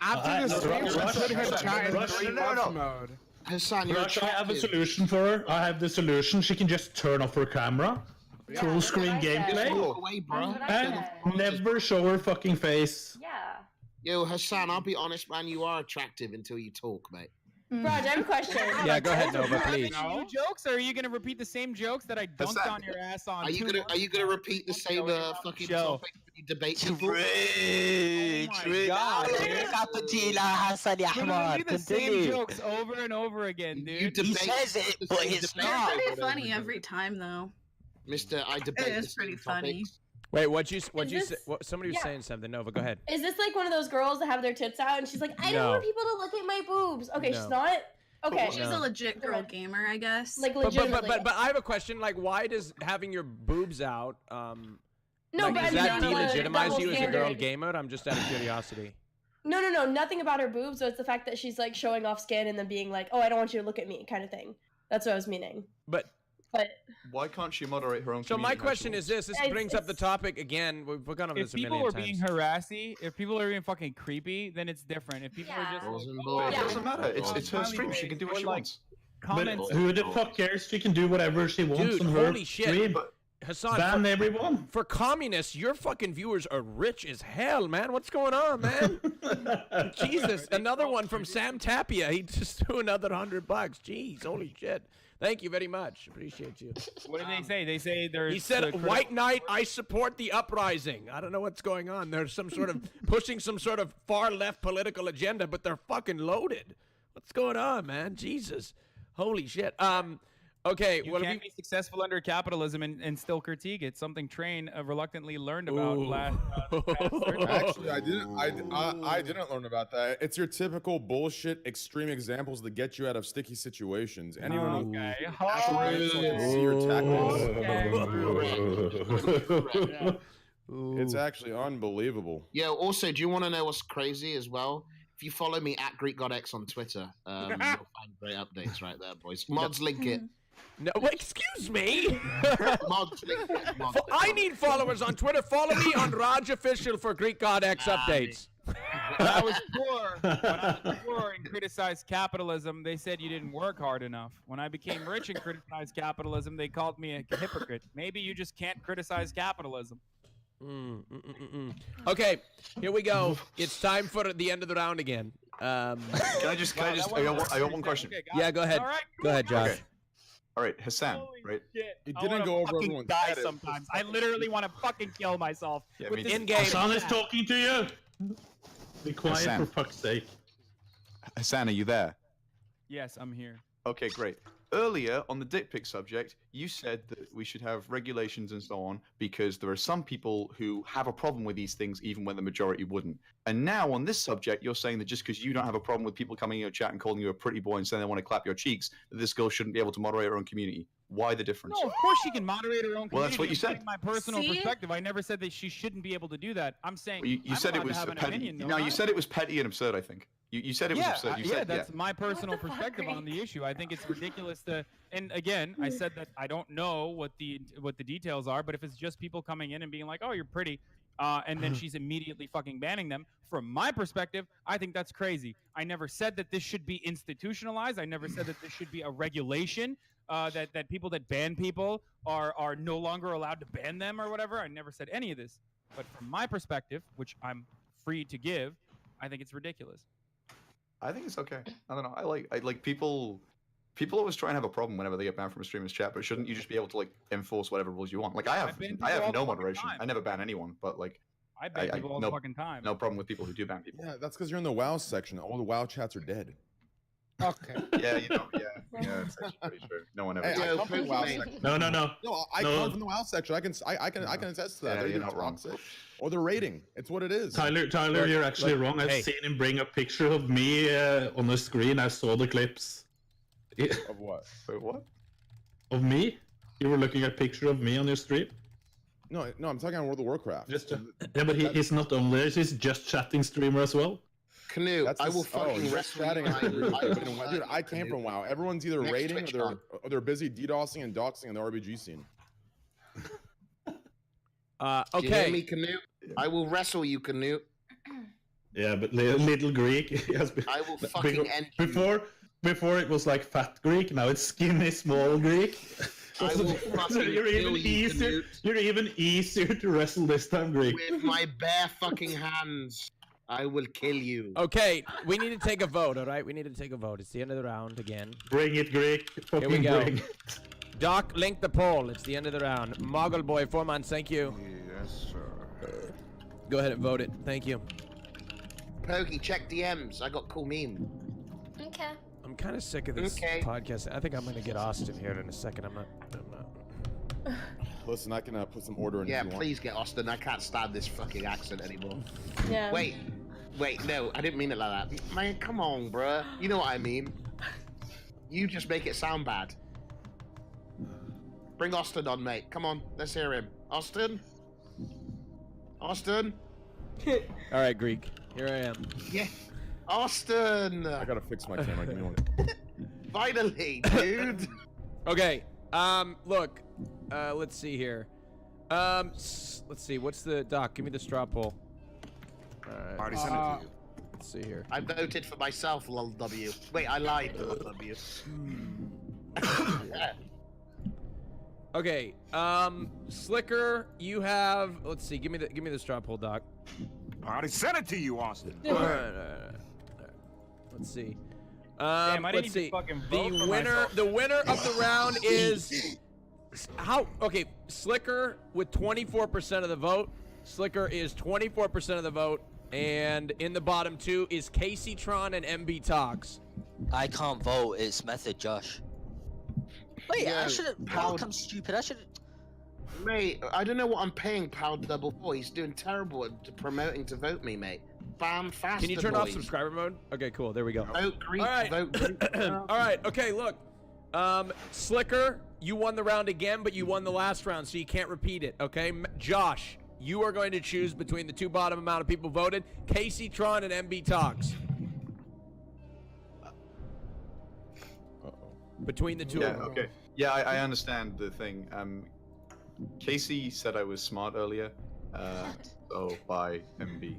After the stream, she put her chat in Rush, 3 months mode. Hassan, you're Raj, I have a attractive. solution for her. I have the solution. She can just turn off her camera, full screen gameplay, Walk away, bro. and never show her fucking face. Yeah. Yo, Hassan, I'll be honest, man. You are attractive until you talk, mate. Raj, I have a question. Yeah, go ahead, Nova, please. New jokes, or are you gonna repeat the same jokes that I dunked that- on your ass on? Are you 2 gonna months Are you gonna ago? repeat the same fucking Show. topic when you debate people? God, dude. Hassan Literally the same jokes over and over again, dude. He says it, but it's They're not. pretty funny every time, though. Mister, I debate. It is the pretty same funny. topics. Wait, what you this- say? Somebody was yeah. saying something. Nova, go ahead. Is this like one of those girls that have their tits out and she's like, I don't No. want people to look at my boobs? Okay, No. she's not. Okay. She's a legit girl gamer, I guess. Like But legitimately. I have a question. Like, why does having your boobs out No, like, but I does mean, that that's not a delegitimize double you as a girl standard. gamer? I'm just out of curiosity. No, nothing about her boobs. So it's the fact that she's like showing off skin and then being like, oh, I don't want you to look at me, kind of thing. That's what I was meaning. But why can't she moderate her own? So my question is this: this brings up the topic again. We've gone over this a million times. If people are being harassy, if people are being fucking creepy, then it's different. If people are just, it doesn't matter. It's her stream. She can do what she wants. But who the fuck cares? She can do whatever she wants on her holy shit. stream. Hassan, ban everyone. For communists, your fucking viewers are rich as hell, man. What's going on, man? Jesus, another one from Sam Tapia. He just threw another $100. Jeez, holy shit. Thank you very much. Appreciate you. What did they say? They say there's. He said, "White Knight, I support the uprising." I don't know what's going on. There's some sort of pushing some sort of far left political agenda, but they're fucking loaded. What's going on, man? Jesus, holy shit. Okay, you can't be successful under capitalism and still critique it. Something Train reluctantly learned about last. Actually, I didn't learn about that. It's your typical bullshit extreme examples that get you out of sticky situations. Anyone who actually see your tactics. It's actually unbelievable. Yeah. Also, do you want to know what's crazy as well? If you follow me at Greekgodx on Twitter, you'll find great updates right there, boys. Mods link it. No, excuse me. Mods link it. I need followers on Twitter. Follow me on Rajj Official for Greekgodx updates. When I was poor and criticized capitalism, they said you didn't work hard enough. When I became rich and criticized capitalism, they called me a hypocrite. Maybe you just can't criticize capitalism. Okay, here we go. It's time for the end of the round again. Can I just? I got one question. Okay, yeah, go ahead. Right, go ahead, Josh. Okay. All right, Hassan. Right. It didn't go over everyone's head. Sometimes I literally want to fucking kill myself. Yeah, with this in-game. Hassan is talking to you. Be quiet, Hassan. for fuck's sake. Hassan, are you there? Yes, I'm here. Okay, great. Earlier on the dick pic subject, you said that we should have regulations and so on because there are some people who have a problem with these things even when the majority wouldn't. And now on this subject, you're saying that just because you don't have a problem with people coming in your chat and calling you a pretty boy and saying they want to clap your cheeks, that this girl shouldn't be able to moderate her own community. Why the difference? No, of course she can moderate her own community. Well, that's what you said. My personal perspective. I never said that she shouldn't be able to do that. I'm saying well, you said it was petty. No, you said it was petty and absurd, I think. You said it was absurd. You said, that's my personal perspective on the issue. I think it's ridiculous to. And again, I said that I don't know what the details are, but if it's just people coming in and being like, "Oh, you're pretty," and then she's immediately fucking banning them. From my perspective, I think that's crazy. I never said that this should be institutionalized. I never said that this should be a regulation. That people that ban people are no longer allowed to ban them or whatever. I never said any of this. But from my perspective, which I'm free to give, I think it's ridiculous. I think it's okay. I don't know. I like people. People always try and have a problem whenever they get banned from a streamer's chat, but shouldn't you just be able to like enforce whatever rules you want? Like I have no moderation. I never ban anyone, but like I ban people all the fucking time. No problem with people who do ban people. Yeah, that's because you're in the WoW section. All the WoW chats are dead. Okay. Yeah, yeah, that's actually pretty true. No one ever. Hey, I come from the WoW section. No. No, I come from the WoW section. I can attest to that. Yeah, you're not wrong. Or they're rating. It's what it is. Tyler, you're actually wrong. I've seen him bring a picture of me on the screen. I saw the clips. Of what? Wait, what? Of me? You were looking at a picture of me on your stream? No, I'm talking about World of Warcraft. Yeah, but he's not on there. He's just chatting streamer as well. Canoe, I will fucking chatting. Dude, I came from WoW. Everyone's either raiding or they're busy DDoSing and doxing in the RBG scene. Okay. Do you hear me, Canoe? I will wrestle you, Canoe. Yeah, but little Greek has been. I will fucking end you. Before it was like fat Greek. Now it's skinny small Greek. I will fucking you're even easier to wrestle this time, Greek. With my bare fucking hands. I will kill you. Okay, we need to take a vote, all right? We need to take a vote. It's the end of the round again. Bring it, Greek. Here we go. Doc, link the poll. It's the end of the round. Moggle Boy, 4 months, thank you. Yes, sir. Go ahead and vote it. Thank you. Pokey, check DMs. I got cool meme. Okay. I'm kind of sick of this podcast. I think I'm going to get Austin here in a second. I'm not. Listen, I can put some order in. Yeah, if you please get Austin. I can't stand this fucking accent anymore. Yeah. Wait, no, I didn't mean it like that. Man, come on, bruh. You know what I mean. You just make it sound bad. Bring Austin on, mate. Come on, let's hear him. Austin? Austin? All right, Greek. Here I am. Yeah. Austin! I gotta fix my camera. Give me one. Finally, dude. Okay. Look. Let's see here. Let's see. What's the doc? Give me the straw poll. All right. I already sent it to you. Let's see here. I voted for myself, LW. Wait, I lied, LW. Okay. Sliker, you have. Let's see. Give me the straw poll, doc. I already sent it to you, Austin. All right. Let's see. Damn, I didn't let's see. even fucking vote The for winner. myself. The winner of the round is okay. Sliker with 24% of the vote. Sliker is 24% of the vote, and in the bottom two is Casey Tron and MB Talks. I can't vote. It's Method Josh. Wait, Yeah, I shouldn't. Pal- I'm stupid. I should. Mate, I don't know what I'm paying Pal Double for. He's doing terrible at promoting to vote me, mate. Bam, faster, Can you turn off boys. subscriber mode? Okay, cool. There we go. Vote Greek, All right. vote Greek. All right. Okay, look. Sliker, you won the round again, but you won the last round, so you can't repeat it, okay? Josh, you are going to choose between the two bottom amount of people voted, Casey Tron and MB Talks. Between the two Yeah, of them. okay. Yeah, I understand the thing. Casey said I was smart earlier. So by MB.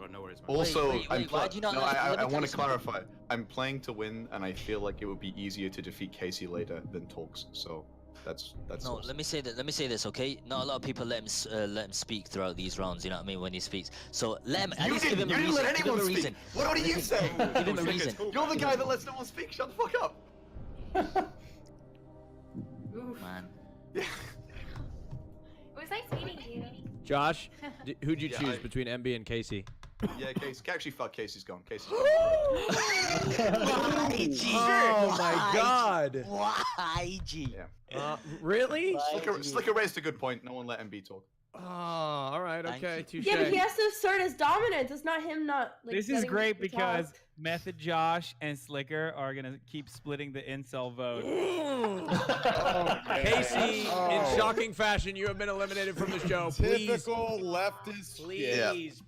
Oh, no worries, man. Also, Wait, I'm why do you not no, let- let me I tell want you to clarify. I'm playing to win, and I feel like it would be easier to defeat Casey later than Talks. So that's. No, all. let me say that. Let me say this, okay? Not a lot of people let him speak throughout these rounds. You know what I mean? When he speaks, so let him. At You least give him didn't a reason. let Give him anyone a speak. reason. What do you say? Give him a reason. You're the guy that lets no one speak. Shut the fuck up. Man. It was nice meeting you. Josh, who'd you Yeah, choose between MB and Casey? Yeah, Casey. Actually, fuck. Casey's gone. Casey's gone. Oh my God! Why, G? Yeah. Really? Sliker raised a good point. No one let MB talk. Oh, all right, okay, touche. Yeah, but he has to assert his dominance. It's not him not. Like, This is letting great people because talk. Method Josh and Sliker are gonna keep splitting the incel vote. Casey, in shocking fashion, you have been eliminated from the show. Please, Typical leftist.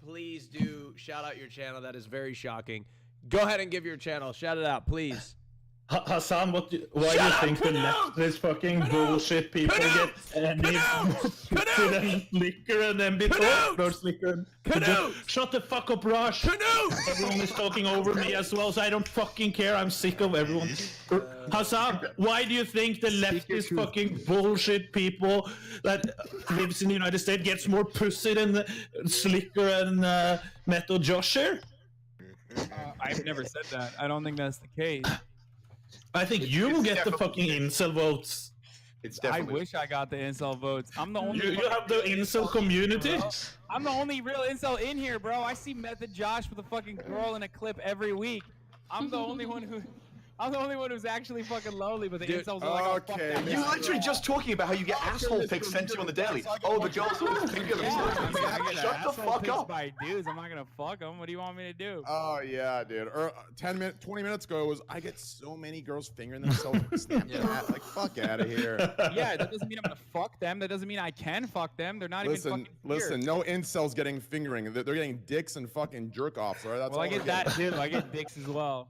please do shout out your channel. That is very shocking. Go ahead and give your channel. Shout it out, please. Hassan, why do you think the leftist fucking bullshit people get any than Sliker and MB Talk? No, Sliker and shut the fuck up, Rajj. Everyone is talking over me as well, so I don't fucking care. I'm sick of everyone. Hassan, why do you think the leftist fucking bullshit people that lives in the United States gets more pussy than Sliker and Method Josh here? I've never said that. I don't think that's the case. I think you will get the fucking incel votes. I wish I got the incel votes. I'm the only. You have the incel community. I'm the only real incel in here, bro. I see Method Josh with a fucking girl in a clip every week. I'm the only one who. I'm the only one who's actually fucking lonely, but the incels are like, oh, fuck that. You're literally just talking about how you get asshole pics sent to you on the daily. Oh, the girls always think of I get Shut the fuck up. by dudes. I'm not gonna fuck them. What do you want me to do? Oh yeah, dude. 20 minutes ago was I get so many girls fingering themselves on Snapchat. Like fuck out of here. Yeah, that doesn't mean I'm gonna fuck them. That doesn't mean I can fuck them. They're not even fucking Listen, no incels getting fingering. They're getting dicks and fucking jerk offs. Right? That's well, all I get they're that getting. too. I get dicks as well.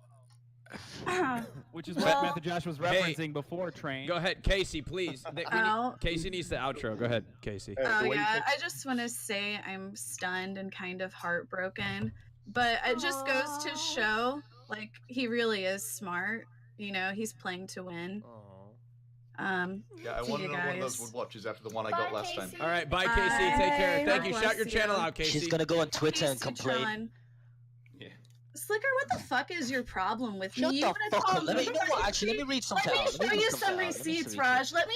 Which is what Method Josh was referencing before Train. Go ahead, Casey, please. Casey needs the outro. Go ahead, Casey. Oh yeah, I just want to say I'm stunned and kind of heartbroken, but it just goes to show, like, he really is smart. You know, he's playing to win. Yeah, I want another one of those wood watches after the one I got last time. All right, bye, Casey. Take care. Thank you. Shout your channel out, Casey. She's gonna go on Twitter and complain. Tron. Sliker, what the fuck is your problem with Shut me? the fuck up. Let me, you know what, actually, let me read something out. Let me show you some receipts, Rajj. Let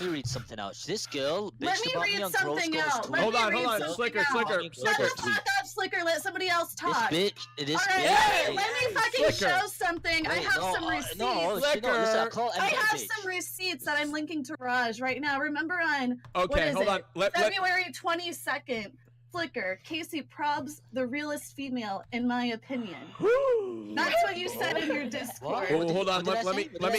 me read something out. This girl Let bitched me about me read on something Gross out. Goes Let Hold me on, read hold on. something Sliker, out. Sliker. Shut the fuck up, Sliker. Let somebody else talk. This bitch, this All right, bitch. let me fucking Sliker. show something. I Wait, have no, some receipts. I have some receipts that I'm linking to Rajj right now. Remember on what is hold on. it? February 22nd. Flicker, Casey probs the realest female, in my opinion. That's what you said in your Discord. Oh, hold on. Let me put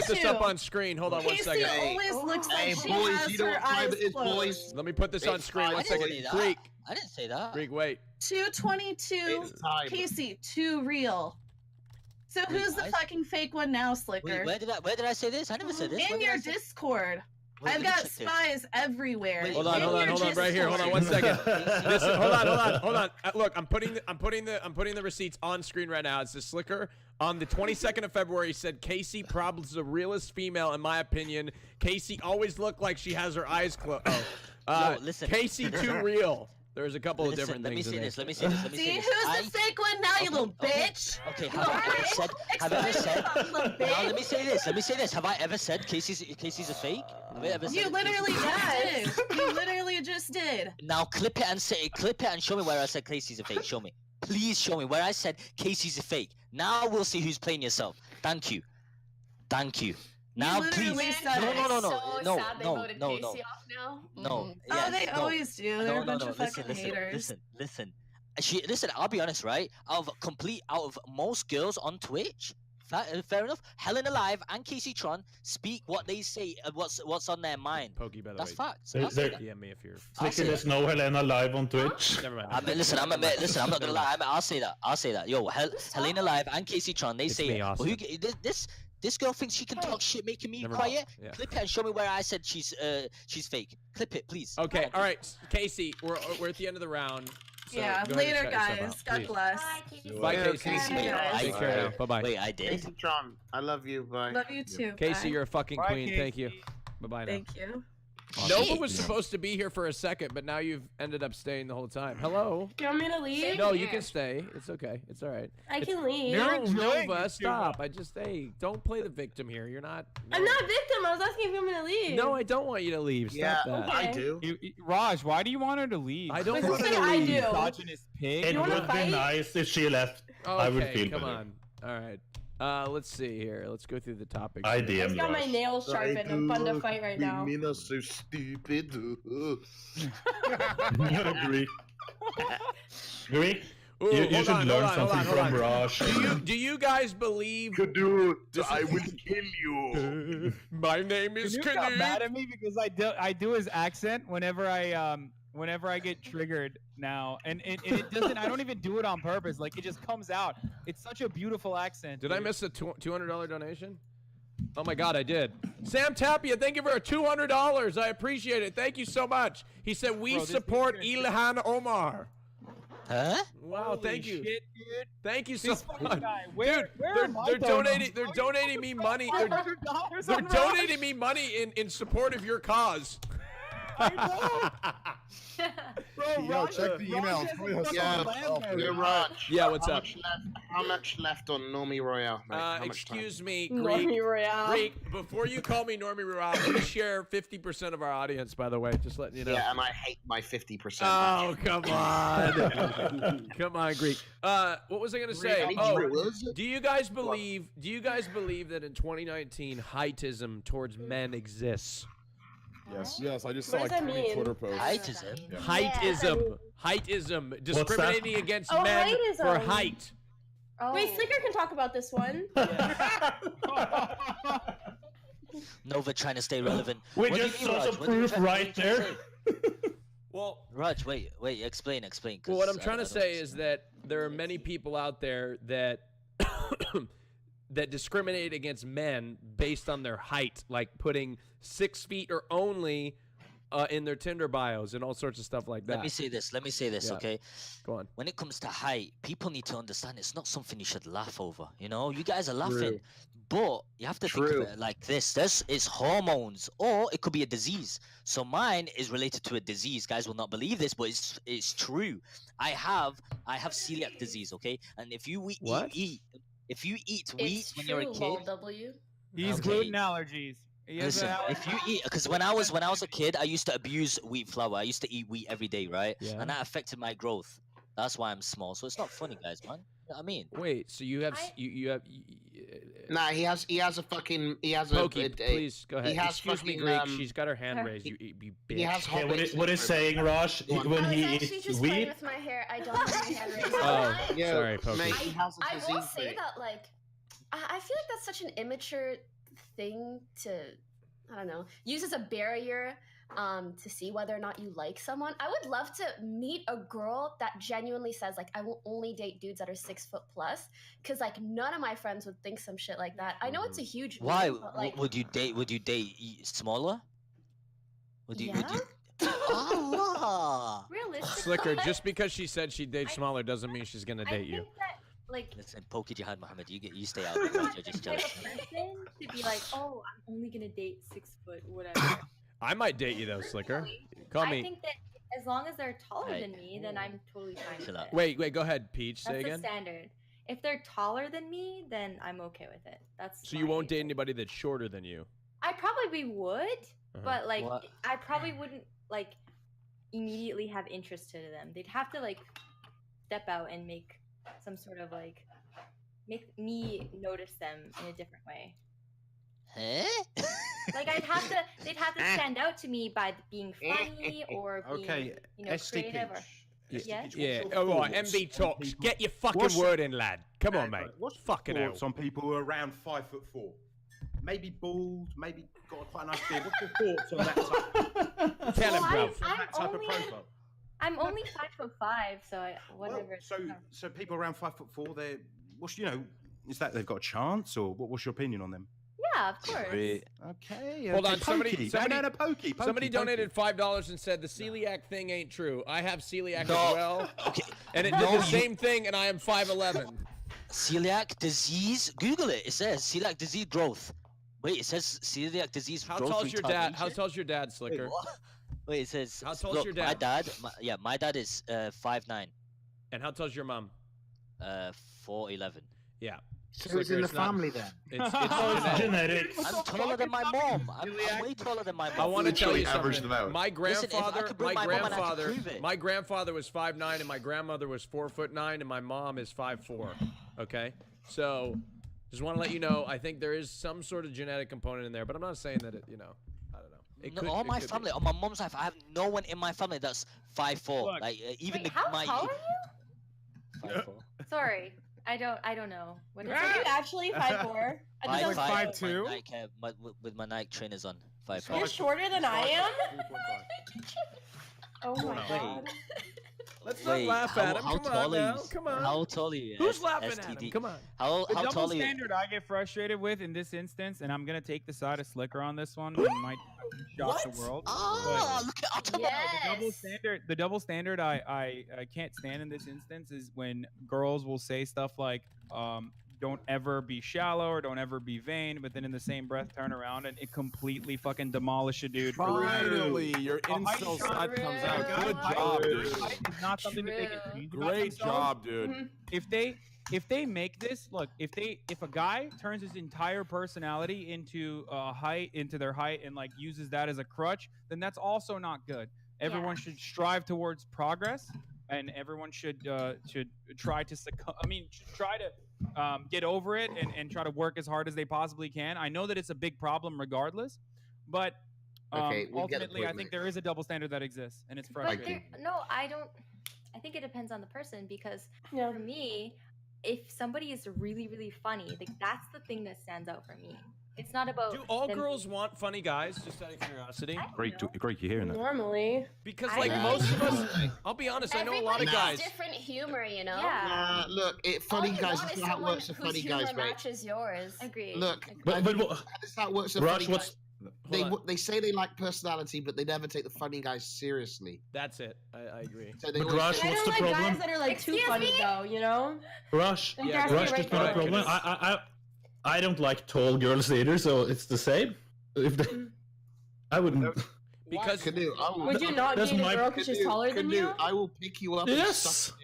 this up on screen. Hold on one second. Casey always looks like she has her eyes closed. Let me put this on screen. One second. Greek. I didn't say that. Greek, wait. 222. Casey, too real. So who's the fucking fake one now, Sliker? Wait, where did I say this? I never said this. In your Discord. Wait, I've got spies everywhere. Wait, hold on, right here. Hold on, 1 second. Hold on. Look, I'm putting the receipts on screen right now. It's the Sliker on the 22nd of February said Casey probably is the realest female in my opinion. Casey always looked like she has her eyes closed. No, listen. Casey too real. There's a couple of different things. Let me in see this. See, who's the fake one now, you little bitch? Okay, have I ever said? Now let me say this. Have I ever said Casey's a fake? Have I ever said You literally just did. You literally just did. Now clip it and show me where I said Casey's a fake. Show me. Please show me where I said Casey's a fake. Now we'll see who's playing yourself. Thank you. Now please. No. Oh, they always do. They're a bunch of fucking haters. Listen. Listen, I'll be honest, right? Out of most girls on Twitch, fair enough. Helen Alive and Casey Tron speak what they say, what's on their mind. Pokey, by the That's way. facts. DM me if you're. There's no Helena live on Twitch. Never mind. I'm not gonna lie. I'll say that. Yo, Helena Alive and Casey Tron, they say it. Awesome. Well, this girl thinks she can talk shit, making me quiet. Yeah. Clip it and show me where I said she's fake. Clip it, please. Okay, all right, Casey, we're at the end of the round. So yeah, later, guys. God bless. Bye, Casey. Take care. Bye-bye. Wait, I did. Casey Tron, I love you. Bye. Love you too. Casey, bye. you're a fucking queen. Casey. Thank you. Bye-bye now. Thank you. Nova was supposed to be here for a second, but now you've ended up staying the whole time. Hello? Do you want me to leave? No, you can stay. It's okay. It's all right. I can leave. No, Nova, stop. Don't play the victim here. You're not. No. I'm not a victim. I was asking if you want me to leave. No, I don't want you to leave. Stop that. Okay. I do. Raj, why do you want her to leave? I don't But want her say to I leave. do. Misogynist pig. It would be nice if she left. Okay, I would feel come better. on. All right. Let's see here. Let's go through the topics. I I just got my Raj. nails sharpened. I'm fun to fight right now. Mina so stupid. Agree. Agree? Ooh, You should learn something from Raj. Do you guys believe? Dude, I will kill you. My name is You got mad at me because I do his accent whenever I get triggered now, and it doesn't. I don't even do it on purpose. Like it just comes out. It's such a beautiful accent. Did I miss a $200 donation? Oh my God, I did. Sam Tapia, thank you for a $200. I appreciate it. Thank you so much. He said we support Ilhan Omar. Huh? Wow, Holy thank you. shit, dude. Thank you so This fucking much. guy. Dude, they're donating me money. They're donating me money in support of your cause. Yo, check the email. Raj. Yeah, what's up? How much left on Normie Royale? Mate? How much time? Excuse me, Normie Royale. Greek, before you call me Normie Royale, we share 50% of our audience, by the way, just letting you know. Yeah, and I hate my 50%. Oh, come on. Come on, Greek. What was I going to say? Do you guys believe that in 2019 heightism towards men exists? Yes. I just saw What like does that 3 mean? Twitter posts. Heightism? Yeah. Heightism. Discriminating against men for heightism. height. Oh. Wait, Sliker can talk about this one. Nova trying to stay relevant. We just saw some proof right there. Well, Raj, wait, explain. Well, what I'm trying to say is that there are many people out there that that discriminate against men based on their height, like putting 6 feet or only in their Tinder bios and all sorts of stuff like that. Let me say this, Yeah. okay? Go on. When it comes to height, people need to understand it's not something you should laugh over. You know, you guys are laughing, but you have to think of it like this. It's hormones, or it could be a disease. So mine is related to a disease. Guys will not believe this, but it's true. I have celiac disease, okay? And if you eat wheat when you're a kid, He's gluten allergies. Listen, if you eat, because when I was a kid, I used to abuse wheat flour. I used to eat wheat every day, right? Yeah. And that affected my growth. That's why I'm small. So it's not funny, guys, man. You know what I mean? Wait, so you have Nah, he has a fucking Pokey, please go ahead. He has Excuse me, fucking, Greek. She's got her hand raised. You bitch. He has What is saying, Raj? When he actually eats just playing wheat? with my hair. I don't have my hand raised. Oh, sorry, Pokey. Mate, he has a I will disease, say mate. that, like, I feel like that's such an immature thing to, I don't know, use as a barrier to see whether or not you like someone. I would love to meet a girl that genuinely says like, I will only date dudes that are 6 foot plus, because like none of my friends would think some shit like that. I know it's a huge Why move, but, like, would you date smaller? Would you? Yeah? Would you... Ah. Realistically, Sliker, just because she said she'd date smaller doesn't mean she's gonna date you. Like, listen, Poki Jihad Muhammad, you stay out. You're just jealous. person to be like, oh, I'm only gonna date 6 foot, whatever. I might date you though, Sliker. Call I me. think that as long as they're taller than me, then I'm totally fine with it. Wait, go ahead, Peach. That's Say the again. standard. If they're taller than me, then I'm okay with it. That's So you won't date anybody that's shorter than you. I probably would, but like What? I probably wouldn't like immediately have interest to them. They'd have to like step out and make some sort of like make me notice them in a different way. Huh? Like they'd have to stand out to me by being funny or being, you know, creative or Yeah. All right, MB talks. Get your fucking word in, lad. Come on, mate. Fucking hell. Thoughts on people who are around 5'4", maybe bald, maybe got quite a nice beard. What's your thoughts on that type? Tell him, bro. That type of profile. I'm only 5'5", so whatever. So people around 5'4", they're is that they've got a chance, or what's your opinion on them? Yeah, of course. Okay. Hold on, Pokey. somebody donated $5 and said the celiac thing ain't true. I have celiac as well, and it did the same thing, and I am 5'11". Celiac disease? Google it. It says celiac disease growth. Wait, it says celiac disease How growth. tall's your dad? How tall's your dad, Sliker? Wait, it says. How tall's look, your dad? My dad is 5'9". And how tall's your mom? 4'11". Yeah. So it's in the family then. It's genetics. I'm taller than my mom. I'm way taller than my mom. I want to tell you average something. them out. My grandfather, prove it. my grandfather was 5'9", and my grandmother was 4'9", and my mom is 5'4". Okay, so just want to let you know. I think there is some sort of genetic component in there, but I'm not saying that it. I don't know. All my family, on my mom's side, I have no one in my family that's 5'4". Like even Wait, how my. tall are you? 5'4". Sorry, I don't know. What is Are you actually 5'4"? I think I'm 5'2". With my Nike trainers on. 5'5". You're shorter than I am? Oh my god. Let's not laugh at him. Come on now. Come on. How tall are you? Who's laughing at him? Come on. How The double tall are you? standard I get frustrated with in this instance, and I'm gonna take the side of Sliker on this one. It might shock the world. Oh, look at The double standard I can't stand in this instance is when girls will say stuff like, don't ever be shallow or don't ever be vain, but then in the same breath turn around and it completely fucking demolish a dude. Finally, your incel side comes out. Good job, dude. It's not something that they can change about Great themselves. job, dude. If they make this, look, if a guy turns his entire personality into their height and like uses that as a crutch, then that's also not good. Everyone should strive towards progress, and everyone should try to get over it and try to work as hard as they possibly can. I know that it's a big problem regardless, but ultimately I think there is a double standard that exists, and it's frustrating. No, I don't. I think it depends on the person, because for me, if somebody is really, really funny, like that's the thing that stands out for me. It's not about. Do all girls want funny guys? Just out of curiosity. Great, you're hearing that. Normally. Because like most of us, I'll be honest, I know a lot of Everybody guys. has different humor, you know. Yeah. Look, funny guys. This is how it works for funny guys, mate. Matches yours. Agreed. Look, But this is how it works for funny guys. Hold on. They say they like personality, but they never take the funny guys seriously. That's it. I agree. So they But always Rush, say- what's the I don't like problem? guys that are like too funny though, you know? Rush, Yeah, Rush, right that's not a there. problem. I don't like tall girls either, so it's the same. If they, I wouldn't. Because Would you not That's date a my- girl because she's taller than you? I will pick you up. And Yes. suck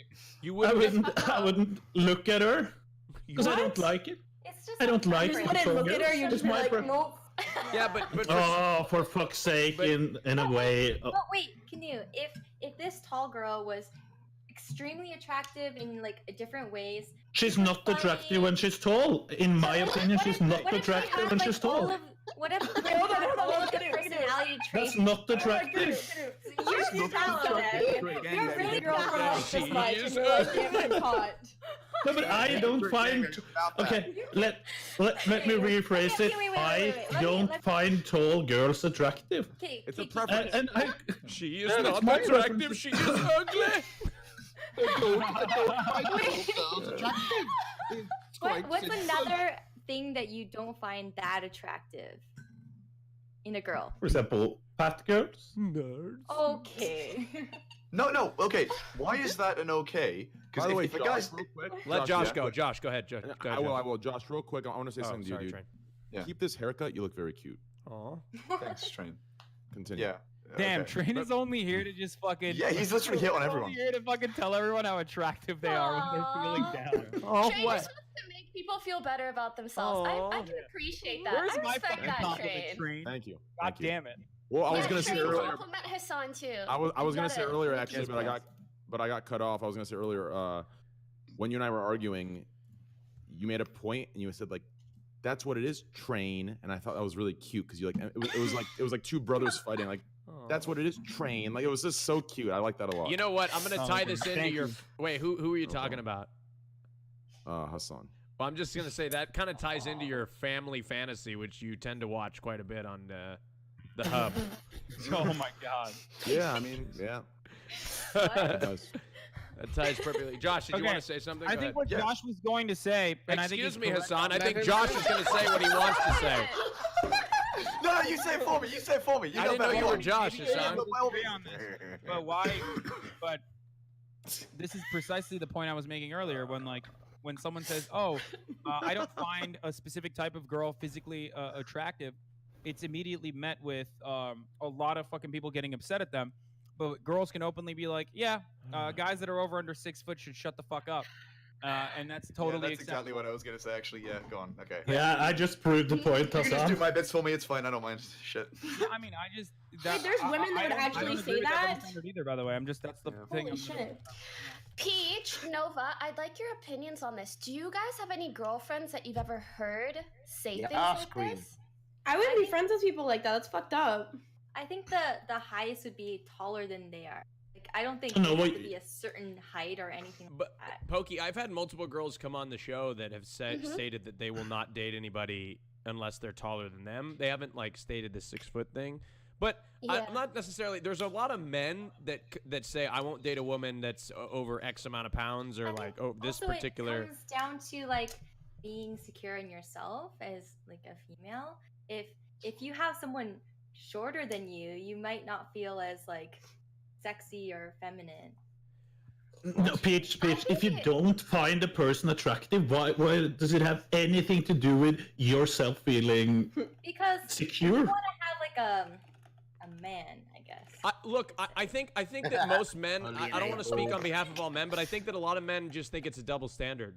you. You I wouldn't. I wouldn't look at her because I don't like it. It's just I don't like You just tall wouldn't look at her, girls. you'd It's just be my like, preference. nope. Yeah, but Oh, for fuck's sake! In a way. But wait, can you? If this tall girl was extremely attractive in like different ways. She's not attractive when she's tall. In my opinion, she's not What if she attractive had, when like, she's all tall. of- What if Hold on, all of look the at it, look at it. personality traits? That's not attractive. You're talented. You're really girl crush She this much, is and you're like, damn, I'm hot. No, but I don't find. Okay, let me rephrase it. I don't find tall girls attractive. Okay, it's a preference. And she is not attractive. She is ugly. What's another thing that you don't find that attractive in a girl? For example, fat girls. Nerds. Okay. No. Okay, why is that an okay? By the way, if a Josh, guy's real quick. Let Josh go. Josh, go ahead. I will. Josh, real quick. I want to say something to you, dude. Train. Yeah. Keep this haircut. You look very cute. Aw. Thanks, Train. Continue. Yeah. Damn, okay. Train is only here to just fucking. Yeah, he's literally hit on everyone. Here to fucking tell everyone how attractive they are when they're feeling down. Oh, Train just wants to make people feel better about themselves. I can appreciate that. Where's I my respect fucking that, compliment, Train. Thank you. God Thank you. damn it. Well, I was Yeah, gonna say Train, earlier. compliment Hassan too. I was gonna say earlier Yes, actually, but I got cut off. I was gonna say earlier. When you and I were arguing, you made a point and you said like, "That's what it is, Train," and I thought that was really cute because you like it was like two brothers fighting like. That's what it is, Train. Like it was just so cute. I like that a lot. You know what? I'm gonna tie this into your. Wait, who are you talking about? Hassan. Well, I'm just gonna say that kind of ties into your family fantasy, which you tend to watch quite a bit on the hub. Oh my god. Yeah, I mean, yeah. It does. That ties perfectly. Josh, did you want to say something? I think what Josh was going to say, and Excuse me, Hassan. I think Josh is going to say what he wants to say. No, you say it for me. You say it for me. I didn't know you were Josh, Hassan. But why? But this is precisely the point I was making earlier. When someone says, "Oh, I don't find a specific type of girl physically attractive," it's immediately met with a lot of fucking people getting upset at them. But girls can openly be like, "Yeah, guys that are over under 6 foot should shut the fuck up," and that's totally. That's exactly what I was gonna say. Actually, yeah, go on. Okay. Yeah, I just proved the point, You can just Hassan. do my bits for me. It's fine. I don't mind. Shit. Yeah, I mean, I just. Wait, there's women that would actually say that? Either, by the way, that's the thing. Holy shit. Peach, Nova, I'd like your opinions on this. Do you guys have any girlfriends that you've ever heard say things like this? I wouldn't be friends with people like that. That's fucked up. I think the highest would be taller than they are. Like I don't think No, it has wait. to be a certain height or anything. But like that. Pokey, I've had multiple girls come on the show that have stated that they will not date anybody unless they're taller than them. They haven't like stated the 6 foot thing. But I'm not necessarily. There's a lot of men that say I won't date a woman that's over X amount of pounds or like this Also, particular. It comes down to like being secure in yourself as like a female. If you have someone shorter than you, you might not feel as like sexy or feminine. No, Peach, if you don't find a person attractive, why does it have anything to do with yourself feeling Because secure? you want to have like a man, I guess. I think that most men. I don't want to speak on behalf of all men, but I think that a lot of men just think it's a double standard.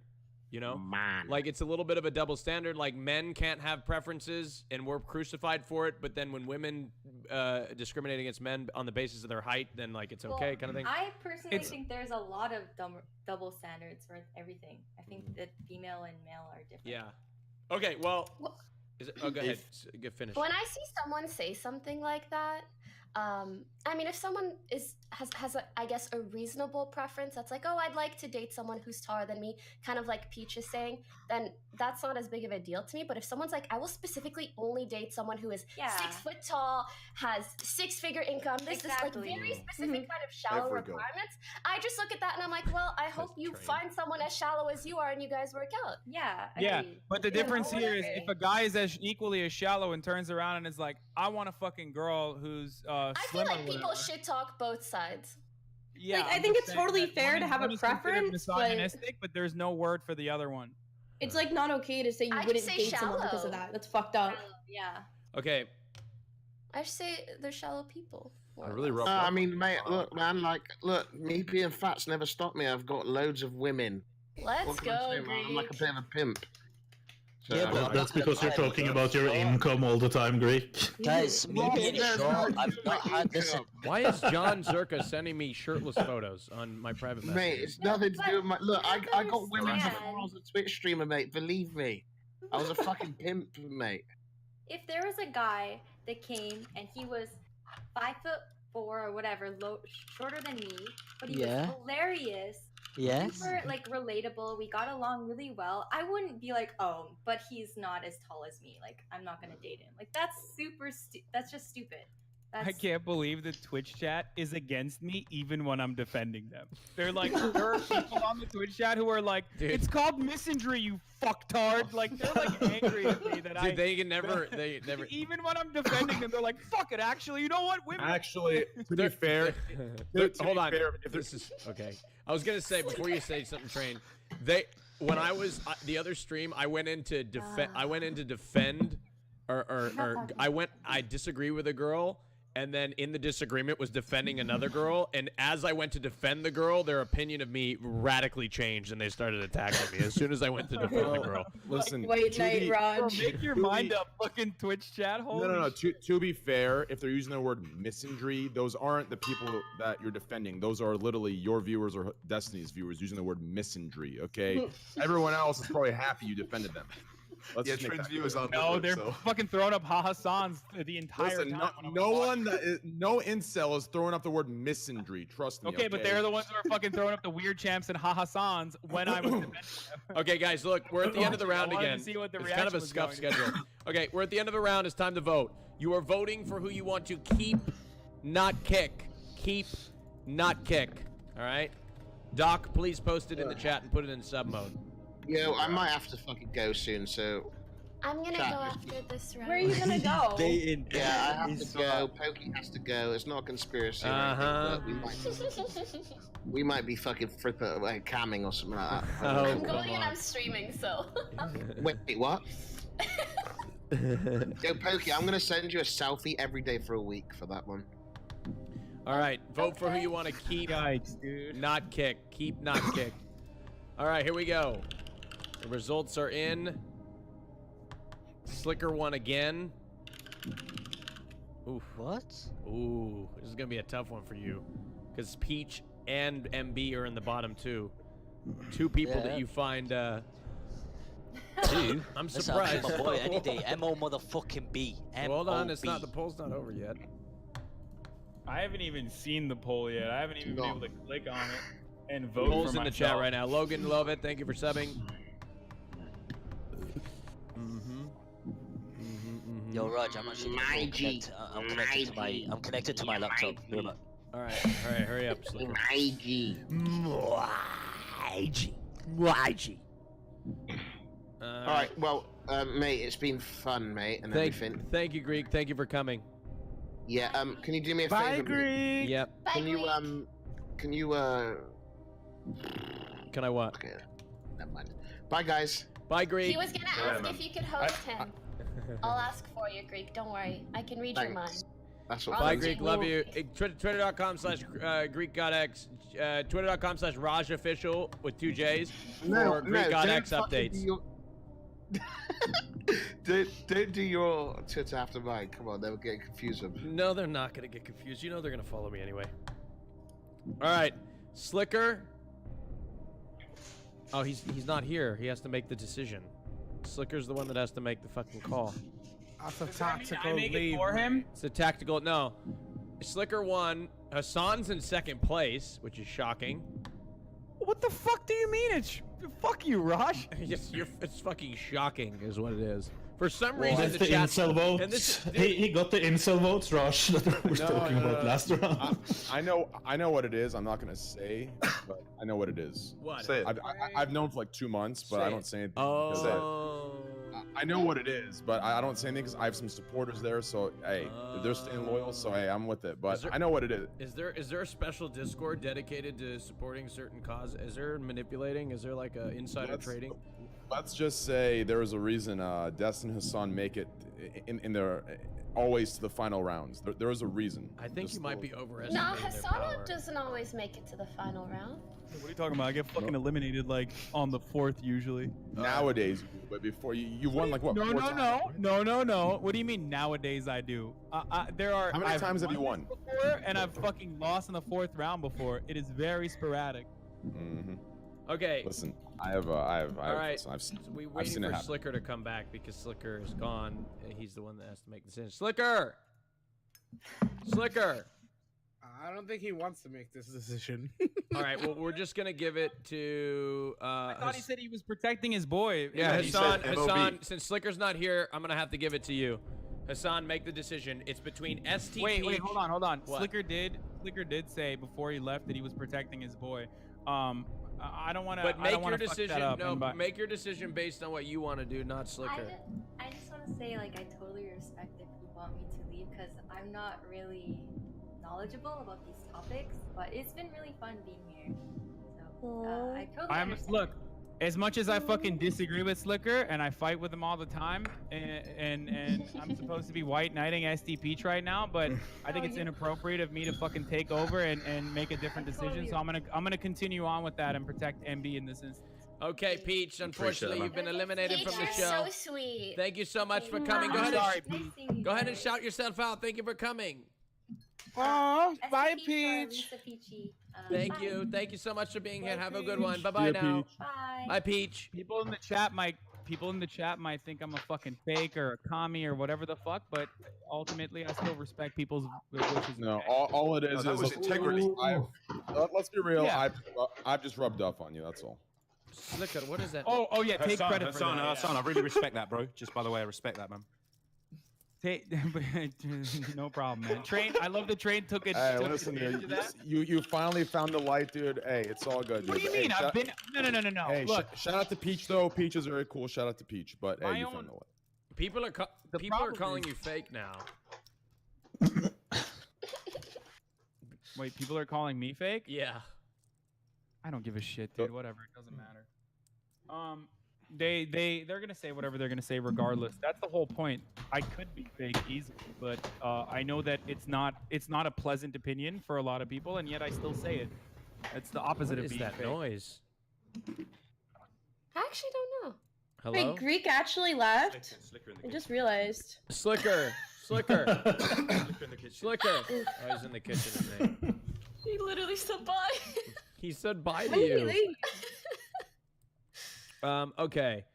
You know, like it's a little bit of a double standard. Like men can't have preferences, and we're crucified for it. But then when women discriminate against men on the basis of their height, then like it's okay, kind of thing. I personally think there's a lot of double standards for everything. I think that female and male are different. Yeah. Okay. Well. Go ahead. Get finished. When I see someone say something like that, I mean, if someone has I guess a reasonable preference that's like, oh, I'd like to date someone who's taller than me, kind of like Peach is saying, then that's not as big of a deal to me. But if someone's like, I will specifically only date someone who is 6 foot tall, has 6-figure income, this is like very specific kind of shallow requirements, I just look at that and I'm like, well, I hope you find someone as shallow as you are and you guys work out. Yeah, but the difference here is if a guy is as equally as shallow and turns around and is like, I want a fucking girl who's I feel like people shit talk both sides. Yeah, Like, I think it's totally fair to have a preference, misogynistic, but there's no word for the other one. It's like not okay to say you I wouldn't just say date someone because of shallow. that. That's fucked up. Yeah. Okay. I just say they're shallow people. I really rough. I mean, mate, look, man, look, me being fat's never stopped me. I've got loads of women. Let's What can I go, say, man? I'm like a Greek. bit of a pimp. So, Yeah, but that's because you're talking about your income all the time, Greek. Guys, me being short, I've not had this. Why is John Zerka sending me shirtless photos on my private message? Mate, it's nothing to do with my. Look, I got women before I was a Twitch streamer, mate. Believe me, I was a fucking pimp, mate. If there was a guy that came and he was 5'4" or whatever, shorter than me, but he was hilarious Yes. Super like relatable. We got along really well. I wouldn't be like, oh, but he's not as tall as me. Like, I'm not gonna date him. Like, that's that's just stupid. I can't believe the Twitch chat is against me even when I'm defending them. They're like, there are people on the Twitch chat who are like, it's called misandry, you fucktard. Like, they're like angry at me that Dude, they never. Even when I'm defending them, they're like, fuck it, actually, you know what? Women. Actually, to be fair, hold on. If this is okay, I was gonna say before you say something, Train. When I was the other stream, I went in to defend. I disagree with a girl. And then in the disagreement was defending another girl. And as I went to defend the girl, their opinion of me radically changed and they started attacking me as soon as I went to defend the girl. Listen, Wait, night, Raj. Make your mind up, fucking Twitch chat. Holy No. To be fair, if they're using the word misandry, those aren't the people that you're defending. Those are literally your viewers or Destiny's viewers using the word misandry, okay? Everyone else is probably happy you defended them. Yeah, Trent's view is on. No, they're fucking throwing up ha-ha-sans the entire Listen, time. no incel is throwing up the word misandry. Trust me. Okay, but they're the ones who are fucking throwing up the weird champs and ha-ha-sans when I was defending them. Okay, guys, look, we're at the end of the round again. To see what the it's kind of a scuff schedule. Okay, we're at the end of the round. It's time to vote. You are voting for who you want to keep, not kick. Keep, not kick. All right? Doc, please post it in the chat and put it in sub mode. Yo, I might have to fucking go soon, so... I'm gonna go after this round. Where are you gonna go? Yeah, I have to go. Pokey has to go. It's not a conspiracy. But we might be fucking camming or something like that. I'm going and I'm streaming, so. Wait, what? Yo, Pokey, I'm gonna send you a selfie every day for a week for that one. All right, vote for who you want to keep, not kick. Keep, not kick. All right, here we go. The results are in. Sliker won again. Oof. What? Ooh, this is gonna be a tough one for you, because Peach and MB are in the bottom two. Two people that you find. Two? I'm Listen, surprised. I'll keep my boy any day. M-O motherfucking B. Hold on, it's not. The poll's not over yet. I haven't even seen the poll yet. I haven't even been able to click on it and vote. Polls for in the myself. chat right now. Logan, love it. Thank you for subbing. Yo, Raj, I'm actually I'm connected to my laptop. All right, hurry up, Sliker. All right, well, mate, it's been fun, mate, and everything. Thank you, Greek. Thank you for coming. Yeah, can you do me a Bye, favor? Greek. Yep. Bye, Can you, Can I what? Okay, never mind. Bye, guys. Bye, Greek. He was gonna ask if you could host him. I'll ask for you, Greek. Don't worry. I can read your mind. That's what. Bye, Greek. Love you. Twitter.com/Greekgodx. Twitter.com/RajOfficial with 2 J's for Greekgodx updates. Don't do your Twitter after mine. Come on, they'll get confused. No, they're not gonna get confused. You know they're gonna follow me anyway. All right, Sliker. Oh, he's not here. He has to make the decision. Slicker's the one that has to make the fucking call. That's a tactical leave. leave For him? It's a tactical. No, Sliker won. Hassan's in second place, which is shocking. What the fuck do you mean? Fuck you, Raj. It's fucking shocking, is what it is. For some Well, reason, that's the the chat. incel votes. And this, He got the incel votes, Raj, that we were talking about last round. I know what it is. I'm not gonna say, but I know what it is. What? Say it. I've known for like 2 months, but I don't say anything. Oh. I know what it is, but I don't say anything because I have some supporters there. So hey, they're staying loyal. So hey, I'm with it. But I know what it is. Is there a special Discord dedicated to supporting certain cause? Is there manipulating? Is there like a insider trading? Let's just say there is a reason Destin and Hassan make it in their always to the final rounds. There is a reason. I think you might be No, overestimating their Hassan power. doesn't always make it to the final round. What are you talking about? I get fucking eliminated like on the 4th usually. Nowadays, but before you won like what? No. 4 times? No. What do you mean nowadays I do? There are. How many times have you won? Before, and I've fucking lost in the 4th round before. It is very sporadic. Mm-hmm. Okay. Listen, I have. All right. I've seen. So we I've waiting seen it for happen. Sliker to come back because Sliker is gone. He's the one that has to make the decision. Sliker. I don't think he wants to make this decision. All right, well, we're just gonna give it to. I thought he said he was protecting his boy. Yeah, Hassan. Since Sliker's not here, I'm gonna have to give it to you. Hassan, make the decision. It's between STP. Wait, hold on. What? Sliker did say before he left that he was protecting his boy. I don't want to. But make your decision. Make your decision based on what you want to do, not Sliker. I just want to say, like, I totally respect if you want me to leave because I'm not really knowledgeable about these topics, but it's been really fun being here. So I totally understand. Look, as much as I fucking disagree with Sliker and I fight with him all the time, and I'm supposed to be white knighting Stpeach right now, but I think it's inappropriate of me to fucking take over and make a different decision. So I'm gonna continue on with that and protect MB in this instance. Okay, Peach. Unfortunately, you've been eliminated from the Peach, show. you're so sweet. Thank you so much for coming. Go ahead and shout yourself out. Thank you for coming. Oh, bye, Peach. Thank you. Thank you so much for being here. Have a good one. Bye-bye now. Bye. Bye, Peach. People in the chat might think I'm a fucking fake or a commie or whatever the fuck, but ultimately I still respect people's wishes. No, all it is is integrity. Let's be real. Yeah. I've just rubbed off on you. That's all. Sliker, what is that? Oh yeah, take credit for that. Hassan, I really respect that, bro. Just by the way, I respect that, man. No problem, man. I love the train took it. Hey, listen here. You finally found the light, dude. Hey, it's all good. Dude. What do you mean? I've been no. Hey, look, shout out to Peach though. Peach is very cool. Shout out to Peach. But hey, you found the light. People are calling you fake now. Wait, people are calling me fake? Yeah. I don't give a shit, dude. Whatever, it doesn't matter. They're gonna say whatever they're gonna say regardless. That's the whole point. I could be fake easily, but I know that it's not a pleasant opinion for a lot of people, and yet I still say it. It's the opposite of being fake. What is that noise? I actually don't know. Hello? Wait, Greek actually left? I just realized. Sliker. Sliker. Oh, he's in the kitchen. He literally said bye. He said bye to you. Okay.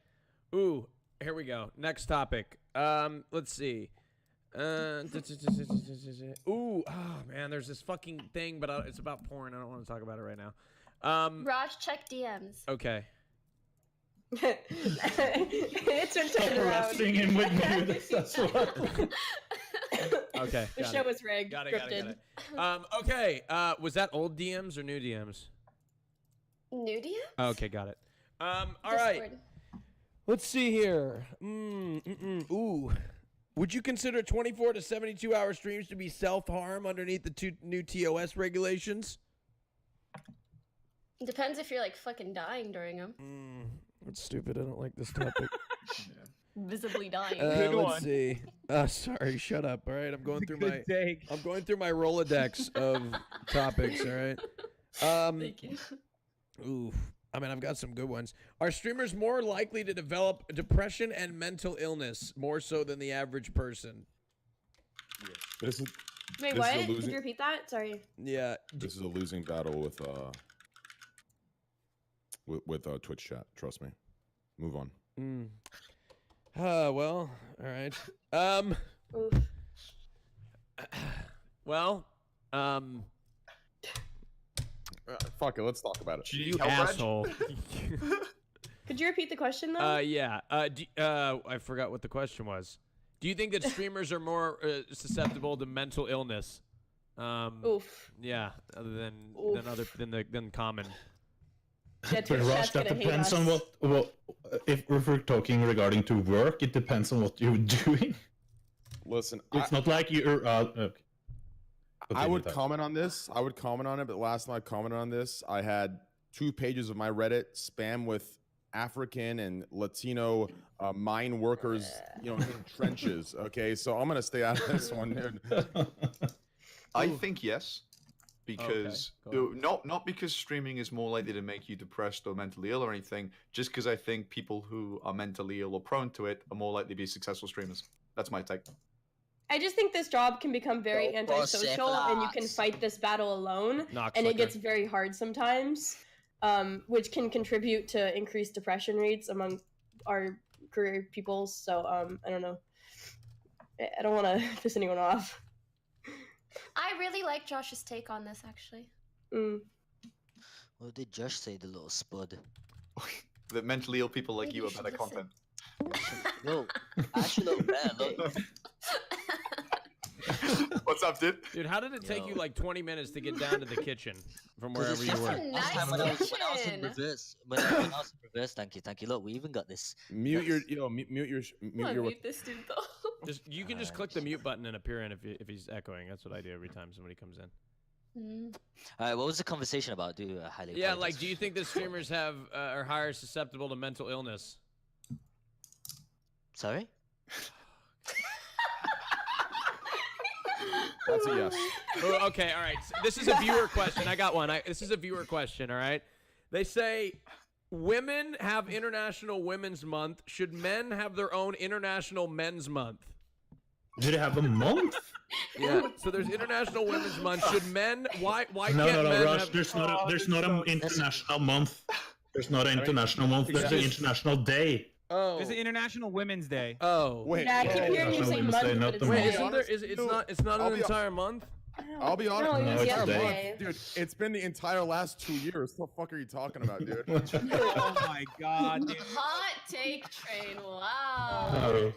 Ooh, here we go. Next topic. Let's see. Ooh, oh man, there's this fucking thing, but it's about porn. I don't want to talk about it right now. Raj, check DMs. Okay. It's been turned around. Him with me. That's what. Okay. The show was rigged. Got it. Okay. Was that old DMs or new DMs? New DMs? Okay, got it. All right. Let's see here. Ooh. Would you consider 24 to 72 hour streams to be self-harm underneath the new TOS regulations? Depends if you're like fucking dying during them. That's stupid. I don't like this topic. Visibly dying. Let's see. Sorry, shut up. All right, I'm going through my Rolodex of topics. All right. Thank you. Ooh. I mean, I've got some good ones. Are streamers more likely to develop depression and mental illness more so than the average person? Wait, what? Could you repeat that? Sorry. Yeah. This is a losing battle with Twitch chat. Trust me. Move on. Well, all right. Well, fuck it. Let's talk about it. You asshole. Could you repeat the question though? Yeah. I forgot what the question was. Do you think that streamers are more susceptible to mental illness? Yeah, than common. But Raj, that depends on what if we're talking regarding to work, it depends on what you're doing. Listen, it's not like you're okay. I would comment on this. I would comment on it, but last time I commented on this, I had 2 pages of my Reddit spam with African and Latino mine workers, in trenches. Okay, so I'm gonna stay out of this one, dude. I think yes, because not because streaming is more likely to make you depressed or mentally ill or anything. Just because I think people who are mentally ill or prone to it are more likely to be successful streamers. That's my take. I just think this job can become very antisocial, and you can fight this battle alone, and it gets very hard sometimes, which can contribute to increased depression rates among our career people. So I don't know. I don't want to piss anyone off. I really like Josh's take on this, actually. What did Josh say, the little spud? That mentally ill people like Maybe you are you better should content. No, actually look better. Look. What's up, dude? Dude, how did it take you like 20 minutes to get down to the kitchen from 'Cause wherever it's you were? different. Last time when I was in reverse, when I was in reverse, thank you. Look, we even got this. Mute your Mute this dude though. You can just click the mute button and appear in if he's echoing. That's what I do every time somebody comes in. All right, what was the conversation about? Do highly Yeah, apologize. like, do you think that streamers are higher susceptible to mental illness? Sorry? That's a yes. Oh, okay, all right. So this is a viewer question. I got one. This is a viewer question, all right? They say, women have International Women's Month. Should men have their own International Men's Month? Do they have a month? Yeah, so there's International Women's Month. Should men, why No, can't no, men Rajj, have... there's not an international month. There's not an international month. There's an international day. Oh. There's an International Women's Day. Oh. Wait. Yeah, I keep hearing you say month, but it's Wait, not. it's not an entire month? I'll be honest. No, it was it's a yesterday. month. Dude, it's been the entire last 2 years. What the fuck are you talking about, dude? Oh my god, dude. Hot take train. Wow.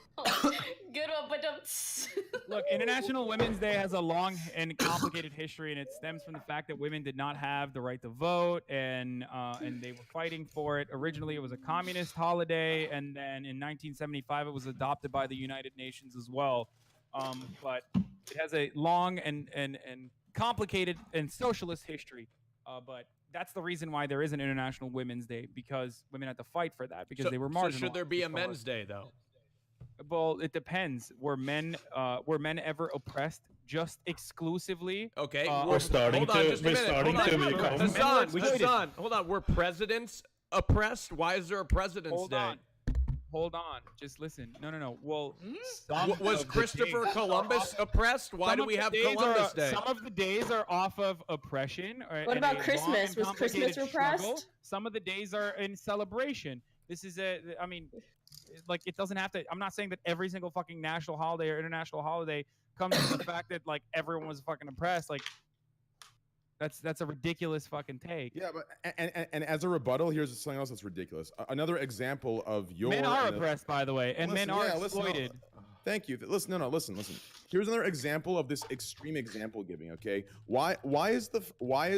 Good one, but Look, International Women's Day has a long and complicated history, and it stems from the fact that women did not have the right to vote, and they were fighting for it. Originally, it was a communist holiday, and then in 1975, it was adopted by the United Nations as well. But it has a long and complicated and socialist history. But that's the reason why there is an International Women's Day, because women had to fight for that because they were marginalized. So should there be a Men's Day though? Well, it depends. Were men ever oppressed just exclusively? Okay, we're starting to become. Hassan, hold on. Were presidents oppressed? Why is there a President's Day? Hold on. Just listen. No. Well, was Christopher Columbus oppressed? Why do we have Columbus Day? Some of the days are off of oppression. What about Christmas? Was Christmas repressed? Struggle. Some of the days are in celebration. This is like, it doesn't have to. I'm not saying that every single fucking national holiday or international holiday comes from the fact that like everyone was fucking oppressed. Like, that's a ridiculous fucking take. Yeah, but and as a rebuttal, here's something else that's ridiculous. Another example of your men are oppressed, by the way, and men are exploited. Thank you. Listen. Listen. Here's another example of this extreme example giving. Okay, why is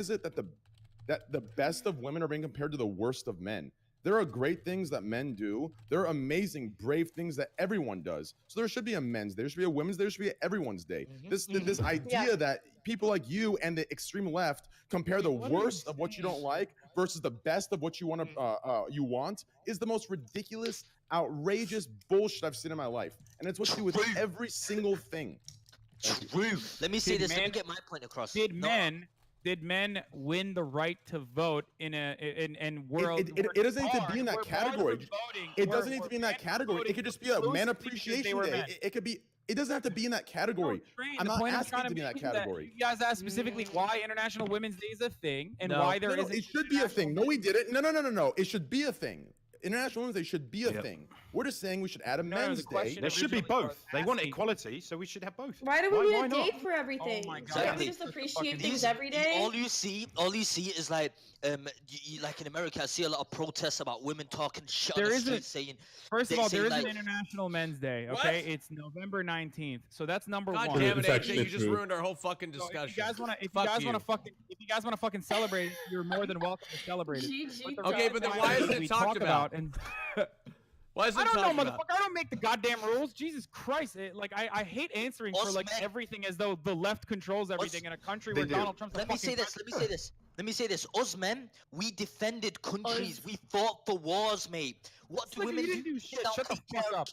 it that the best of women are being compared to the worst of men? There are great things that men do. There are amazing, brave things that everyone does. So there should be a men's day. There should be a women's day. There should be an everyone's day. This idea that people like you and the extreme left compare the worst of what you don't like versus the best of what you want is the most ridiculous, outrageous bullshit I've seen in my life. And it's what you do with every single thing. True. Let me say this. Let me get my point across. Did men win the right to vote in world? It doesn't need to be in that category. It doesn't need to be in that category. It could just be a man appreciation day. It could be. It doesn't have to be in that category. I'm not asking it to be in that category. You guys asked specifically why International Women's Day is a thing and why there isn't. It should be a thing. No, we did it. No. It should be a thing. International Women's Day should be a thing. We're just saying we should add a men's day. There should be both. They want equality, so we should have both. Why do we need a date for everything? Oh my God. Can't we just appreciate things every day? All you see is like, like in America, I see a lot of protests about women talking shit on the street saying. First of all, there is an International Men's Day. Okay, it's November 19th, so that's number one. God damn it, AJ! You just ruined our whole fucking discussion. If you guys want to fucking celebrate, you're more than welcome to celebrate it. Okay, but then why isn't it talked about? Why is it I don't know, about? motherfucker. I don't make the goddamn rules. Jesus Christ! I hate answering for like everything as though the left controls everything in a country where Donald Trump's the fucking president. Let me say this. Us men, we defended countries. We fought for wars, mate. What do women do? Shit. Shut the fuck up.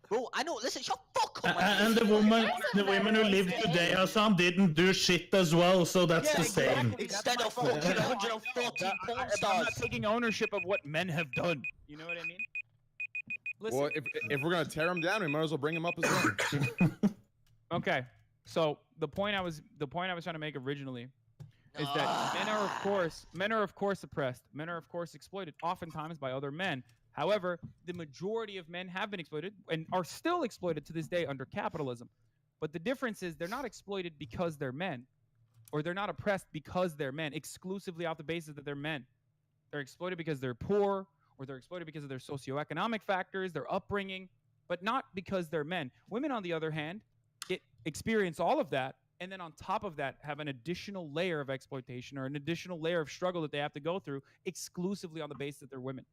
Bro, I know. Listen, shut fuck up. And the women who live today, Hassan, didn't do shit as well, so that's the same. Instead of fucking 140 porn stars. I'm not taking ownership of what men have done. You know what I mean? Listen. Well, if we're gonna tear them down, we might as well bring them up as well. Okay, so the point I was trying to make originally is that men are of course oppressed. Men are of course exploited, oftentimes by other men. However, the majority of men have been exploited and are still exploited to this day under capitalism. But the difference is they're not exploited because they're men, or they're not oppressed because they're men, exclusively off the basis that they're men. They're exploited because they're poor, or they're exploited because of their socioeconomic factors, their upbringing, but not because they're men. Women, on the other hand, experience all of that, and then on top of that have an additional layer of exploitation or an additional layer of struggle that they have to go through exclusively on the basis that they're women.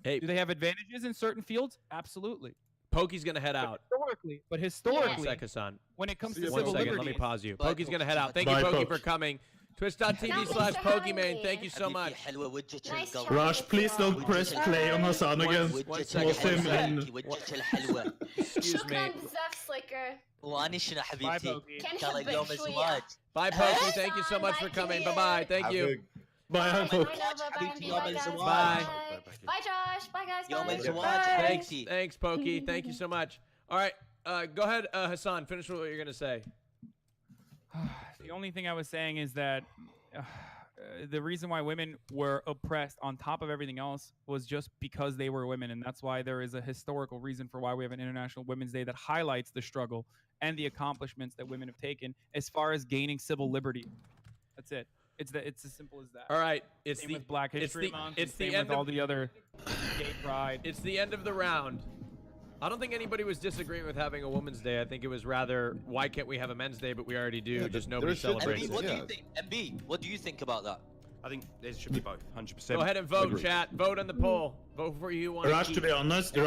Hey, do they have advantages in certain fields? Absolutely. Poki's gonna head out. But historically, one second, Hassan. When it comes to one civil second, liberties, let me pause you. Poki's gonna head out. Thank you, Poki, for coming. Twitch.tv/Pokimane. Thank you so much. Raj, please don't press play on Hassan again. One second. Excuse me. Sliker. Bye, Poki. Thank you so much for coming. Bye-bye. Thank you. Bye, Poki. Bye. Bye, Josh. Bye, guys. Thanks, Poki. Thank you so much. All right, go ahead, Hassan. Finish with what you're gonna say. The only thing I was saying is that the reason why women were oppressed on top of everything else was just because they were women, and that's why there is a historical reason for why we have an International Women's Day that highlights the struggle and the accomplishments that women have taken as far as gaining civil liberty. That's it. It's as simple as that. All right, it's same with Black History Month. It's the same end with all of the other gay pride. It's the end of the round. I don't think anybody was disagreeing with having a Women's Day. I think it was rather, why can't we have a Men's Day, but we already do. Just nobody celebrates it. What do you think? MB, what do you think about that? I think there should be both, 100%. Go ahead and vote, chat. Vote on the poll. Vote for you want. Raj, to be honest,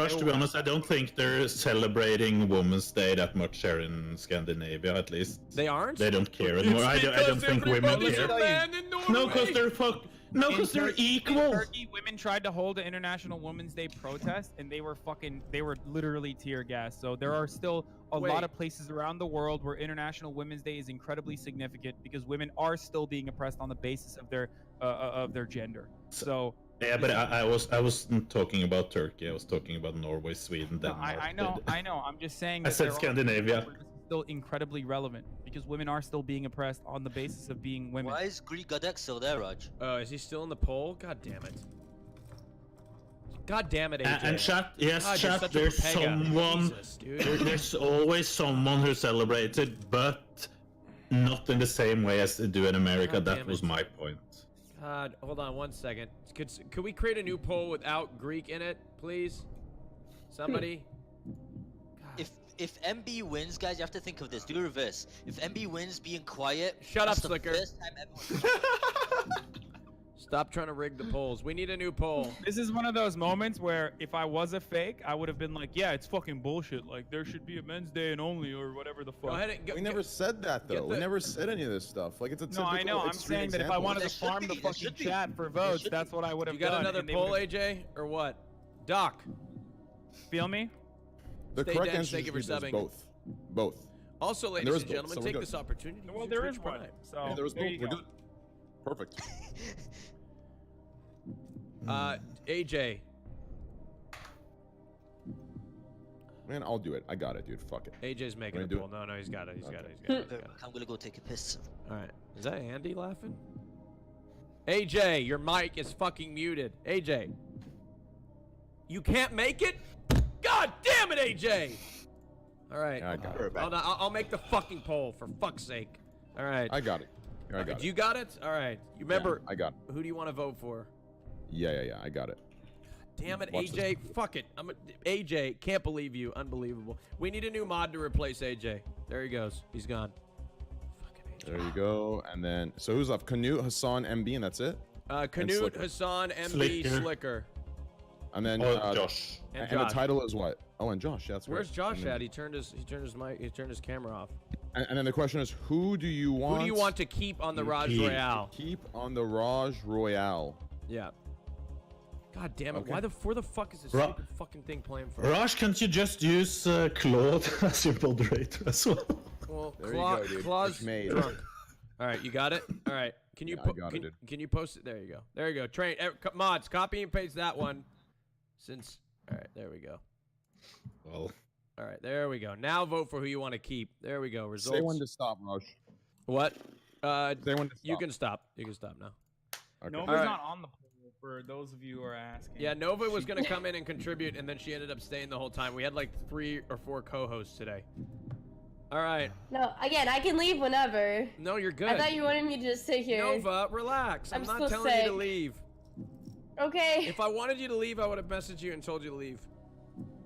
I don't think they're celebrating Women's Day that much here in Scandinavia, at least. They aren't? They don't care anymore. I don't think women care. No, because they're because they're equal. In Turkey, women tried to hold an International Women's Day protest, and they were literally tear gassed. So there are still a lot of places around the world where International Women's Day is incredibly significant because women are still being oppressed on the basis of their gender. So yeah, but I wasn't talking about Turkey. I was talking about Norway, Sweden, Denmark. I know. I'm just saying. I said Scandinavia. Still incredibly relevant because women are still being oppressed on the basis of being women. Why is Greekgodx still there, Raj? Oh, is he still in the poll? God damn it. God damn it, AJ. And chat, there's someone. Jesus, there's always someone who celebrates it, but not in the same way as they do in America. That was my point. God, hold on 1 second. Could we create a new poll without Greek in it, please? Somebody? If MB wins, guys, you have to think of this. Do reverse. If MB wins, being quiet. Shut up, Sliker. Stop trying to rig the polls. We need a new poll. This is one of those moments where if I was a fake, I would have been like, yeah, it's fucking bullshit. Like, there should be a Men's Day and only or whatever the fuck. Go ahead and we never said that, though. We never said any of this stuff. Like, it's a typical I know. I'm saying that if I wanted to farm the fucking chat for votes, that's what I would have done. You got another poll, AJ? Or what? Doc. Feel me? The correct answer is both. Both. Also, ladies and gentlemen, take this opportunity. Well, there is one. So yeah, there was both. We're good. Perfect. AJ. Man, I'll do it. I got it, dude. Fuck it. AJ's making a poll. No, he's got it. He's got it. I'm gonna go take a piss. All right. Is that Andy laughing? AJ, your mic is fucking muted. AJ. You can't make it? God damn it, AJ! All right. I got it. I'll make the fucking poll, for fuck's sake. All right. I got it. I got it. You got it? All right. You remember? Yeah, I got it. Who do you want to vote for? Yeah. I got it. Damn it, AJ. Fuck it. AJ, can't believe you. Unbelievable. We need a new mod to replace AJ. There he goes. He's gone. There you go. And then, so who's left? Canute, Hassan, MB, and that's it? Canute, Hassan, MB, Sliker. And then Josh. And the title is what? Oh, and Josh. That's Where's Josh at? He turned his mic. He turned his camera off. And then the question is, who do you want? Who do you want to keep on the Rajj Royale? Keep on the Rajj Royale. Yeah. God damn it! Okay. For the fuck is this stupid fucking thing playing for? Rajj, can't you just use Claude as your moderator as well? Well, Claude's drunk. All right, you got it. All right, can you can you post it? There you go. There you go. Mods, copy and paste that one. Since all right, there we go. Well. All right, there we go. Now vote for who you want to keep. There we go. Results. Say when to stop, Rajj. What? Say when to stop. You can stop. You can stop now. Okay. Nova's not on the poll for those of you who are asking. Yeah, Nova was going to come in and contribute, and then she ended up staying the whole time. We had like 3 or 4 co-hosts today. All right. No, again, I can leave whenever. No, you're good. I thought you wanted me to just sit here. Nova, relax. I'm not still telling you to sick. leave. Okay. If I wanted you to leave, I would have messaged you and told you to leave.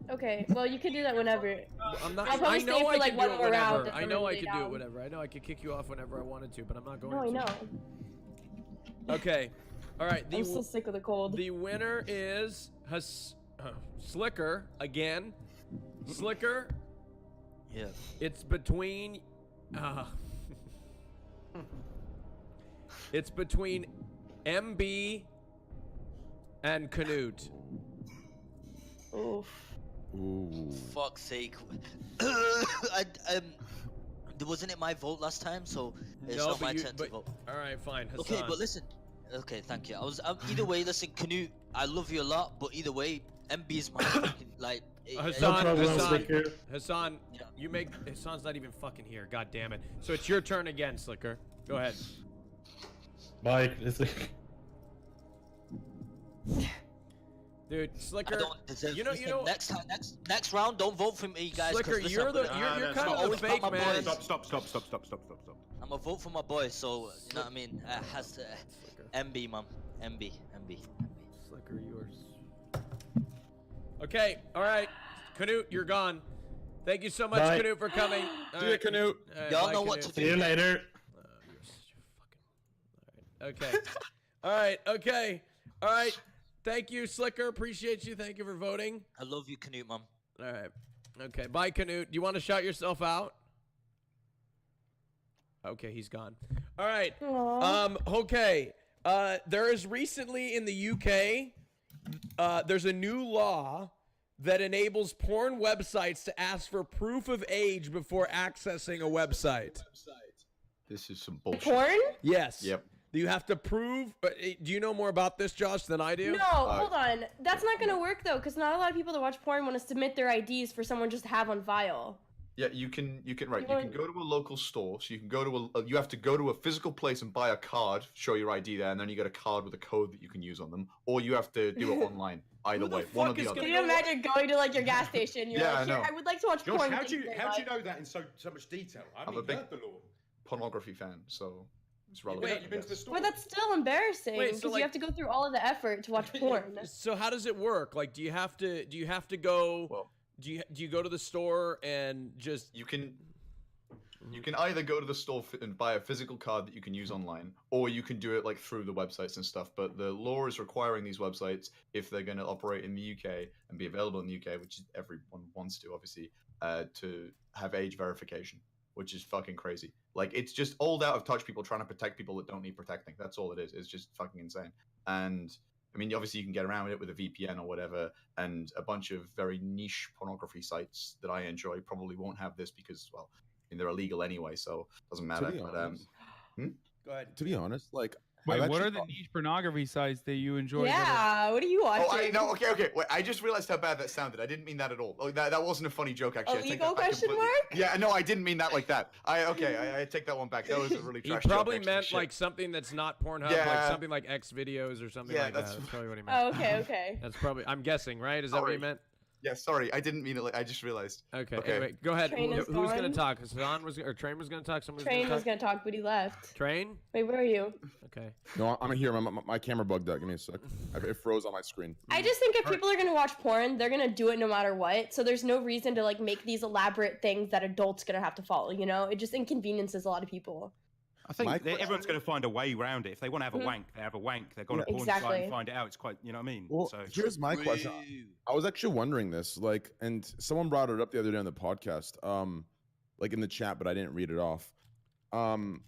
Okay, well, you can do that whenever. I'm not. I'll probably I know stay I for like can one do it more round. whenever. if I I'm know I really could do it down. whenever. I know I could kick you off whenever I wanted to, but I'm not going No, to. I know. Okay. All right. I'm so sick of the cold. The winner is Sliker again. Sliker. Yeah. It's between. It's between MB and Canute. Oof. Ooh. Fuck's sake. Wasn't it my vote last time? So it's not my turn to vote. All right, fine. Hassan. Okay, but listen. Okay, thank you. Either way, listen, Canute, I love you a lot, but either way, MB is my fucking, like... Hassan, you make... Hassan's not even fucking here, god damn it. So it's your turn again, Sliker. Go ahead. Bye. Dude, Sliker, I don't deserve you know, next round, don't vote for me, guys. Sliker, listen, you're kind of the fake man. Stop. I'm a vote for my boy, so you know what I mean. Has to MB, mom. MB. Sliker, yours. Okay, all right, Canute, you're gone. Thank you so much, Bye. Canute, for coming. See ya, Canute. Y'all know what to do. See you later. You're such a fucking... Okay. All right. Thank you, Sliker. Appreciate you. Thank you for voting. I love you, Canute, mom. All right. Okay. Bye, Canute. Do you want to shout yourself out? Okay, he's gone. All right. Okay. There is recently in the UK, there's a new law that enables porn websites to ask for proof of age before accessing a website. This is some bullshit. Porn? Yes. Yep. You have to prove. Do you know more about this, Josh, than I do? No, hold on. That's not gonna work though, because not a lot of people that watch porn want to submit their IDs for someone just to have on file. Yeah, you can go to a local store. So you can go to you have to go to a physical place and buy a card, show your ID there, and then you get a card with a code that you can use on them, or you have to do it online. Either way, one or the other. Can you imagine going to like your gas station? You're like, Here, I would like to watch Josh, porn. how do you know that in so much detail? I'm a big pornography fan, so it's relevant. Wait, you've been to the store? But that's still embarrassing because so, like- you have to go through all of the effort to watch porn. So how does it work? Like, do you have to go? Well, do you go to the store and just you can either go to the store and buy a physical card that you can use online, or you can do it like through the websites and stuff. But the law is requiring these websites, if they're going to operate in the UK and be available in the UK, which everyone wants to, obviously, to have age verification, which is fucking crazy. Like, it's just old out of touch people trying to protect people that don't need protecting. That's all it is. It's just fucking insane. And I mean, obviously you can get around it with a VPN or whatever, and a bunch of very niche pornography sites that I enjoy probably won't have this because, well, I mean, they're illegal anyway, so it doesn't matter. But, Go ahead. To be honest, like, wait, what are the niche pornography sites that you enjoy? Yeah, what are you watching? Oh, okay. Wait, I just realized how bad that sounded. I didn't mean that at all. Oh, that wasn't a funny joke, actually. Illegal question mark? Yeah, no, I didn't mean that like that. I take that one back. That was a really trash joke. He probably actually. meant Shit. like something that's not Pornhub, Yeah. like something like X videos or something like that. That's probably what he meant. Oh, okay. That's probably. I'm guessing, right? Is that what he meant? Yeah, sorry, I didn't mean it. I just realized. Okay. Anyway, go ahead. Train is Who's gonna gone. talk? Hassan was, or Train was gonna talk. Someone Train was gonna talk, but he left. Train? Wait, where are you? Okay. No, I'm here. My camera bugged out. Give me a sec. It froze on my screen. I just think if people are gonna watch porn, they're gonna do it no matter what. So there's no reason to like make these elaborate things that adults gonna have to follow. You know, it just inconveniences a lot of people. I think everyone's going to find a way around it. If they want to have a wank, they have a wank. They're going to porn site and find it out. It's quite, you know what I mean? Well, so here's my question. I was actually wondering this, like, and someone brought it up the other day on the podcast, like in the chat, but I didn't read it off. You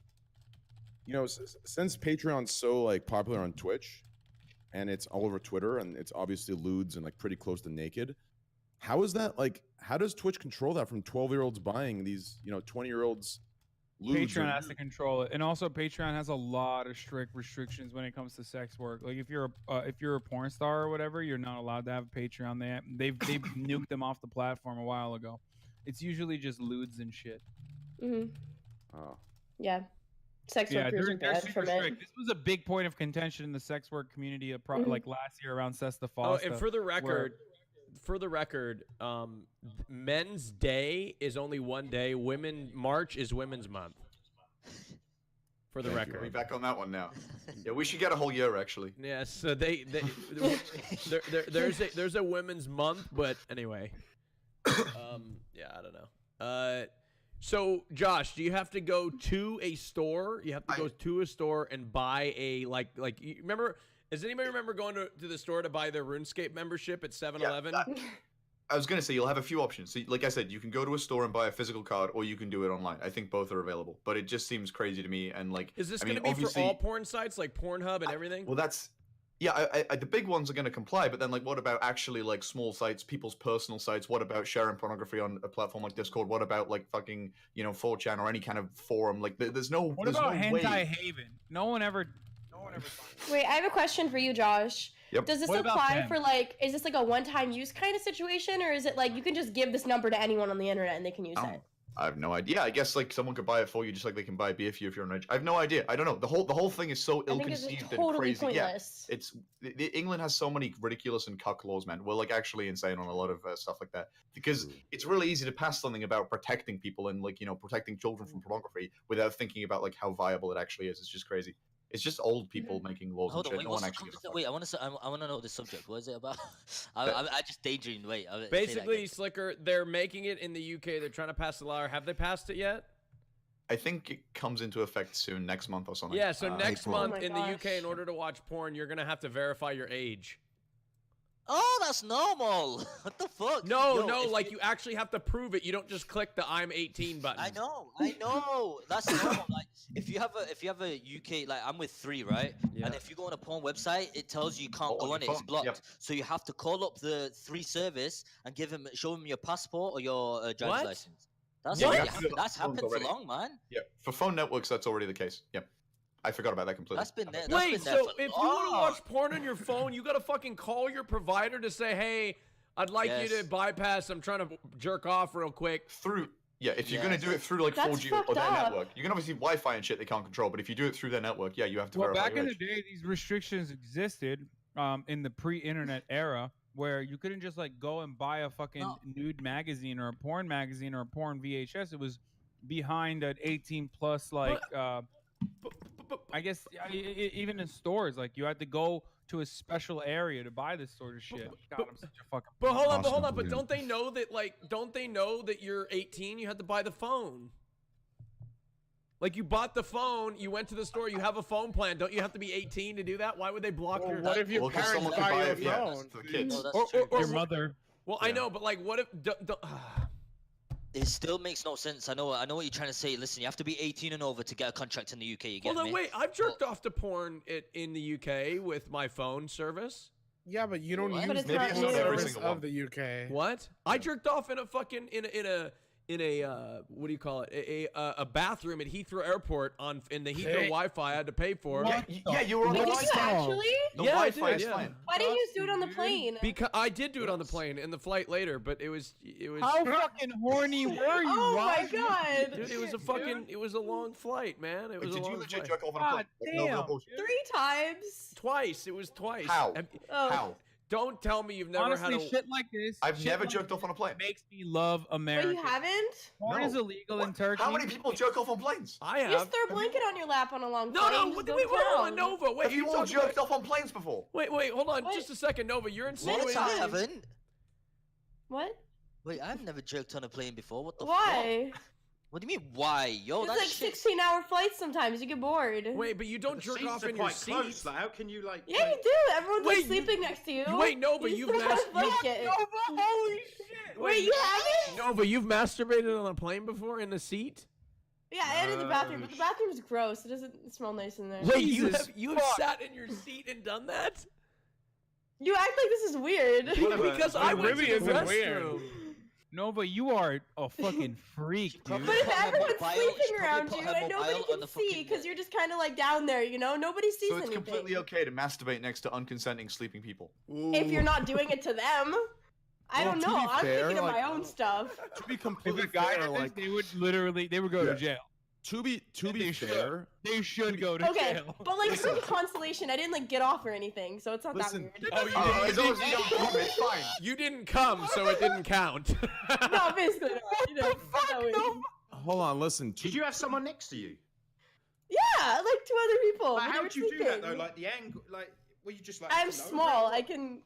know, since Patreon's so like popular on Twitch, and it's all over Twitter, and it's obviously lewds and like pretty close to naked. How is that like? How does Twitch control that from 12-year-olds buying these, 20-year-olds? Patreon has to control it, and also Patreon has a lot of strict restrictions when it comes to sex work. Like if you're a porn star or whatever, you're not allowed to have a Patreon. They've nuked them off the platform a while ago. It's usually just lewds and shit. Oh. Yeah. Sex workers are bad from it. This was a big point of contention in the sex work community, like last year around Sesta Foster. Oh, and for the record, for the record, Men's Day is only one day. March is Women's Month. For the record, We're back on that one now. Yeah, we should get a whole year actually. Yes, so there's a Women's Month, but anyway, yeah, I don't know. So Josh, do you have to go to a store? You have to go to a store and buy a like you remember? Does anybody remember going to the store to buy their RuneScape membership at 7-Eleven? Yeah, I was gonna say you'll have a few options. So, like I said, you can go to a store and buy a physical card, or you can do it online. I think both are available, but it just seems crazy to me. And like, is this going to be for all porn sites like Pornhub and everything? Well, that's the big ones are going to comply, but then like, what about actually like small sites, people's personal sites? What about sharing pornography on a platform like Discord? What about like fucking 4chan or any kind of forum? Like, there's no. What about Hentai Haven? No one ever. Wait, I have a question for you, Josh. Yep. Does this apply for like, is this like a one-time use kind of situation, or is it like you can just give this number to anyone on the internet and they can use it? I have no idea. I guess like someone could buy it for you, just like they can buy beer for you if you're underage. I have no idea. I don't know. The whole thing is so ill-conceived and crazy. Pointless. Yeah, England has so many ridiculous and cuck laws, man. We're like actually insane on a lot of stuff like that because it's really easy to pass something about protecting people and like protecting children from pornography without thinking about like how viable it actually is. It's just crazy. It's just old people making laws and shit. Wait, no one actually gives a fuck. Wait, I want to know the subject. What is it about? I just daydreamed. Wait. Basically, Sliker, they're making it in the UK. They're trying to pass the law. Have they passed it yet? I think it comes into effect soon, next month or something. Yeah, so next month in the UK, in order to watch porn, you're gonna have to verify your age. Oh, that's normal. What the fuck? No, like you actually have to prove it. You don't just click the I'm 18 button. I know. That's normal. Like if you have a UK, like I'm with 3, right? Yeah. And if you go on a porn website, it tells you can't go on it. It's blocked. Yep. So you have to call up the 3 service and show them your passport or your driver's license. That's happened for long, man. Yeah, for phone networks, that's already the case. Yep. I forgot about that completely. That's been there. Wait, so if you want to watch porn on your phone, you gotta fucking call your provider to say, "Hey, I'd like you to bypass. I'm trying to jerk off real quick." If you're gonna do it through like 4G or their network, you can obviously Wi-Fi and shit they can't control. But if you do it through their network, you have to verify. Back in the day, these restrictions existed in the pre-internet era, where you couldn't just like go and buy a fucking nude magazine or a porn magazine or a porn VHS. It was behind an 18 plus like. I guess even in stores, like you had to go to a special area to buy this sort of shit. God, I'm such a fucking. But hold on. But don't they know that you're 18? You had to buy the phone. Like you bought the phone, you went to the store, you have a phone plan. Don't you have to be 18 to do that? Why would they block your? What if your parents buy your phone? For the kids. Or your mother. Well, I know, but like, what if? It still makes no sense. I know what you're trying to say. Listen, you have to be 18 and over to get a contract in the UK. You get me? Wait. I've jerked off to porn in the UK with my phone service. Yeah, but you don't use the service of the UK. What? I jerked off in a fucking in a what do you call it? A bathroom at Heathrow Airport in the Heathrow Wi-Fi I had to pay for. Yeah, you were on the Wi-Fi. Did you actually? The Wi-Fi is fine. Why didn't you do it on the plane? Because I did do it on the plane and the flight later, but it was. How fucking horny were you? Oh my god! Dude, it was a long flight, man. It was a long flight. Did you legit jerk off on a plane? Damn. 3 times. Twice. It was twice. How? How? Don't tell me you've never had a... shit like this. I've never jerked off on a plane. Makes me love America. But you haven't? Porn is illegal in Turkey. How many people jerk off on planes? I have. Just throw a blanket on your lap on a long plane. No, wait, hold on, Nova. Wait, have you all jerked off on planes before? Wait, hold on, just a second, Nova. You're insinuating. What? I haven't. What? Wait, I've never jerked on a plane before. What the fuck? Why? What do you mean, why? Yo, it's like 16-hour flights sometimes. You get bored. Wait, but you don't jerk off in your seat. Close. Like, how can you like? Yeah, you do. Everyone's like sleeping next to you. Wait, Nova, you've masturbated. Nova, holy shit! Wait, you haven't? Nova, you've masturbated on a plane before in the seat? Yeah, and in the bathroom. But the bathroom's gross. It doesn't smell nice in there. Wait, you have sat in your seat and done that? You act like this is weird. Because I went to the restroom. Nova, you are a fucking freak, dude. But if everyone's sleeping around you and nobody can see, because you're just kind of like down there, you know? Nobody sees anything. So it's completely okay to masturbate next to unconsenting sleeping people? If you're not doing it to them. I don't know. I'm thinking of my own stuff. To be completely fair, they would go to jail. To be fair, they should go to Okay, jail. but like some consolation, I didn't like get off or anything, so it's not Listen, that weird. As long as you don't come, it's fine. You didn't come, so it didn't count. No, basically, no, you know, it's not weird. hold on, listen. Did you have someone next to you? Yeah, like 2 other people. Like, but how they would were you do that sleeping. though? Like the angle, like were you just like? I'm you know, small. I can,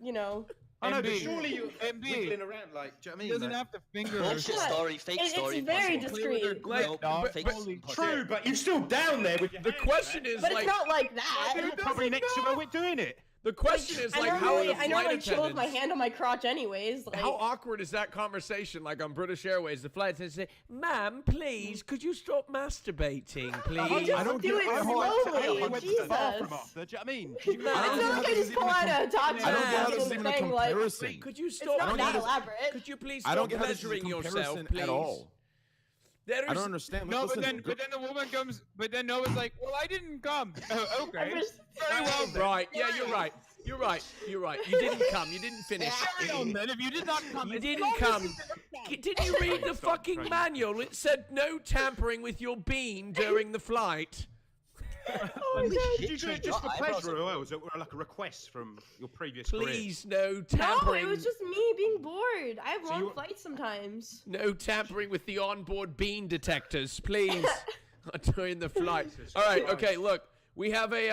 you know. I know, but MB. surely you're MB. wiggling around like. Do you know what I mean? He doesn't Like- have to finger Bullshit her. story, fake story. It's very impossible. discreet. Like, True, but you're still down there with your the hands, question man. is But like, it's not like that. You're probably next to her with doing it. the question is I like, how are the normally flight chill with my attendants? hand on my crotch anyways. Like, How awkward is that conversation? Like on British Airways, the flight attendants say, "Ma'am, please, could you stop masturbating, please?" just do it slowly. Jesus. Do you know what I mean? It's not like I just pull out a talk I don't get how this is and even a thing like. comparison. Could you It's stop? not that please? elaborate. Could you please I stop don't get how this is a measuring yourself, comparison please? at all. There I is don't understand. No, Listen, but then the woman comes, but then Noah's like, well, I didn't come. Okay. Very well, then. right. Yeah, you're right. You're right. You're right. You didn't come. You didn't finish. Carry on, then. If you did not come, You as didn't long as come. you didn't come. Didn't you read the fucking manual? It said no tampering with your bean during the flight. Did you do it just for pleasure, or was it like a request from your previous career? Please, no No, tampering. it was just me being bored. I have So long you- flights sometimes. No tampering with the onboard bean detectors, please. During the flight. All right. Okay. Look, we have a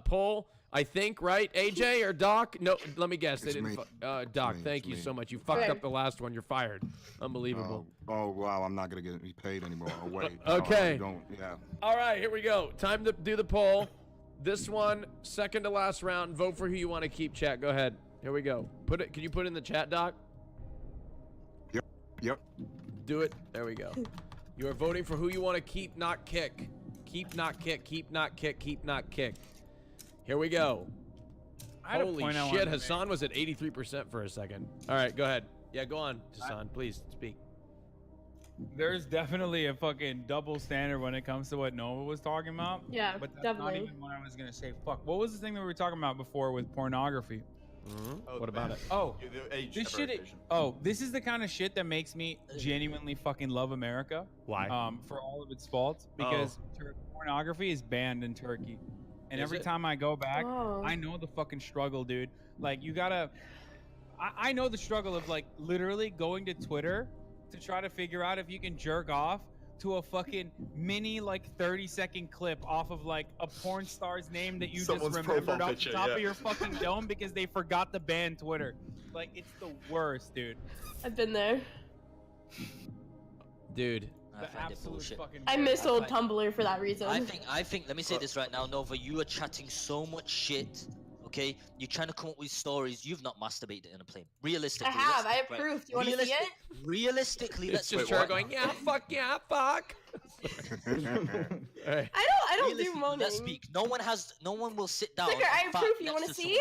poll. I think, right? AJ or Doc? No, let me guess. They It's didn't. me. Doc, me, thank it's you me. so much. You fucked Okay. up the last one. You're fired. Unbelievable. Oh wow, I'm not gonna get paid anymore. Oh wait. Okay. Yeah. All right, here we go. Time to do the poll. This one, second to last round. Vote for who you want to keep. Chat. Go ahead. Here we go. Put it. Can you put it in the chat, Doc? Yep. Do it. There we go. You are voting for who you want to keep, not kick. Keep, not kick. Keep, not kick. Keep, not kick. Here we go. I had a Holy point I wanted shit, to Hassan was at 83% for a second. All right, go ahead. Yeah, go on, Hassan. Please speak. There's definitely a fucking double standard when it comes to what Nova was talking about. Yeah, but that's definitely. not even what I was gonna say. Fuck. What was the thing that we were talking about before with pornography? What about it? Oh, The age this shit. verification. Oh, this is the kind of shit that makes me genuinely fucking love America. Why? For all of its faults, because pornography is banned in Turkey, and Is every it? time I go back, Oh. I know the fucking struggle, dude. Like you gotta. I know the struggle of like literally going to Twitter to try to figure out if you can jerk off to a fucking mini like 30-second clip off of like a porn star's name that you Someone's just remembered profile off picture, the top yeah. of your fucking dome because they forgot to ban Twitter. Like it's the worst, dude. I've been there. Dude. I find it bullshit. I miss old Tumblr for that reason. I think. Let me say this right now, Nova. You are chatting so much shit. Okay, you're trying to come up with stories. You've not masturbated in a plane. Realistically, I have. let's- I have right. proof. Do you want to see it? Realistically, It's let's just her going, yeah, fuck, yeah, fuck. Hey. I don't do Realistically, moaning. let's speak. No one will sit down. Sliker, I and have fart proof. You next want to see? someone.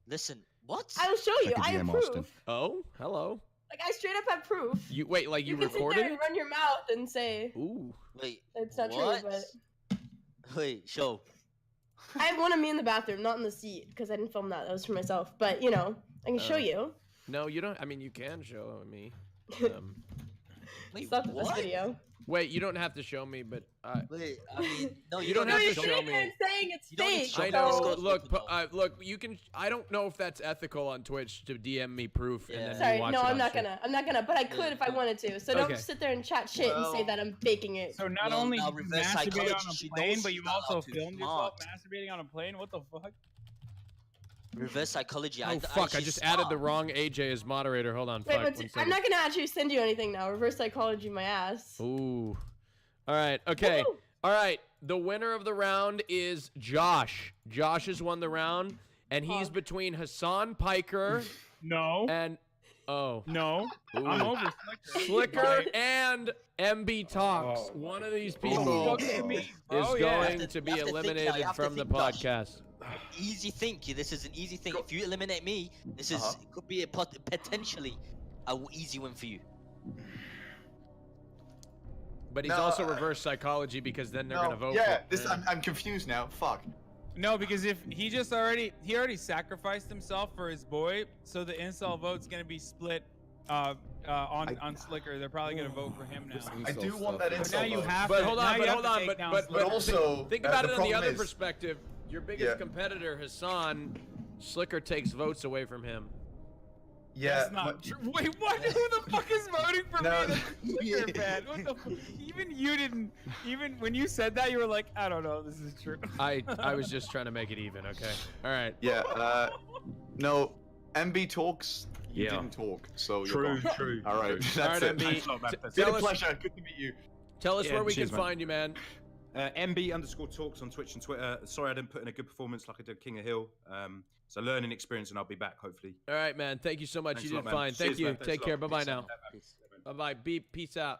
Listen, what? I will show you. Check a I have DM, proof. Austin. Oh, hello. Like I straight up have proof. You wait, like you can sit recorded there and it? run your mouth and say Ooh. Wait, it's not what? true, but Wait, show. I have one of me in the bathroom, not in the seat, because I didn't film that. That was for myself. But you know, I can show you. No, you don't. I mean, you can show me. Wait, Stop this what? video. Wait, you don't have to show me, but Wait, I mean, no, you don't have you're to show sitting there me. and saying it's You don't need to fake. show I me. know. Let's go Look, to the look. You can. I don't know if that's ethical on Twitch to DM me proof and Yeah. then Sorry, you watch no, it I'm on not stream. gonna. I'm not gonna. But I could if I wanted to. So don't Okay. sit there and chat shit and say Well- that I'm faking it. So not Well, only now did you reverse masturbate psychology, on she a plane, knows but you she's not also allowed to. filmed yourself Smart. masturbating on a plane. What the fuck? Reverse psychology. Oh fuck! I just added the wrong AJ as moderator. Hold on. Wait, Fuck. but 1 I'm second. not gonna actually send you anything now. Reverse psychology, my ass. Ooh. All right. Okay. Woo! All right. The winner of the round is Josh. Josh has won the round, and he's between Hassan Piker No. and No. Ooh. I'm over Sliker. Sliker and MB Talks. One of these people Look at me, is bro, yeah. going to be You have to think now, eliminated you have to from the think, Josh. podcast. Easy think. This is an easy thing. If you eliminate me, this is could be a potentially a easy win for you. But he's No, also reverse psychology because then they're No, gonna vote. yeah, for, I'm confused now. Fuck. No, because if he already sacrificed himself for his boy, so the incel vote's gonna be split on Sliker. They're probably gonna vote for him now. I do want that But now insult. you have But to. hold on, now you but have to take down Sliker. but also think about it on the problem other is- perspective. Your biggest competitor, Hassan, Sliker takes votes away from him. Yeah. That's not true. Wait, what? Who the fuck is voting for me? That's Sliker fan. What the even you didn't. Even when you said that, you were like, I don't know. This is true. I was just trying to make it even. Okay. All right. Yeah. No. MB talks. You didn't talk, so you're gone. True. All right. That's All right, it. MB. It's been a pleasure. Good to meet you. Tell us Yeah, where we cheers, can man. find you, man. MB_talks on Twitch and Twitter. Sorry I didn't put in a good performance like I did King of Hill. It's a learning experience, and I'll be back hopefully. All right, man. Thank you so much. Thanks You a did lot, man. fine. Thank Cheers, you. man. Thanks Take a care. lot. Bye bye Peace now. out. Bye bye. Beep. Peace out.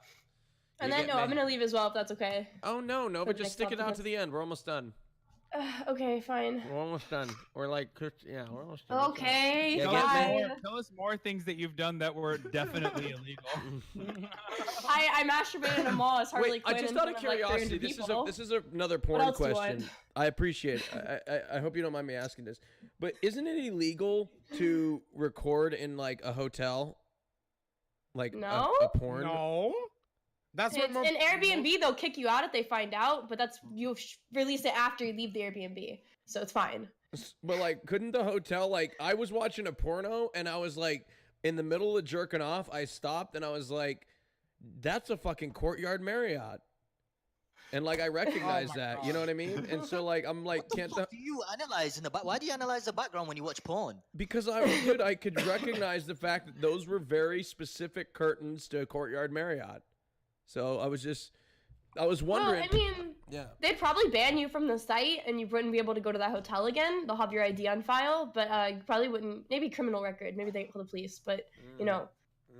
And You then get no, I'm me? gonna leave as well if that's okay. Oh no, For but the just next stick it out topic. to the end. We're almost done. Okay, fine. We're almost done. We're like, yeah, we're almost done. Okay, Yeah, fine. Tell us more things that you've done that were definitely illegal. I masturbated in a mall as Harley Wait, Quinn. I just in out of front like curiosity, 300 this is another What porn else do you question. want? I appreciate it. I hope you don't mind me asking this, but isn't it illegal to record in like a hotel, like No? a porn? No. That's what It's an Airbnb. They'll kick you out if they find out, but that's you release it after you leave the Airbnb, so it's fine. But like, couldn't the hotel like? I was watching a porno and I was like, in the middle of jerking off, I stopped and I was like, "That's a fucking Courtyard Marriott." And like I recognize that, you know what I mean? And so like I'm like, can't What do you analyze in the back? Why do you analyze the background when you watch porn? because I could recognize the fact that those were very specific curtains to Courtyard Marriott. So I was wondering. Well, I mean, yeah. they'd probably ban you from the site, and you wouldn't be able to go to that hotel again. They'll have your ID on file, but you probably wouldn't. Maybe criminal record. Maybe they call the police, but you know,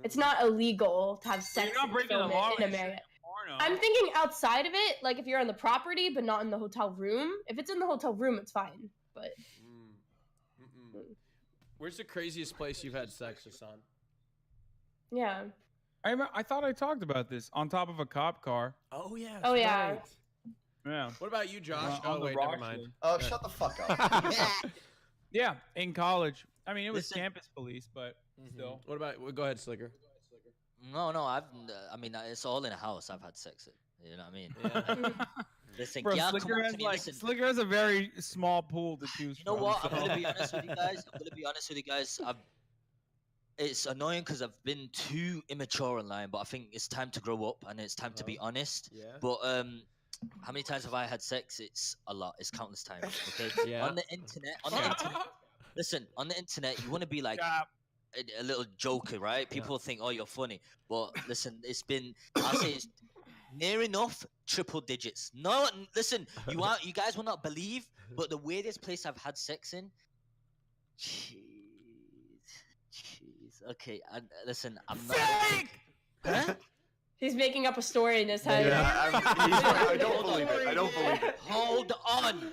it's not illegal to have sex You're not and breaking the film law it in when a you Marriott. porno. I'm thinking outside of it, like if you're on the property but not in the hotel room. If it's in the hotel room, it's fine. But Where's the craziest place you've had sex, Hassan? yeah. I thought I talked about this on top of a cop car. Oh yeah. Oh yeah. Right. Yeah. What about you, Josh? On Oh the wait, never rocks, mind. Oh, shut the fuck up. Yeah, in college. I mean, it was Listen. campus police, but still. What about? Well, go ahead, Sliker. No, I mean, it's all in a house. I've had sex. You know what I mean? Listen, Bro, yeah, come Sliker up has to me. like Listen, Sliker has a very small pool to choose you know from. what? so- I'm gonna be honest with you guys. It's annoying because I've been too immature online, but I think it's time to grow up and it's time to be honest. Yeah. But how many times have I had sex? It's a lot. It's countless times. Okay. Yeah. On the internet. Listen, on the internet, you want to be like a little joker, right? People think, oh, you're funny. But listen, it's been. I'll say it's near enough triple digits. No, listen, you guys will not believe, but the weirdest place I've had sex in. Jeez. Okay, listen, I'm not. Huh? He's making up a story in his head. Yeah, I don't believe it. I don't believe it. Hold on.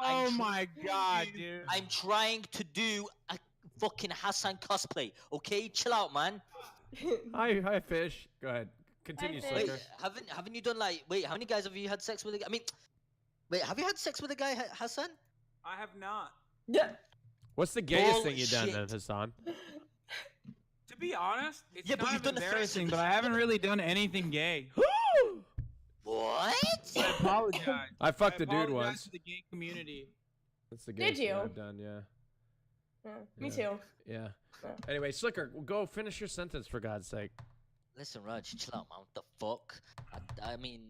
Oh my god, dude. I'm trying to do a fucking Hassan cosplay. Okay, chill out, man. Hi, Fish. Go ahead. Continue, Hi, Wait, Sliker. haven't you done like? Wait, how many guys have you had sex with? I mean, wait, have you had sex with a guy, Hassan? I have not. Yeah. What's the gayest thing you've done, Bullshit. then, Hassan? To be honest, it's Yeah, but kind you've of done the embarrassing, first- but I haven't really done anything gay. What? I apologize. I fucked a dude apologize once. to the gay community. That's the Did gayest thing you? I've done. Yeah. Yeah, me Yeah. too. Yeah. Anyway, Sliker, go finish your sentence for God's sake. Listen, Raj, chill out, man. What the fuck? I mean,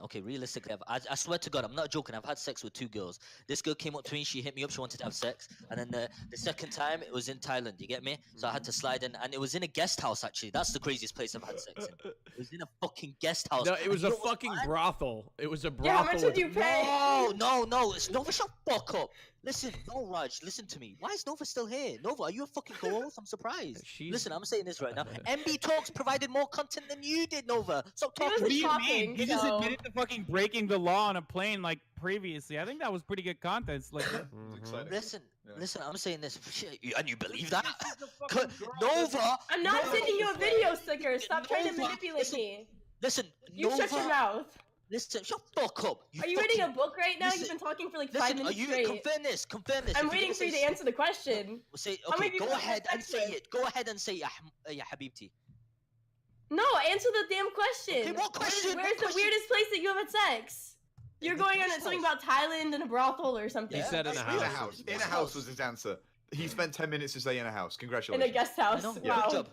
okay, realistically, I swear to God, I'm not joking. I've had sex with 2 girls. This girl came up to me, she hit me up, she wanted to have sex. And then the second time, it was in Thailand, you get me? So I had to slide in, and it was in a guest house, actually. That's the craziest place I've had sex in. It was in a fucking guest house. No, it was And a you know what's fucking mad? brothel. It was a brothel. Yeah, how much did you pay? No, it's Nova, shut fuck up. Listen, no, Raj, listen to me. Why is Nova still here? Nova, are you a fucking co-host? I'm surprised. Listen, I'm saying this right now. MB Talks provided more content than you did, Nova. Stop talking. wasn't What do you talking, mean? He just so- admitted to fucking breaking the law on a plane like previously. I think that was pretty good content. Like, Listen, I'm saying this. Shit, and you believe that? Nova! I'm not Nova, sending you a video, Sliker. Stop trying to Nova, manipulate me. Listen, You Nova, shut your mouth. Listen, shut the fuck up. Are you reading a book right now? You've been talking for like 5 minutes straight. Confirm this. I'm waiting for you to answer the question. Okay, go ahead and say it. Go ahead and say it, ya Habibti. No, answer the damn question. Okay, what question? Where's the weirdest place that you have had sex? You're going on something about Thailand and a brothel or something. He said in a house. In a house was his answer. He spent 10 minutes to say in a house. Congratulations. In a guest house. Wow. Good job.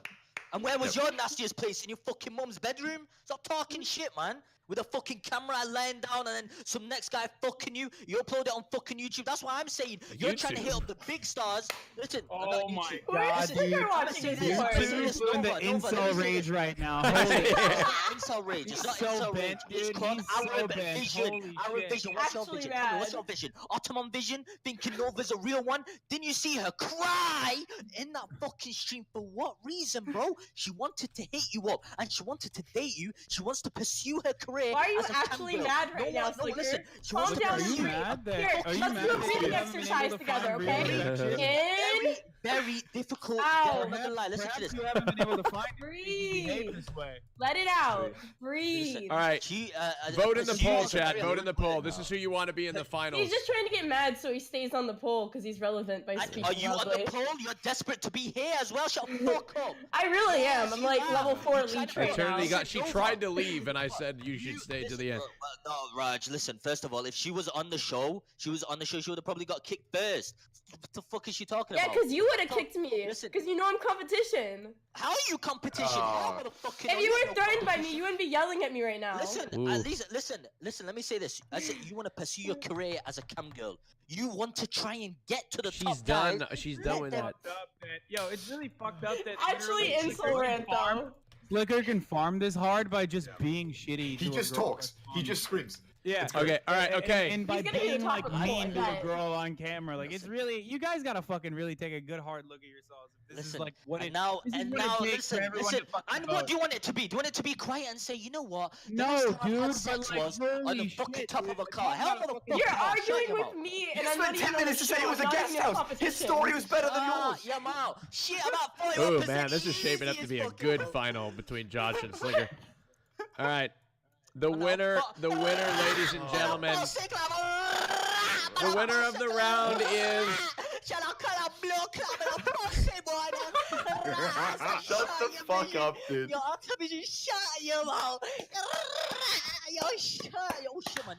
And where was your nastiest place? In your fucking mum's bedroom? Stop talking shit, man. With a fucking camera lying down and then some next guy fucking you. You upload it on fucking YouTube. That's what I'm saying. You're trying to hit up the big stars. Listen. Oh my God, dude. YouTube's doing the incel rage right now. Incel rage. It's not incel rage. It's called Arab Vision. Arab Vision. What's your vision? What's your vision? Ottoman Vision? Thinking Nova's a real one? Didn't you see her cry in that fucking stream? For what reason, bro? She wanted to hit you up and she wanted to date you. She wants to pursue her career. Why are you actually mad right now, Sliker? Listen, calm down. Are you mad that? Here, let's do a breathing exercise together, okay? In. Very difficult. Out. I'm not gonna lie. Listen to this. You haven't been able to find Breathe. this way. Let it out. Breathe. All right. Vote in the poll, chat. Vote in the poll. This is who you want to be in the finals. He's just trying to get mad so he stays on the poll because he's relevant by speaking. Are you on the poll? You're desperate to be here as well. Shut the fuck up. I really am. I'm like level 4 elite right now. She tried to leave, and I said you should stay to the end. No, Raj. Listen. First of all, if she was on the show, she would have probably got kicked first. What the fuck is she talking about? Yeah, because you would have kicked me. Because you know I'm competition. How are you competition? If you were threatened by me, you wouldn't be yelling at me right now. Listen. Let me say this. I said you want to pursue your career as a cam girl. You want to try and get to the top. She's done with that. Yo, it's really fucked up that. Actually, insolent though. Sliker can farm this hard by just being shitty. He just talks. He just screams. Yeah. Okay. All right. Okay. And by being like mean to a girl on camera, like it's really, you guys gotta fucking really take a good hard look at yourselves. This is like what it now. And now, listen. And what do you want it to be? Do you want it to be quiet and say, you know what? No, dude. Sex was on the fucking top of a car. Hell of a You're arguing with me, and I'm not even. 10 minutes to say it was a guest house. His story was better than yours. Yeah, man. Shit, about 41%. Oh man, this is shaping up to be a good final between Josh and Sliker. All right. The winner, ladies and gentlemen. The winner of the round is. Shut the fuck up, dude. Yo, I'll tell you, shut your mouth. Yo, shut. Oh shit, man.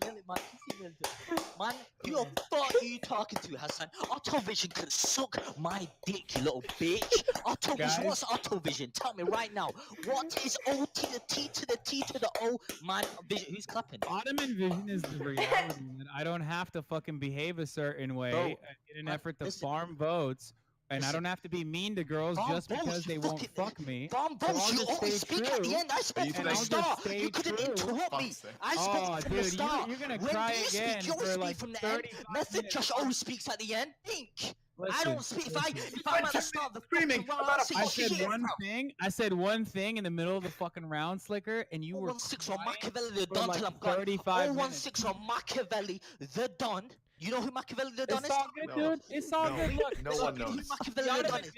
Man, who the fuck are you talking to, Hassan? Autovision can suck my dick, you little bitch. Autovision, what's Autovision? Tell me right now. What is O to the T to the T to the O? Man, Vision, who's clapping? Ottoman Vision is the reality that I don't have to fucking behave a certain way in an effort to farm votes. And I don't have to be mean to girls just because they won't fuck me. You always speak at the end. I spoke from the start. You couldn't interrupt me. I spoke from the start. You're gonna cry again for like 30 Method Josh always speaks at the end. Think. I don't speak. If I'm at the start of the screaming I said one thing in the middle of the fucking round, Sliker, and you were 1-6 on Machiavelli the Don till I'm 35 minutes. 1-6 on Machiavelli the Don. You know who Machiavelli the Don is? It's all good, dude. It's all good. Look, no one knows.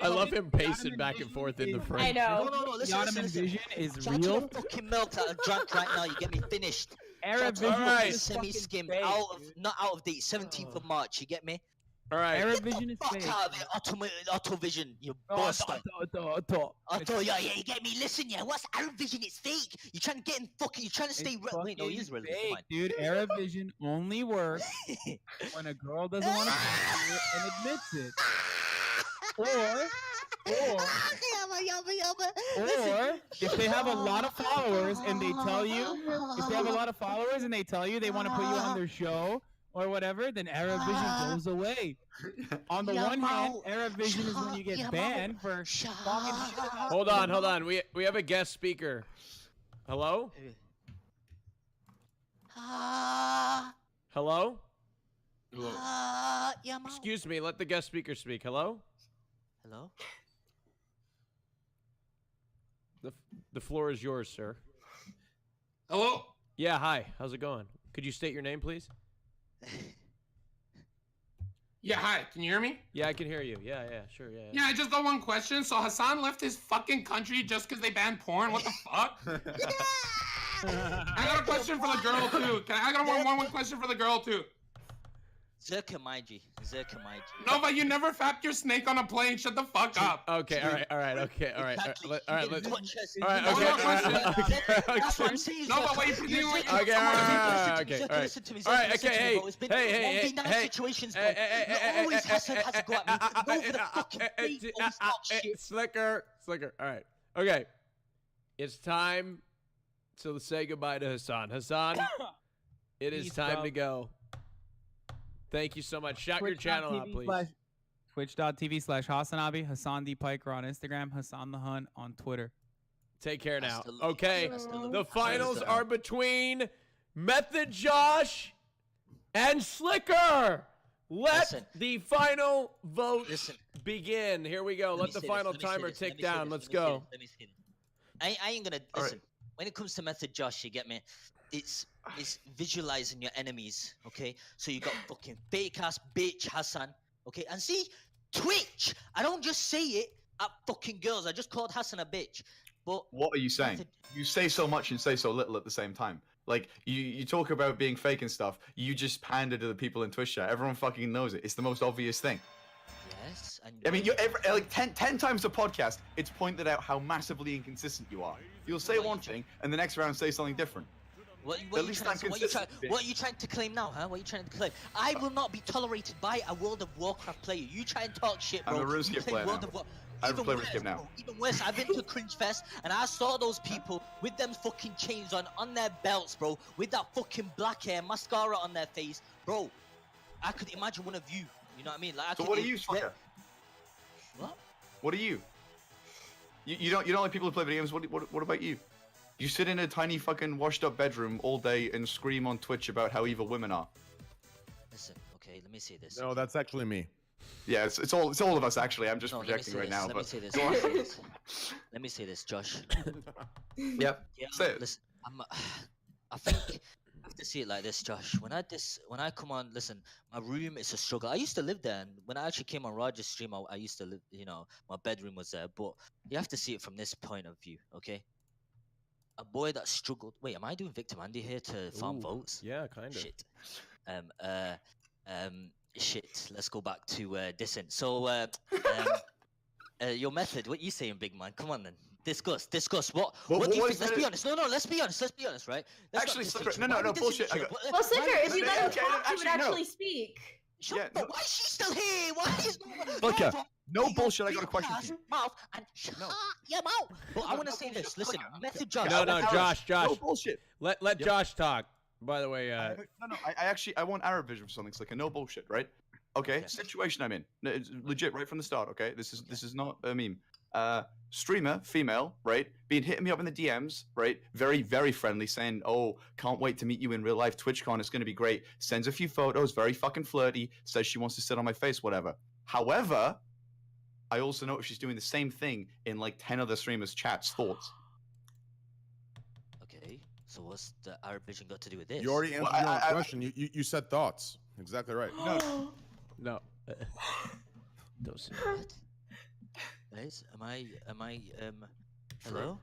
I love him pacing back and forth in the frame. I know. No. Listen. Vision is Judge real. the fucking milk that I've drunk right now. You get me finished. Arab Vision is semi-skim, not out of date. 17th of March. You get me? All right. Arab Vision is fake. Fuck out of it, Autovision, you bastard. Auto, yeah, you get me? Listen, yeah, what's Arab Vision? It's fake. You're trying to get in fucking, you're trying to stay wait, no, he is relevant. Dude, Arab Vision only works when a girl doesn't want to fuck you and admits it. Or if they have a lot of followers and they tell you, they want to put you on their show, or whatever, then Arab Vision goes away. On the one hand, Arab Vision is when you get banned for talking shit. Hold on. We have a guest speaker. Hello? Hello? Excuse me, let the guest speaker speak. Hello? Hello? The floor is yours, sir. Hello? Yeah, hi. How's it going? Could you state your name, please? Yeah, hi. Can you hear me? Yeah, I can hear you. Yeah, sure, yeah. Yeah, I just got one question. So Hassan left his fucking country just because they banned porn? What the fuck? I got a question for the girl too. I got one question for the girl too. Zerkamaiji. No, but you never fapped your snake on a plane. Shut the fuck up. Okay, all right. Exactly. All right, let's. No, but wait, you okay, listen to me. All right, okay, hey, situations, bro. Always Hassan has to go at me. Over the fucking feet, always talk shit. Sliker. All right, okay. It's time to say goodbye to Hassan. Hassan, it is time to go. Thank you so much. Shout your channel out, please. Twitch.tv/Hassanabi, Hassan D. Piker on Instagram, Hassan the Hunt on Twitter. Take care now. Okay, the finals are between Method Josh and Sliker. Let the final vote begin. Here we go. Let the final timer tick down. Let's go. I ain't gonna listen. When it comes to Method Josh, you get me? It's visualizing your enemies, okay? So you got fucking fake ass bitch Hassan, okay? And see, Twitch, I don't just say it at fucking girls. I just called Hassan a bitch. But what are you saying? You say so much and say so little at the same time. Like you talk about being fake and stuff. You just pander to the people in Twitch chat. Everyone fucking knows it. It's the most obvious thing. Yes. I mean, like 10 times a podcast, it's pointed out how massively inconsistent you are. You'll say one thing, and the next round say something different. What are you trying to claim now, huh? What are you trying to claim? I will not be tolerated by a World of Warcraft player. You try and talk shit, bro. I'm a RuneScape player now. I have a play RuneScape now. Even worse, I've been to Cringe Fest, and I saw those people with them fucking chains on their belts, bro, with that fucking black hair, mascara on their face, bro. I could imagine one of you. You know what I mean? Like, so what are you, Sliker? What? What are you? You don't like people who play video games. What about you? You sit in a tiny fucking washed up bedroom all day and scream on Twitch about how evil women are. Listen, okay, let me say this. No, that's actually me. Yeah, it's all of us actually. I'm just projecting right now. Let me say this. Let me say this, Josh. Yep. Yeah, say it. Listen, I think I have to see it like this, Josh. When I come on, listen, my room is a struggle. I used to live there, and when I actually came on Raj's stream, I used to live. You know, my bedroom was there. But you have to see it from this point of view, okay? A boy that struggled. Wait, am I doing Victor Andy here to farm votes? Yeah, kind of. Shit. Shit. Let's go back to dissing. So, your method. What you saying, big man? Come on then. Discuss. What do you think? Let's be honest. No. Let's be honest, right? Actually, Sliker. No, bullshit. Well, Sliker, if you let him talk, he would actually speak. Why is she still here? Why is Sliker? No bullshit. I got a question for you. Mouth and shut your mouth. But I want to say this. Listen, Method Josh. No, Josh. No bullshit. Let Josh talk. By the way, no. I want Arab vision for something, Sliker. No bullshit, right? Okay. Situation I'm in. No, it's legit right from the start. Okay. This is not a meme. Streamer, female, right? Hitting me up in the DMs, right? Very, very friendly, saying, "Oh, can't wait to meet you in real life. TwitchCon, it's gonna be great." Sends a few photos, very fucking flirty. Says she wants to sit on my face, whatever. However, I also know if she's doing the same thing in like 10 other streamers' chats. Thoughts? Okay, so what's the Arab vision got to do with this? You already answered your own question. You said thoughts. Exactly right. No. Don't say that. Guys, am I hello?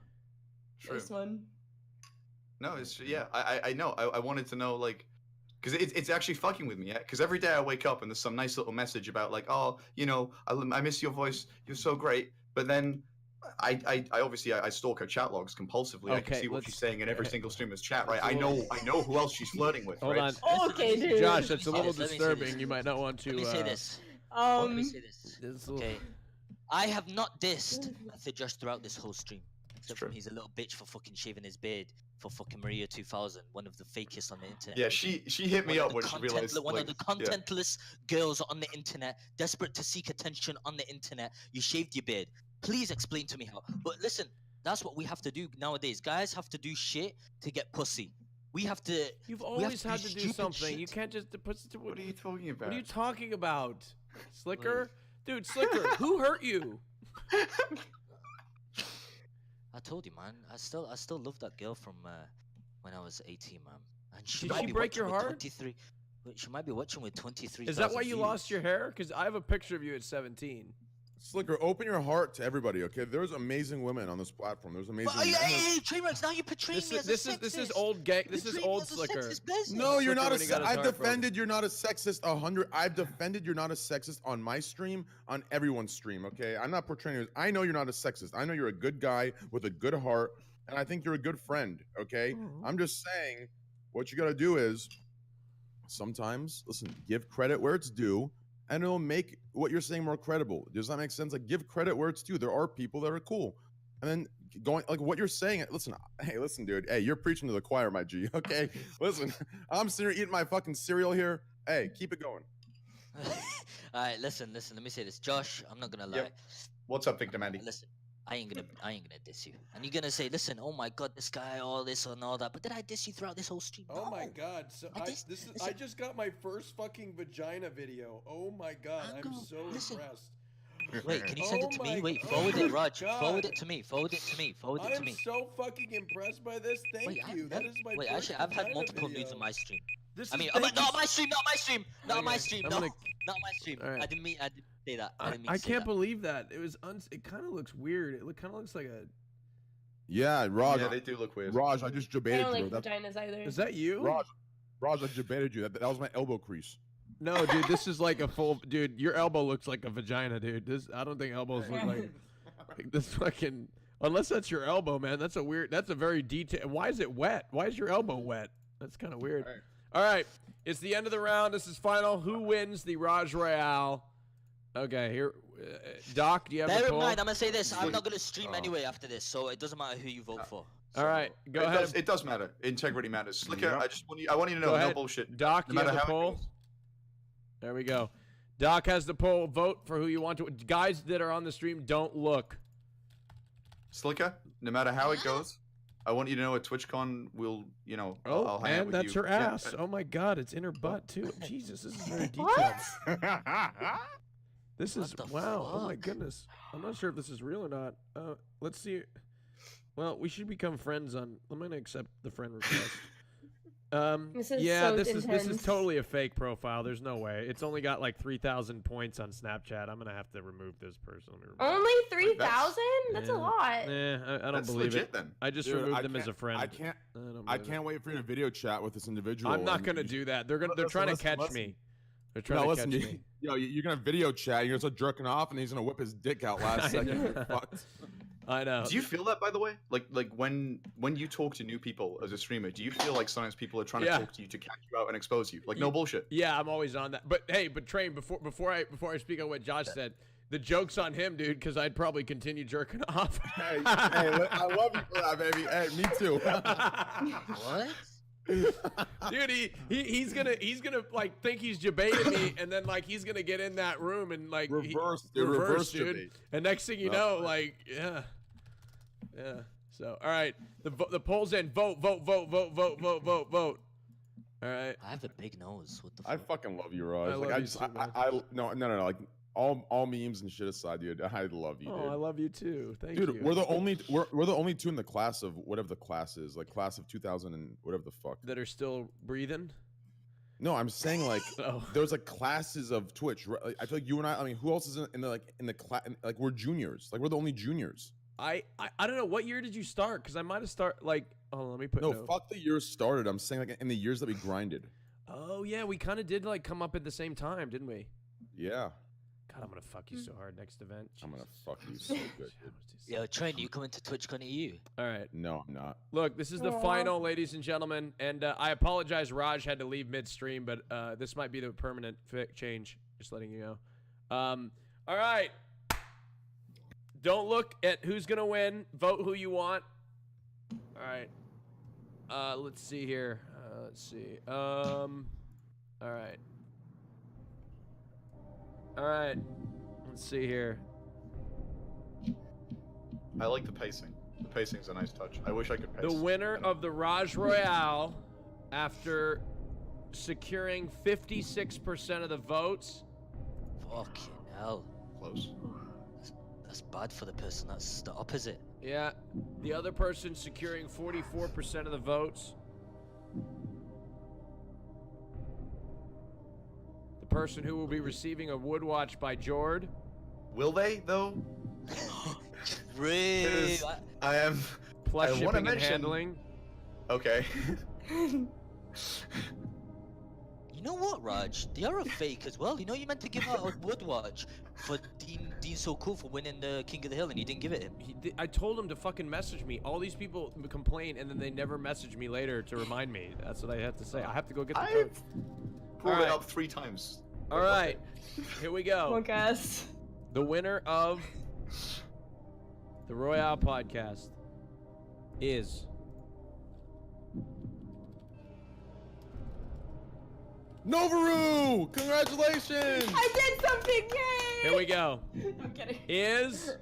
This one. No, it's I know. I wanted to know like, because it's actually fucking with me, yeah. Because every day I wake up and there's some nice little message about like, oh, you know, I miss your voice. You're so great. But then I obviously I stalk her chat logs compulsively. I can see what she's saying in every single streamer's chat, right? I know who else she's flirting with. Hold right? on. Okay, dude. Josh, that's a little disturbing. You might not want to. Let me say this. Let me say this. Okay. I have not dissed Method Josh throughout this whole stream. Except for he's a little bitch for fucking shaving his beard for fucking Maria 2000, one of the fakest on the internet. Yeah, she hit me up when she realized. One of the contentless girls on the internet, desperate to seek attention on the internet. You shaved your beard. Please explain to me how. But listen, that's what we have to do nowadays. Guys have to do shit to get pussy. We have to. You've always had to do something. Shit. You can't just put. What are you talking about? What are you talking about, Sliker? Dude, Sliker, who hurt you? I told you, man. I still love that girl from when I was 18, man. And Did she break your heart? 23. She might be watching with 23. Is that why you lost your hair? Because I have a picture of you at 17. Sliker, open your heart to everybody, okay? There's amazing women on this platform. There's amazing. Hey, Trainwrecks, now you're portraying me as a sexist. This is old gang. This is old Sliker. No, you're not a. I've defended you're not a sexist 100. I've defended you're not a sexist on my stream, on everyone's stream. Okay, I'm not portraying you. I know you're not a sexist. I know you're a good guy with a good heart, and I think you're a good friend. Okay, I'm just saying, what you got to do is, sometimes listen, give credit where it's due. And it'll make what you're saying more credible. Does that make sense? Like, give credit where it's due. There are people that are cool. And then going, like, what you're saying, listen, hey, listen, dude. Hey, you're preaching to the choir, my G. Okay? Listen, I'm sitting here eating my fucking cereal here. Hey, keep it going. All right, listen. Let me say this. Josh, I'm not going to lie. Yep. What's up, Victor Mandy? Listen, I ain't gonna diss you. And you're gonna say, listen, oh my god, this guy, all this and all that. But did I diss you throughout this whole stream? Oh my god. So I just got my first fucking vagina video. Oh my god, I'm so impressed. Wait, can you send it to me? Wait, forward it, Rajj. Forward it to me. Forward it to me. Forward it to me. I'm so fucking impressed by this. Thank you. That is my Wait, first actually, I've had vagina multiple video. nudes on my stream. This I mean, is not my stream, not my stream, not my stream, I'm no, gonna- not my stream. All right. I didn't say that. I can't believe that. It was it kind of looks weird. It kind of looks like a. Yeah, Raj. Yeah, they do look weird. Raj, I just I debated don't you. like vaginas either. Is that you? Raj, I debated you. That was my elbow crease. No, dude, this is like a full. Dude, your elbow looks like a vagina, dude. This I don't think elbows look like this fucking. Unless that's your elbow, man. That's a weird. That's a very detailed. Why is it wet? Why is your elbow wet? That's kind of weird. All right, it's the end of the round. This is final. Who wins the Rajj Royale? Okay, here, Doc. Do you have Bear a in poll? mind, I'm gonna say this. I'm not gonna stream anyway after this, so it doesn't matter who you vote for. All right, go ahead. It does matter. Integrity matters. Sliker, I want you to know, Go no ahead. bullshit. Doc, no you have matter the how it poll. goes. There we go. Doc has the poll. Vote for who you want to. Guys that are on the stream, don't look. Sliker, no matter how it goes, I want you to know at TwitchCon we'll, Oh, I'll hang out man, with that's you. her Yeah, ass. Oh my God, it's in her butt too. Jesus, this is very detailed. This is wow. Oh my goodness. I'm not sure if this is real or not. Let's see. Well, we should become friends on. I'm gonna accept the friend request. This is yeah, so this is intense. totally a fake profile. There's no way. It's only got like 3,000 points on Snapchat. I'm gonna have to remove this person. Only 3,000? That's a lot. I don't That's believe legit, it. then. I just Dude, removed I them as a can't- friend. I can't. don't I believe can't wait for you to video chat with this individual. I'm not and gonna you- do that. They're Listen, trying to listen, catch listen. me. They're trying No, to listen, catch you, me. you're gonna video chat. You're gonna start jerking off, and he's gonna whip his dick out last second. You're fucked. I know. Do you feel that, by the way? Like when you talk to new people as a streamer, do you feel like sometimes people are trying to talk to you to catch you out and expose you? Like, no bullshit. Yeah, I'm always on that. But hey, Train, before I speak on what Josh said, the joke's on him, dude, because I'd probably continue jerking off. Hey, I love you for that, baby. Hey, me too. What? Dude, he's gonna like think he's debating me, and then like he's gonna get in that room and like Reverse dude. debate. And next thing you know, like yeah. So all right, the polls in. Vote. All right. I have a big nose. What the fuck? I fucking love you, Raj. I Like love I you just, so much. no. Like all memes and shit aside, dude. I love you, Oh, dude. I love you too. Thank Dude, you. we're the only two in the class of whatever the class is, like class of 2000 and whatever the fuck. that are still breathing. No, I'm saying like Oh. there's like classes of Twitch. Right? Like, I feel like you and I mean, who else is in the class? Like we're juniors. Like we're the only juniors. I don't know. What year did you start? Because I might have started like. Oh, let me put. No, fuck the years started. I'm saying like in the years that we grinded. Oh yeah, we kind of did like come up at the same time, didn't we? Yeah. God, I'm gonna fuck you so hard next event. I'm gonna fuck you so good. Dude. Yo, Train, you coming to TwitchCon EU? All right. No, I'm not. Look, this is the final, ladies and gentlemen, and I apologize. Rajj had to leave midstream, but this might be the permanent change. Just letting you know. All right. Don't look at who's gonna win. Vote who you want. All right. Let's see here. Let's see. All right. All right. Let's see here. I like the pacing. The pacing's a nice touch. I wish I could pace. The winner of the Rajj Royale, after securing 56% of the votes. Fucking hell. Close. That's bad for the person that's the opposite. Yeah. The other person securing 44% of the votes. The person who will be receiving a wood watch by Jord. Will they though? Really? I am. Plus I wanna shipping and mention- handling. Okay. You know what, Raj? They are a fake as well. You know, you meant to give out a wood watch for Dean So Cool for winning the King of the Hill, and you didn't give it him. I told him to fucking message me. All these people complain, and then they never message me later to remind me. That's what I have to say. I have to go get the code. Brought it up 3 times. All right, here we go. Come on, guys. The winner of the Royale podcast is Novaru! Congratulations! I did something! Yay! Here we go. I'm kidding. Is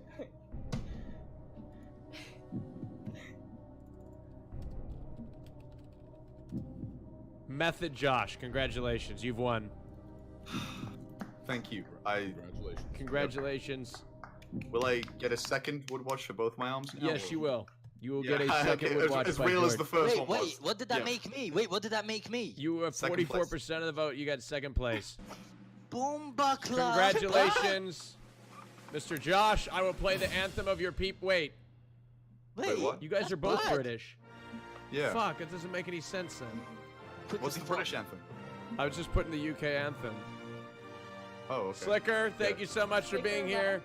Method Josh. Congratulations, you've won. Thank you. Congratulations. Will I get a second wood watch for both my arms? now, Yes, or- you will. You will Yeah, get a second okay, wood watch. as by real as George. the first one was. Wait, what did that make me? Wait, what did that make me? You have Second place. 44% of the vote. You got second place. Bomba Club. Congratulations, Mr. Josh. I will play the anthem of your Wait. Wait, what? You guys are both bad. British. Yeah. Fuck, it doesn't make any sense then. What's the British anthem? I was just putting the UK anthem. Oh, okay. Sliker, thank you so much for being here.